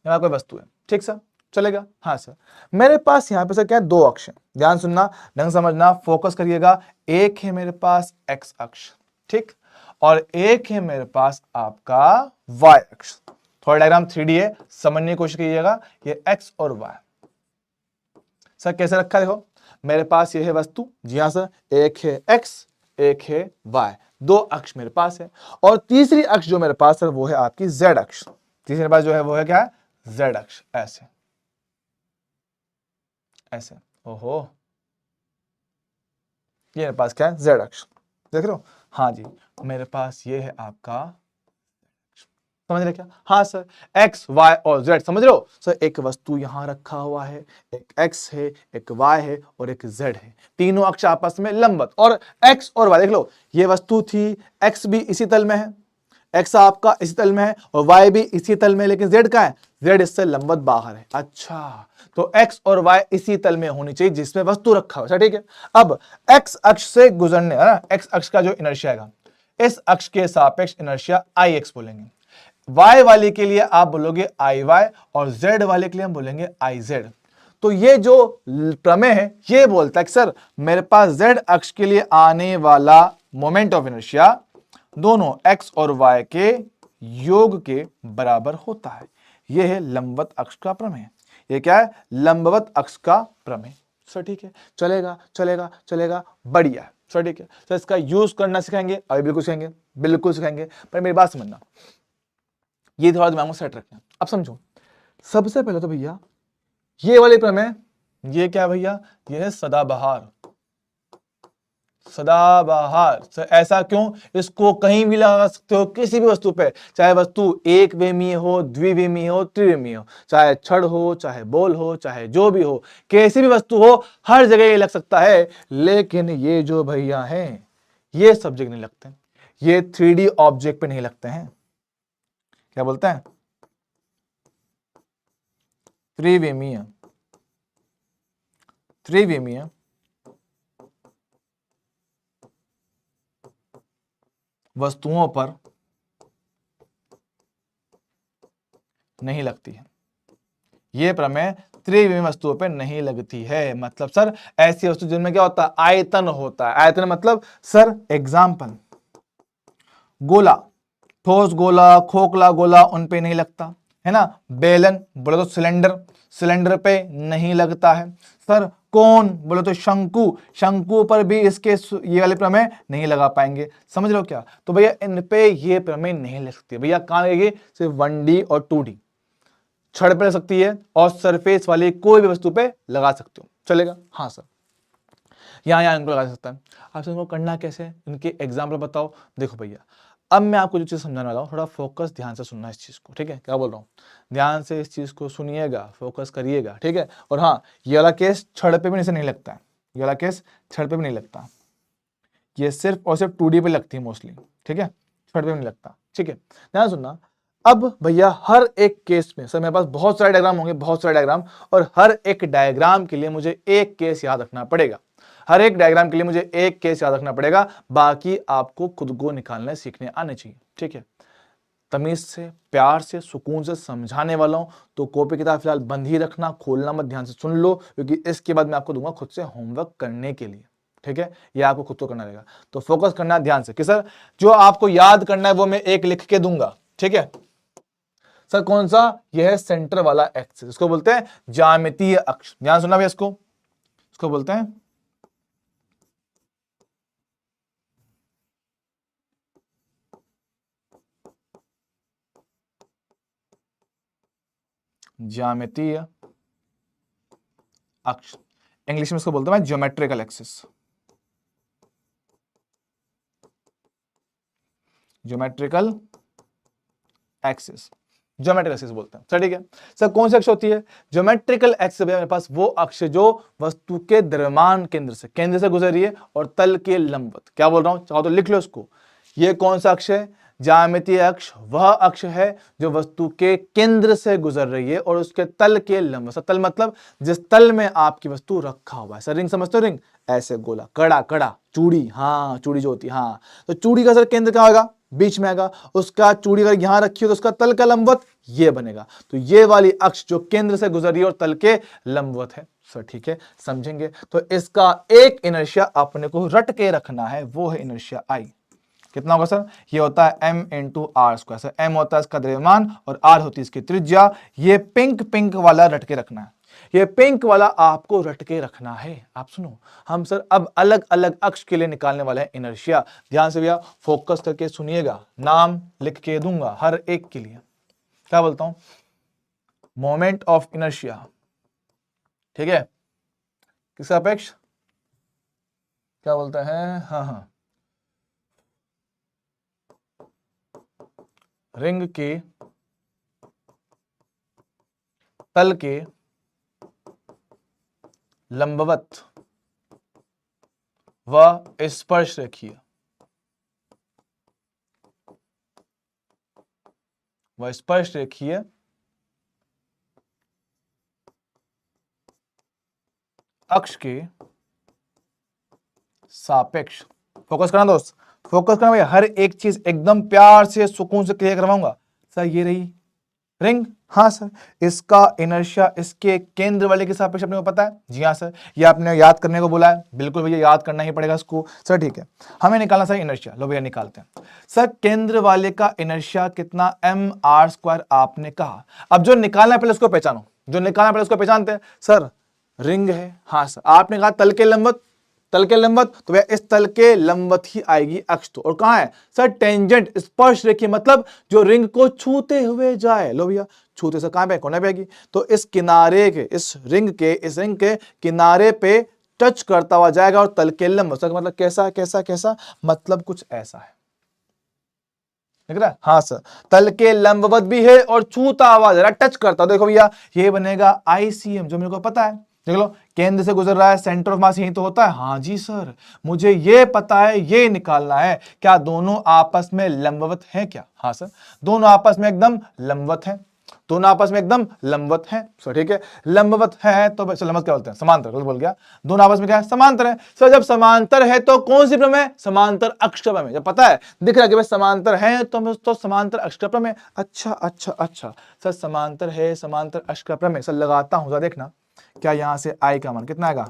यहां कोई वस्तु है, ठीक सर, चलेगा, हाँ सर। मेरे पास यहां पे सर क्या है, 2 अक्ष हैं, ध्यान सुनना, ढंग समझना, फोकस करिएगा। एक है मेरे पास x अक्ष, ठीक, और एक है मेरे पास आपका y अक्ष। थोड़ा डायग्राम 3D है, समझने की कोशिश कीजिएगा। ये x और y सर कैसे रखा है, देखो मेरे पास ये है वस्तु, जी हाँ सर, एक है x एक है y, 2 अक्ष मेरे पास है, और तीसरी अक्ष जो मेरे पास है वो है आपकी z अक्ष। तीसरे मेरे पास जो है वो है क्या है, z अक्ष, ऐसे ऐसे, ओहो ये मेरे पास क्या है, z अक्ष, देख रहे हो, हाँ जी मेरे पास ये है आपका, समझ रहे क्या? हाँ सर, एक्स वाई और जेड, समझ रहे हो सर? एक वस्तु यहां रखा हुआ है, एक एक्स है, एक वाई है और एक जेड है, तीनों अक्ष आपस में लंबवत, और एक्स और वाई देख लो, ये वस्तु थी, एक्स भी इसी तल में है, एक्स आपका इसी तल में है और वाई भी इसी तल में है, लेकिन जेड कहां है? जेड इससे लंबवत बाहर है। अच्छा, तो एक्स और वाई इसी तल में होनी चाहिए जिसमें वस्तु रखा हुआ है, ठीक है। अब एक्स अक्ष से गुजरने, एक्स अक्ष का जो इनर्शिया है, इस अक्ष के सापेक्ष इनर्शिया आई एक्स बोलेंगे। y वाले के लिए आप बोलोगे आई वाई और z वाले के लिए हम बोलेंगे आई जेड। तो ये जो प्रमेय है ये बोलता है कि सर मेरे पास z अक्ष के लिए आने वाला मोमेंट ऑफ इनर्शिया दोनों x और y के योग के बराबर होता है। यह है लंबवत अक्ष का प्रमेय। ये क्या है? लंबवत अक्ष का प्रमेय। सर ठीक है, चलेगा चलेगा चलेगा, बढ़िया है सर, ठीक है। तो इसका यूज करना सिखाएंगे, अभी बिल्कुल सिखाएंगे, बिल्कुल सिखाएंगे, पर मेरी बात समझना, ये थोड़ा दिमाग में सेट रखना। अब समझो, सबसे पहले तो भैया ये वाले प्रमेय, ये क्या है भैया? ये है सदाबहार। सदाबहार सर, ऐसा क्यों? इसको कहीं भी लगा सकते हो, किसी भी वस्तु पे, चाहे वस्तु एक विमीय हो, द्विविमीय हो, त्रिविमीय हो, चाहे छड़ हो, चाहे बॉल हो, चाहे जो भी हो, कैसी भी वस्तु हो, हर जगह ये लग सकता है। लेकिन ये जो भैया है, ये सब जगह नहीं लगते, ये 3D ऑब्जेक्ट पे नहीं लगते हैं। क्या बोलते हैं? त्रिविमीय, त्रिविमीय वस्तुओं पर नहीं लगती है। ये प्रमेय त्रिविमीय वस्तुओं पर नहीं लगती है। मतलब सर ऐसी वस्तु जिनमें क्या होता है? आयतन होता है। आयतन मतलब सर एग्जाम्पल, गोला, ठोस गोला, खोखला गोला, उन पे नहीं लगता है ना। बेलन बोले तो सिलेंडर, सिलेंडर पे नहीं लगता है। सर कोन बोले तो शंकु, शंकु पर भी इसके ये वाले प्रमेय नहीं लगा पाएंगे। समझ रहे हो क्या? तो भैया इन पे ये प्रमेय नहीं लग सकती। भैया कहां लगेगी? सिर्फ 1D और 2D, छड़ पे लग सकती है और सरफेस वाली कोई भी वस्तु पे लगा सकते हो, चलेगा? हाँ सर, यहाँ इनको लगा सकता है। आपसे इनको करना कैसे है? इनके एग्जाम्पल बताओ। देखो भैया, अब मैं आपको जो चीज समझाने वाला हूँ, थोड़ा फोकस ध्यान से सुनना इस चीज को, ठीक है? क्या बोल रहा हूँ, ध्यान से इस चीज को सुनिएगा, फोकस करिएगा, ठीक है? और हाँ, ये वाला केस छड़ पे भी नहीं लगता है, ये वाला केस छड़ पे भी नहीं लगता, ये सिर्फ और सिर्फ 2D पे लगती है मोस्टली, ठीक है? छड़ पे भी नहीं लगता, ठीक है? ध्यान सुनना। अब भैया हर एक केस में सर मेरे पास बहुत सारे डायग्राम होंगे, बहुत सारे डायग्राम, और हर एक डायग्राम के लिए मुझे एक केस याद रखना पड़ेगा। हर एक डायग्राम के लिए मुझे एक केस याद रखना पड़ेगा, बाकी आपको खुद को निकालने सीखने आने चाहिए, ठीक है? तमीज से, प्यार से, सुकून से समझाने वाला हूं, तो कॉपी किताब फिलहाल बंद ही रखना, खोलना मत, ध्यान से सुन लो, क्योंकि इसके बाद मैं आपको दूंगा खुद से होमवर्क करने के लिए, ठीक है? ये आपको खुद को करना रहेगा, तो फोकस करना ध्यान से कि सर जो आपको याद करना है वो मैं एक लिख के दूंगा, ठीक है? सर कौन सा? यह है सेंटर वाला एक्सिस, इसको बोलते हैं ज्यामितीय अक्ष। ध्यान सुनना भैया, इसको बोलते हैं ज्यामितीय अक्ष। इंग्लिश में इसको बोलते हैं geometrical axis, geometrical axis, geometrical axis बोलते हैं, सर ठीक है? सर कौन सी अक्ष होती है? ज्योमेट्रिकल एक्सिस मेरे पास वो अक्ष जो वस्तु के द्रव्यमान केंद्र से गुजर रही है और तल के लंबवत। क्या बोल रहा हूं, चाहो तो लिख लो इसको। ये कौन सा अक्ष है? ज्यामितीय अक्ष वह अक्ष है जो वस्तु के केंद्र से गुजर रही है और उसके तल के लंबवत। तल मतलब जिस तल में आपकी वस्तु रखा हुआ है। सर रिंग समझते हो? रिंग ऐसे गोला, कड़ा कड़ा, चूड़ी, हाँ चूड़ी जो होती है, हाँ, तो चूड़ी का सर केंद्र कहां होगा? बीच में आएगा। उसका चूड़ी अगर यहां रखी हो तो उसका तल का लंबवत ये बनेगा। तो ये वाली अक्ष जो केंद्र से गुजर रही है और तल के लंबवत है। सर ठीक है, समझेंगे? तो इसका एक इनर्शिया अपने को रट के रखना है, वो है इनर्शिया आई। कितना होगा सर? ये होता है m into R square. Sir m होता है इसका द्रव्यमान और r होती है इसकी त्रिज्या। ये पिंक पिंक वाला रट के रखना है, ये पिंक वाला आपको रट के रखना है। आप सुनो, हम सर अब अलग अलग अक्ष के लिए निकालने वाले हैं इनर्शिया। ध्यान से भैया फोकस करके सुनिएगा, नाम लिख के दूंगा हर एक के लिए। क्या बोलता हूं? मोमेंट ऑफ इनर्शिया, ठीक है? किसका अपेक्ष? क्या बोलते हैं? हाँ हाँ, रिंग के तल के लंबवत व स्पर्श रेखीय अक्ष के सापेक्ष। फोकस करना दोस्त, फोकस करना भैया, हर एक चीज एकदम प्यार से सुकून से क्लियर करवाऊंगा। सर ये रही रिंग, हाँ सर, इसका इनर्शिया इसके केंद्र वाले के सापेक्ष अपने को पता है। जी हाँ सर, ये आपने याद करने को बोला है, बिल्कुल भैया याद करना ही पड़ेगा इसको। सर ठीक है, हमें निकालना सर इनर्शिया। लो भैया निकालते हैं। सर केंद्र वाले का इनर्शिया कितना, mr² आपने कहा। अब जो निकालना है पहले उसको पहचानो, जो निकालना है पहले उसको पहचानते हैं। सर रिंग है, हाँ सर, आपने कहा तल के लंबवत, तल के लंबवत, तो भैया इस तल के लंबवत ही आएगी अक्ष। तो और कहां है सर, टेंजेंट स्पर्श रेखीय, मतलब जो रिंग को छूते हुए जाए। लो भैया छूते से कहां पे, कोने पे आएगी, तो इस किनारे के, इस रिंग के किनारे पे टच करता हुआ जाएगा और तल के लंबवत। सर मतलब कैसा कैसा कैसा, मतलब कुछ ऐसा है, दिख रहा है। हाँ सर, तल के लंबवत भी है और छूता हुआ जरा टच करता। देखो भैया ये बनेगा ICM, जो मेरे को पता है। देख लो केंद्र से गुजर रहा है, सेंटर ऑफ मास यही तो होता है। हाँ जी सर, मुझे ये पता है, ये निकालना है। क्या दोनों आपस में लंबवत हैं क्या? हाँ सर, दोनों आपस में एकदम लंबवत हैं, दोनों आपस में एकदम लंबवत हैं। सर ठीक है, लंबवत है तो लंबवत क्या बोलते हैं, समांतर। गलत बोल गया, दोनों आपस में क्या है, समांतर है। सर जब समांतर है तो कौन सी प्रमेय, समांतर अक्ष का प्रमेय। जब पता है, दिख रहा है कि भाई समांतर है तो समांतर अक्ष का प्रमेय। अच्छा अच्छा अच्छा सर, समांतर है, समांतर अक्ष का प्रमेय। सर लगाता हूं, देखना क्या यहां से I का मान कितना आएगा,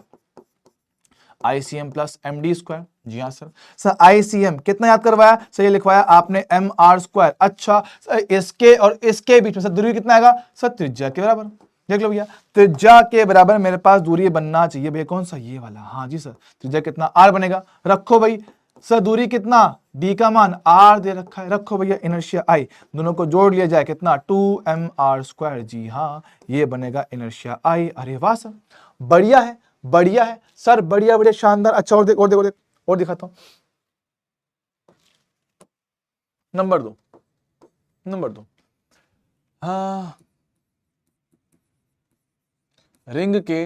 ICM प्लस MD²। जी हाँ सर, सर ICM कितना याद करवाया सर, ये लिखवाया आपने mr²। अच्छा सर इसके और इसके बीच में सर दूरी कितना आएगा, सर त्रिज्या के बराबर। देख लो भैया, त्रिज्या के बराबर मेरे पास दूरी बनना चाहिए भैया, कौन सा, ये वाला। हाँ जी सर, त्रिज्या कितना, r बनेगा। रखो भाई सर दूरी कितना, d का मान r दे रखा है। रखो भैया इनर्शिया I, दोनों को जोड़ लिया जाए कितना, 2mr²। जी हाँ, ये बनेगा इनर्शिया I। अरे वाह सर, बढ़िया है, बढ़िया है सर, बढ़िया बढ़िया शानदार। अच्छा और देख और देख और देख और दिखाता हूं। नंबर 2 हाँ, रिंग के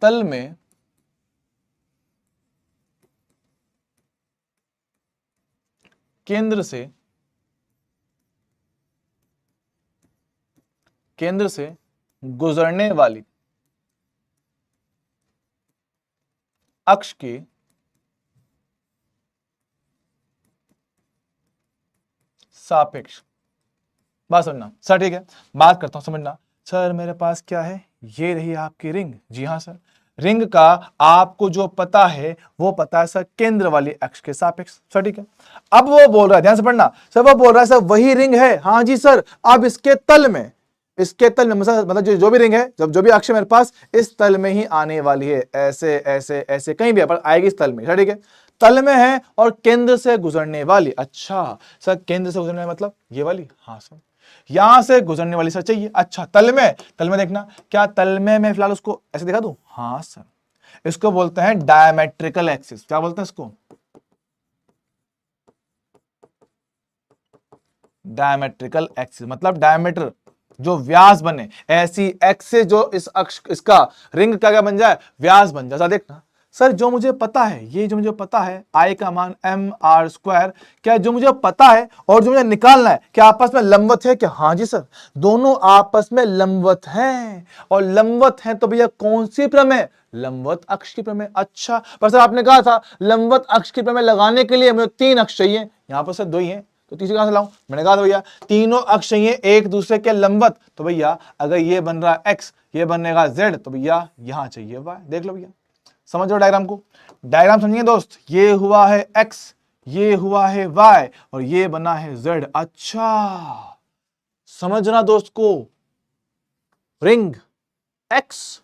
तल में केंद्र से गुजरने वाली अक्ष के सापेक्ष। बात समझना सर, ठीक है, बात करता हूं, समझना। सर मेरे पास क्या है, ये रही आपकी रिंग। जी हाँ सर, रिंग का आपको जो पता है वो पता है सर, केंद्र वाली अक्ष के सापेक्ष। सर ठीक है, अब वो बोल रहा है, ध्यान से पढ़ना सर, वो बोल रहा है सर वही रिंग है। हाँ जी सर, अब इसके तल में मतलब जो भी रिंग है, जब जो भी अक्ष मेरे पास, इस तल में ही आने वाली है। ऐसे ऐसे ऐसे कहीं भी पर आएगी इस तल में। ठीक है, तल में है और केंद्र से गुजरने वाली। अच्छा सर, केंद्र से गुजरने मतलब ये वाली। हाँ सर, यहां से गुजरने वाली सर चाहिए। अच्छा तल में देखना, क्या तल में मैं फिलहाल उसको ऐसे दिखा दूं। हाँ सर, इसको बोलते हैं डायमेट्रिकल एक्सिस। क्या बोलते हैं इसको, डायमेट्रिकल एक्सिस, मतलब डायमीटर जो व्यास बने, ऐसी एक्सिस जो इस अक्ष, इसका रिंग का क्या बन जाए, व्यास बन जाए। देखना सर, जो मुझे पता है, ये जो मुझे पता है I का मान mr², क्या जो मुझे पता है और जो मुझे निकालना है, क्या आपस में लंबवत है क्या। हाँ जी सर, दोनों आपस में लंबवत हैं, और लंबवत हैं तो भैया कौन सी प्रमेय, लंबवत अक्ष की प्रमेय। अच्छा पर सर आपने कहा था लंबवत अक्ष की प्रमेय लगाने के लिए मुझे 3 अक्ष चाहिए, यहां पर सर 2 ही है, तो तीसरी कहां से लाऊं। मैंने कहा था भैया तीनों अक्ष चाहिए एक दूसरे के लंबवत, तो भैया अगर ये बन रहा है x, ये बनेगा z, तो भैया यहां चाहिए y। देख लो भैया, समझ लो डायग्राम को, डायग्राम समझिए दोस्त, ये हुआ है x, ये हुआ है y, और ये बना है z। अच्छा समझना दोस्त को, रिंग x,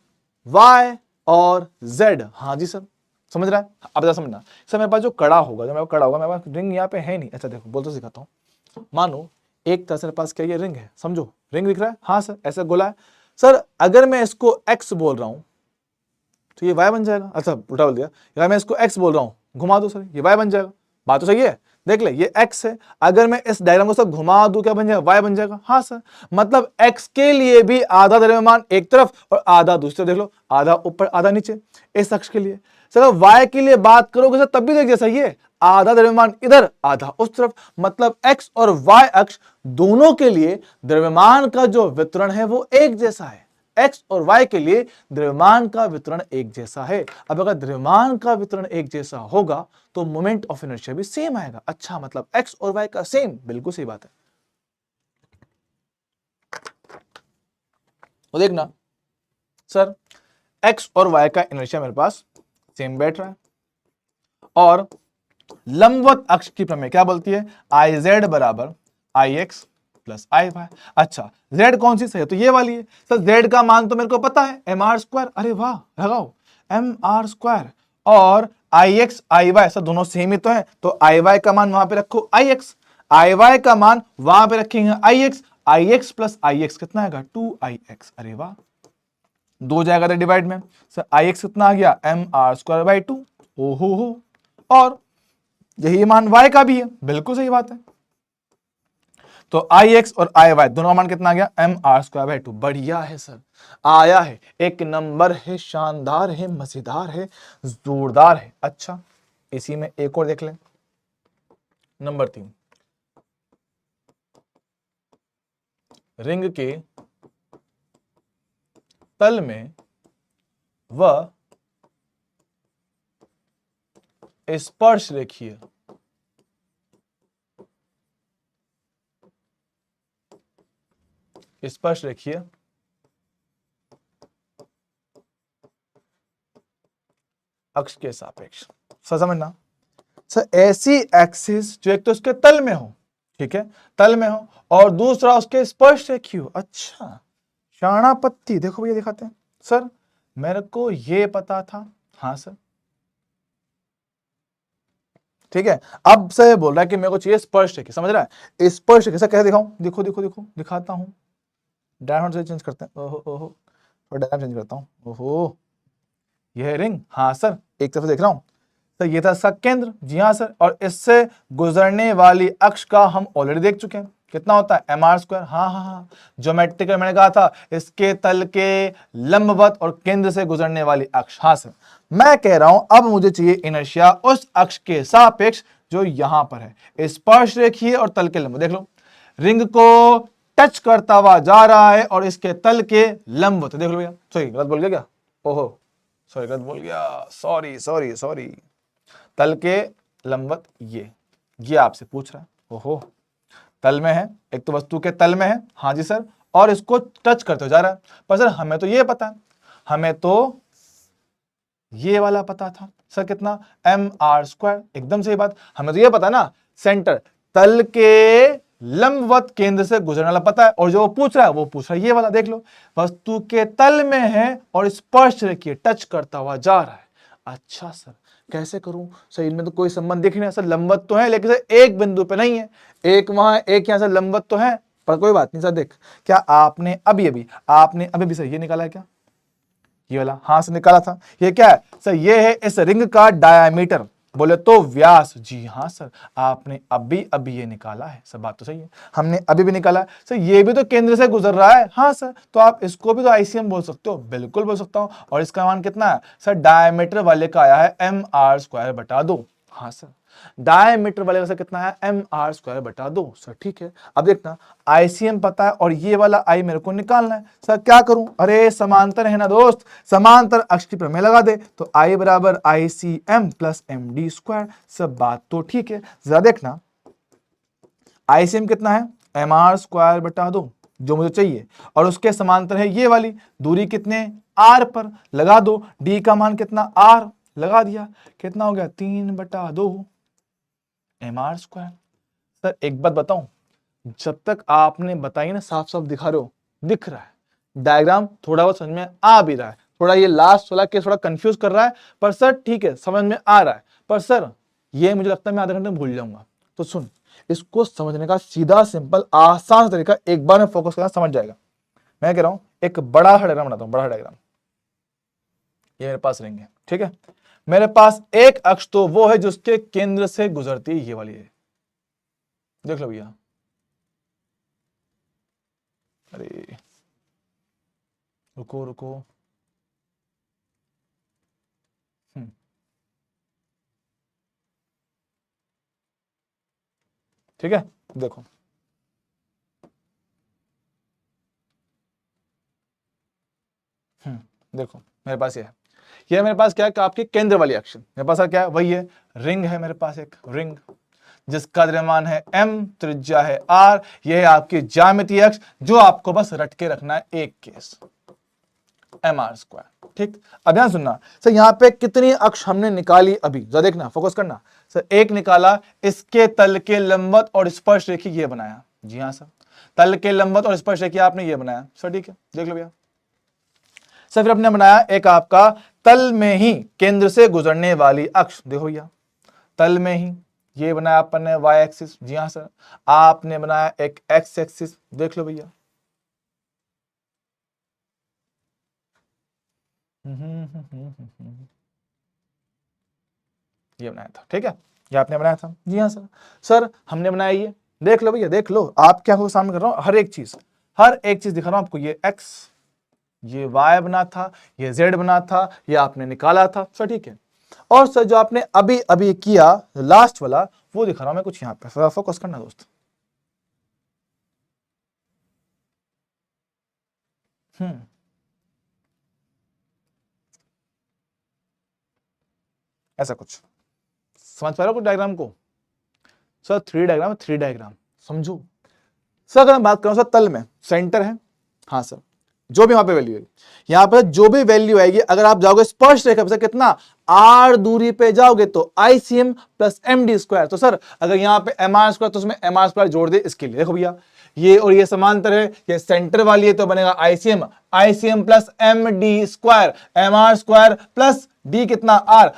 y और z। हाँ जी सर, समझ रहा है। अब जरा समझना सर, मेरे पास जो कड़ा होगा, मेरे पास रिंग यहाँ पे है नहीं। अच्छा देखो, बोल तो सिखाता हूँ। मानो एक तरह से मेरे पास क्या, ये रिंग है, समझो रिंग दिख रहा है। हाँ सर, ऐसा गोला है सर, अगर मैं इसको x बोल रहा हूं तो ये y बन जाएगा। अच्छा उल्टा बोल दिया, अगर मैं इसको x बोल रहा हूं, घुमा दो सर, ये y बन जाएगा। बात तो सही है, देख ले ये x है, अगर मैं इस डायग्राम को सब घुमा दूं क्या बन जाएगा, y बन जाएगा। हाँ सर, मतलब x के लिए भी आधा द्रव्यमान एक तरफ और आधा दूसरी तरफ, देख लो आधा ऊपर आधा नीचे इस अक्ष के लिए। सर y के लिए बात करोगे सर तब भी देख जैसा ये आधा द्रव्यमान इधर आधा उस तरफ, मतलब x और y अक्ष दोनों के लिए द्रव्यमान का जो वितरण है वो एक जैसा है। x और y के लिए द्रव्यमान का वितरण एक जैसा है। अब अगर द्रव्यमान का वितरण एक जैसा होगा तो मोमेंट ऑफ इनर्शिया भी सेम आएगा। अच्छा, मतलब x और y का सेम, बिल्कुल सही बात है। तो देखना सर, x और y का इनर्शिया मेरे पास सेम बैठ रहा है और लंबवत अक्ष की प्रमेय क्या बोलती है, iz बराबर ix प्लस आई वाई। अच्छा, z कौन सी सही है, तो ये वाली है। सर z का मान तो मेरे को पता है mr², अरे वाह लगाओ mr² और ix iy सर दोनों सेम ही तो है, तो iy का मान वहां पे रखो ix, iy का मान वहां पे रखेंगे ix प्लस ix कितना आएगा 2ix। अरे वाह, दो जाएगा डिवाइड में, सर ix कितना आ गया mr²/2। ओहो हो, और यही मान y का भी है, बिल्कुल सही बात है। तो ix और iy दोनों का मान कितना आ गया mr²/2। बढ़िया है सर, आया है, एक नंबर है, शानदार है, मजेदार है, जोरदार है। अच्छा, इसी में एक और देख लें, नंबर 3, रिंग के तल में वह स्पर्श रेखीय अक्ष के सापेक्ष। सर समझना, सर ऐसी एक्सिस जो एक तो उसके तल में हो, ठीक है, तल में हो, और दूसरा उसके स्पर्श रेखीय हो। अच्छा, शाणापत्ति देखो भैया दिखाते हैं। सर मेरे को ये पता था, हाँ सर, ठीक है। अब सर बोल रहा है कि मेरे को चाहिए स्पर्श रेखी, समझ रहा है, स्पर्श रेखी। सर कैसे दिखाऊं, देखो देखो देखो दिखाता हूं, डायग्राम से चेंज करते हैं। ओहो ओहो, और डायग्राम चेंज करता हूं। ओहो, यह रिंग, हाँ सर एक तरफ देख रहा हूं। तो ये था इसका केंद्र, जी हाँ सर, और इससे गुजरने वाली अक्ष का हम ऑलरेडी देख चुके हैं, कितना होता है mr²। हाँ हाँ हाँ, ज्योमेट्रिकल मैंने कहा था, इसके तल के लंबवत और केंद्र से गुजरने वाली अक्ष। हाँ सर, मैं कह रहा हूं अब मुझे चाहिए इनर्शिया उस अक्ष के सापेक्ष जो यहां पर है, स्पर्श रेखीय और तल के लंब। देख लो, रिंग को टच करता हुआ जा रहा है और इसके तल के लंबवत, देख लो भैया। सॉरी गलत बोल गया क्या, ओहो सॉरी गलत बोल गया, सॉरी सॉरी सॉरी, तल के लंबवत ये आपसे पूछ रहा है। ओहो, तल में है, एक तो वस्तु के तल में है, हाँ जी सर, और इसको टच करते जा रहा है। पर सर हमें तो ये पता है, हमें तो ये वाला पता था सर, कितना mr², एकदम सही बात, हमें तो ये पता ना, सेंटर तल के लंबवत केंद्र से गुजरने वाला पता है, और जो वो पूछ रहा है वो पूछ रहा है ये वाला। देख लो, वस्तु के तल में है और स्पर्श रेखीय टच करता हुआ जा रहा है। अच्छा सर कैसे करूं, सर इनमें तो कोई संबंध दिख नहीं है। सर लंबवत तो है लेकिन सर एक बिंदु पे नहीं है, एक वहां एक यहां से लंबवत तो है, पर कोई बात नहीं सर। देख, क्या आपने अभी सर ये निकाला है क्या, ये वाला, हाँ से निकाला था। ये क्या है सर, ये है इस रिंग का डायामीटर, बोले तो व्यास। जी हाँ सर, आपने अभी ये निकाला है, सब बात तो सही है, हमने अभी भी निकाला है। सर ये भी तो केंद्र से गुजर रहा है, हाँ सर, तो आप इसको भी तो आईसीएम बोल सकते हो, बिल्कुल बोल सकता हूं। और इसका मान कितना है सर, डायमीटर वाले का आया है mr²/2। हाँ सर, डायमीटर वाले का कितना है mr²/2। सर ठीक है, अब देखना आईसीएम पता है और ये वाला आई मेरे को निकालना है। सर क्या करूं, अरे समांतर है ना दोस्त, समांतर अक्ष की प्रमेय लगा दे, तो आई बराबर ICM प्लस MD²। सब बात तो ठीक है, जरा देखना आईसीएम कितना है mr²/2 जो मुझे चाहिए, और उसके समांतर है ये वाली दूरी, कितने r पर, लगा दो, d का मान कितना r, लगा दिया, कितना हो गया 3/2 mr²। सर एक बात बताऊं, जब तक आपने बताई ना, साफ साफ दिखा रहे हो, दिख रहा है डायग्राम, थोड़ा बहुत समझ में आ भी रहा है, थोड़ा ये लास्ट वाला केस थोड़ा कंफ्यूज कर रहा है, पर सर ठीक है समझ में आ रहा है। पर सर ये मुझे लगता है मैं आधे घंटे में भूल जाऊंगा। तो सुन, इसको समझने का सीधा सिंपल आसान तरीका, एक बार में फोकस करना समझ जाएगा। मैं कह रहा हूं एक बड़ा डायग्राम बनाता हूं, बड़ा डायग्राम, ये मेरे पास रिंग है, ठीक है, मेरे पास एक अक्ष तो वो है जिसके केंद्र से गुजरती है, ये वाली है, देख लो भैया, अरे रुको रुको, ठीक है, देखो देखो मेरे पास ये है मेरे पास क्या है, आपकी केंद्र वाली अक्ष मेरे पास क्या है, वही है, रिंग है मेरे पास, एक रिंग जिसका द्रव्यमान है m, त्रिज्या है r, ये है आपकी ज्यामितीय अक्ष, जो आपको बस रट के रखना है एक केस mr²। ठीक, अब ध्यान सुनना सर, यहाँ पे कितनी अक्ष हमने निकाली अभी, जरा देखना, फोकस करना सर। एक निकाला, इसके तल के लंबवत और स्पर्श रेखी ये बनाया, जी हाँ सर, तल के लंबवत और स्पर्श रेखी आपने ये बनाया सर, ठीक है, देख लो भैया सर। फिर आपने बनाया एक आपका तल में ही केंद्र से गुजरने वाली अक्ष, देखो भैया तल में ही, ये बनाया अपन ने y एक्सिस, जी हाँ सर। आपने बनाया एक x एक्सिस, देख लो भैया, ये बनाया था, ठीक है, ये आपने बनाया था, जी हाँ सर। सर हमने बनाया ये, देख लो भैया, देख लो, आप क्या हो सामने कर रहा हूं, हर एक चीज दिखा रहा हूं आपको, ये x, ये y बना था, ये z बना था, ये आपने निकाला था सर, ठीक है। और सर जो आपने अभी अभी किया लास्ट वाला, वो दिखा रहा हूं मैं कुछ यहां पे, फोकस करना दोस्त। ऐसा कुछ समझ पा रहे हो कुछ डायग्राम को सर, थ्री डायग्राम समझो सर। अगर मैं बात करूं सर, तल में सेंटर है, हाँ सर, जो भी वहां पे वैल्यू है, यहां पर जो भी वैल्यू आएगी, अगर आप जाओगे स्पर्श रेखा पे कितना r दूरी पे जाओगे तो ICM प्लस md²। तो सर अगर यहाँ पे mr², तो उसमें mr² जोड़ दे, इसके लिए देखो भैया, ये और ये समांतर है, ये सेंटर वाली है, तो बनेगा ICM plus md², mr² plus d कितना r,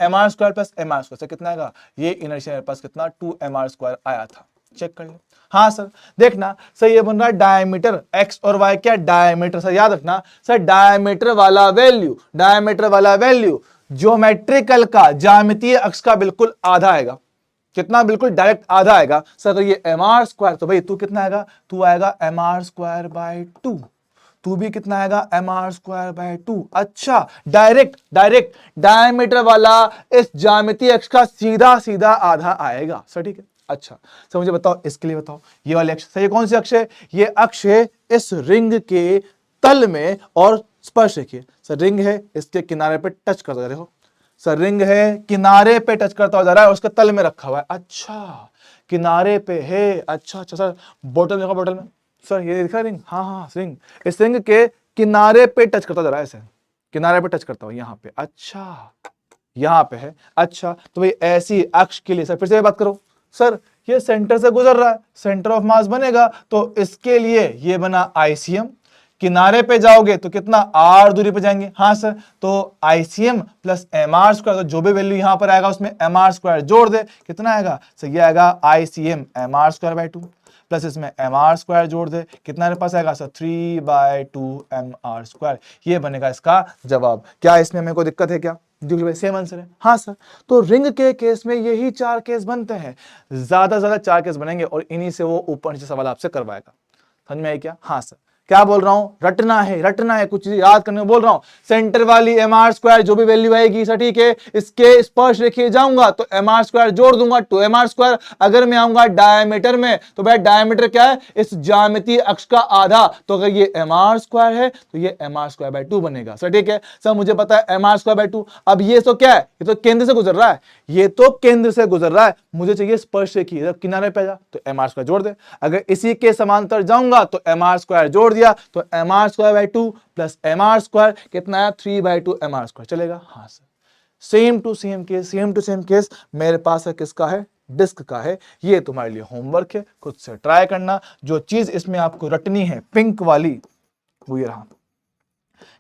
mr² प्लस mr² से कितना आएगा, ये इनर्शिया मेरे पास कितना 2mr² आया था, चेक कर लो। हाँ सर, देखना सर, ये बन रहा है डायमीटर, x और y क्या डायमीटर, सर याद रखना सर, डायमीटर वाला वैल्यू ज्योमेट्रिकल का, ज्यामितीय अक्ष का बिल्कुल आधा आएगा, कितना, बिल्कुल डायरेक्ट आधा आएगा सर। अगर ये mr², तो भाई तू कितना आएगा, तू आएगा mr²/2, तू भी कितना आएगा mr²/2। अच्छा, डायरेक्ट डायरेक्ट डायमीटर वाला इस ज्यामितीय अक्ष का सीधा सीधा आधा आएगा सर, ठीक है। अच्छा सर मुझे बताओ, इसके लिए बताओ, ये वाले अक्ष सर, ये कौन सी अक्ष है, ये अक्ष है इस रिंग के तल में और स्पर्श रेखीय, सर रिंग है इसके किनारे पे टच करता है, देखो सर रिंग है किनारे पे टच करता हुआ जा रहा है, उसके तल में रखा हुआ है, अच्छा किनारे पे है, अच्छा अच्छा सर, बोतल देखो, बोतल में सर ये दिख रहा है रिंग, हाँ हाँ रिंग, इस रिंग के किनारे पे टच करता जा रहा है, ऐसे किनारे पे टच करता हुआ यहाँ पे, अच्छा यहाँ पे है, अच्छा तो भाई ऐसी अक्ष के लिए सर फिर से बात करो सर, ये सेंटर से गुजर रहा है, सेंटर ऑफ मास बनेगा, तो इसके लिए ये बना ICM, किनारे पे जाओगे तो कितना r दूरी पे जाएंगे, हाँ सर, तो ICM प्लस mr², तो जो भी वैल्यू यहां पर आएगा उसमें mr² जोड़ दे, कितना आएगा सर, ये आएगा ICM mr²/2 प्लस इसमें mr² जोड़ दे, कितना मेरे पास आएगा सर 3/2 mr², ये बनेगा इसका जवाब। क्या इसमें मेरे को दिक्कत है क्या, सेम आंसर है, हाँ सर। तो रिंग के केस में यही 4 केस बनते हैं, ज्यादा से ज्यादा 4 केस बनेंगे, और इन्हीं से वो ऊपर नीचे सवाल आपसे करवाएगा, समझ में आई क्या, हाँ सर। क्या बोल रहा हूं, रटना है, कुछ चीज याद करने को बोल रहा हूं, सेंटर वाली mr² जो भी वैल्यू आएगी सर, ठीक है, इसके स्पर्श रेखीय जाऊंगा तो mr² जोड़ दूंगा 2mr²। अगर मैं आऊंगा डायमीटर में, तो भाई डायमीटर क्या है, इस ज्यामितीय अक्ष का आधा, तो अगर ये mr² है तो ये mr²/2 बनेगा सर, ठीक है सर, मुझे पता है mr²/2। अब ये तो क्या है, ये तो केंद्र से गुजर रहा है, ये तो केंद्र से गुजर रहा है, मुझे चाहिए स्पर्श रेखीय, किनारे पे जा तो mr² जोड़ दे, अगर इसी के समांतर जाऊंगा तो mr² जोड़ दिया, तो mr²/2 प्लस mr² कितना है 3/2 mr², चलेगा, हाँ sir. Same to same case मेरे पास है, किसका है, डिस्क का है। ये तुम्हारे लिए होमवर्क है, खुद से ट्राई करना। जो चीज इसमें आपको रटनी है पिंक वाली, वो ये रहा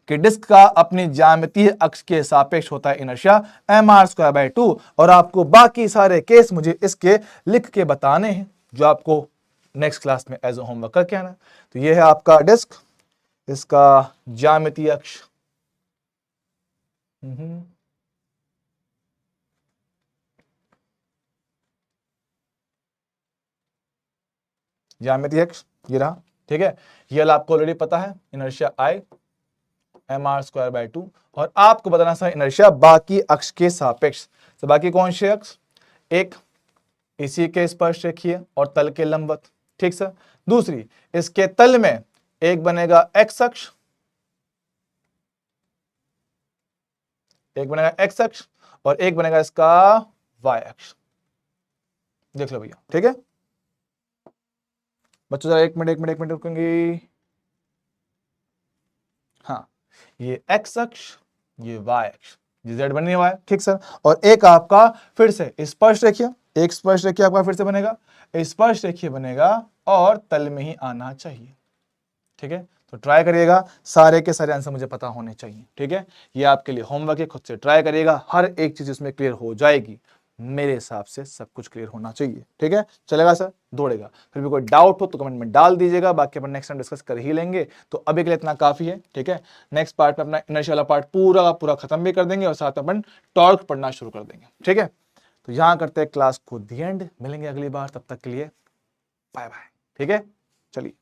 कि डिस्क का अपनी ज्यामितीय अक्ष के सापेक्ष होता है इनर्शिया mr²/2, और आपको बाकी सारे केस मुझे इसके लिख के बताने हैं, जो आपको नेक्स्ट क्लास में एज ए होमवर्क करके आना है। तो ये है आपका डिस्क, इसका ज्यामितीय अक्ष, ज्यामिति x ये रहा, ठीक है। ये वाला आपको ऑलरेडी पता है, इनर्शिया I mr²/2, और आपको बताना सर इनर्शिया बाकी अक्ष के सापेक्ष। तो बाकी कौन से अक्ष, एक इसी के स्पर्श रेखीय और तल के लंबवत, ठीक सर। दूसरी, इसके तल में एक बनेगा x अक्ष, एक बनेगा x अक्ष और एक बनेगा इसका y अक्ष। देख लो भैया, ठीक है बच्चों, जरा एक मिनट रुकेंगे। हाँ, ये x अक्ष, ये y अक्ष, ये z बनी हुआ है, ठीक सर। और एक आपका फिर से स्पर्श रेखीय, एक स्पर्श रेखीय आपका फिर से बनेगा, स्पर्श रेखीय बनेगा और तल में ही आना चाहिए, ठीक है। तो ट्राई करिएगा, सारे के सारे आंसर मुझे पता होने चाहिए, ठीक है। ये आपके लिए होमवर्क है, खुद से ट्राई करिएगा, हर एक चीज इसमें क्लियर हो जाएगी। मेरे हिसाब से सब कुछ क्लियर होना चाहिए, ठीक है। चलेगा सर, दौड़ेगा। फिर भी कोई डाउट हो तो कमेंट में डाल दीजिएगा, बाकी अपन नेक्स्ट टाइम डिस्कस कर ही लेंगे। तो अभी के लिए इतना काफी है, ठीक है। नेक्स्ट पार्ट में अपना इनर्शिया वाला पार्ट पूरा का पूरा खत्म भी कर देंगे और साथ में अपन टॉर्क पढ़ना शुरू कर देंगे, ठीक है। तो यहां करते हैं क्लास को दी एंड, मिलेंगे अगली बार, तब तक के लिए बाय बाय, ठीक है। चलिए।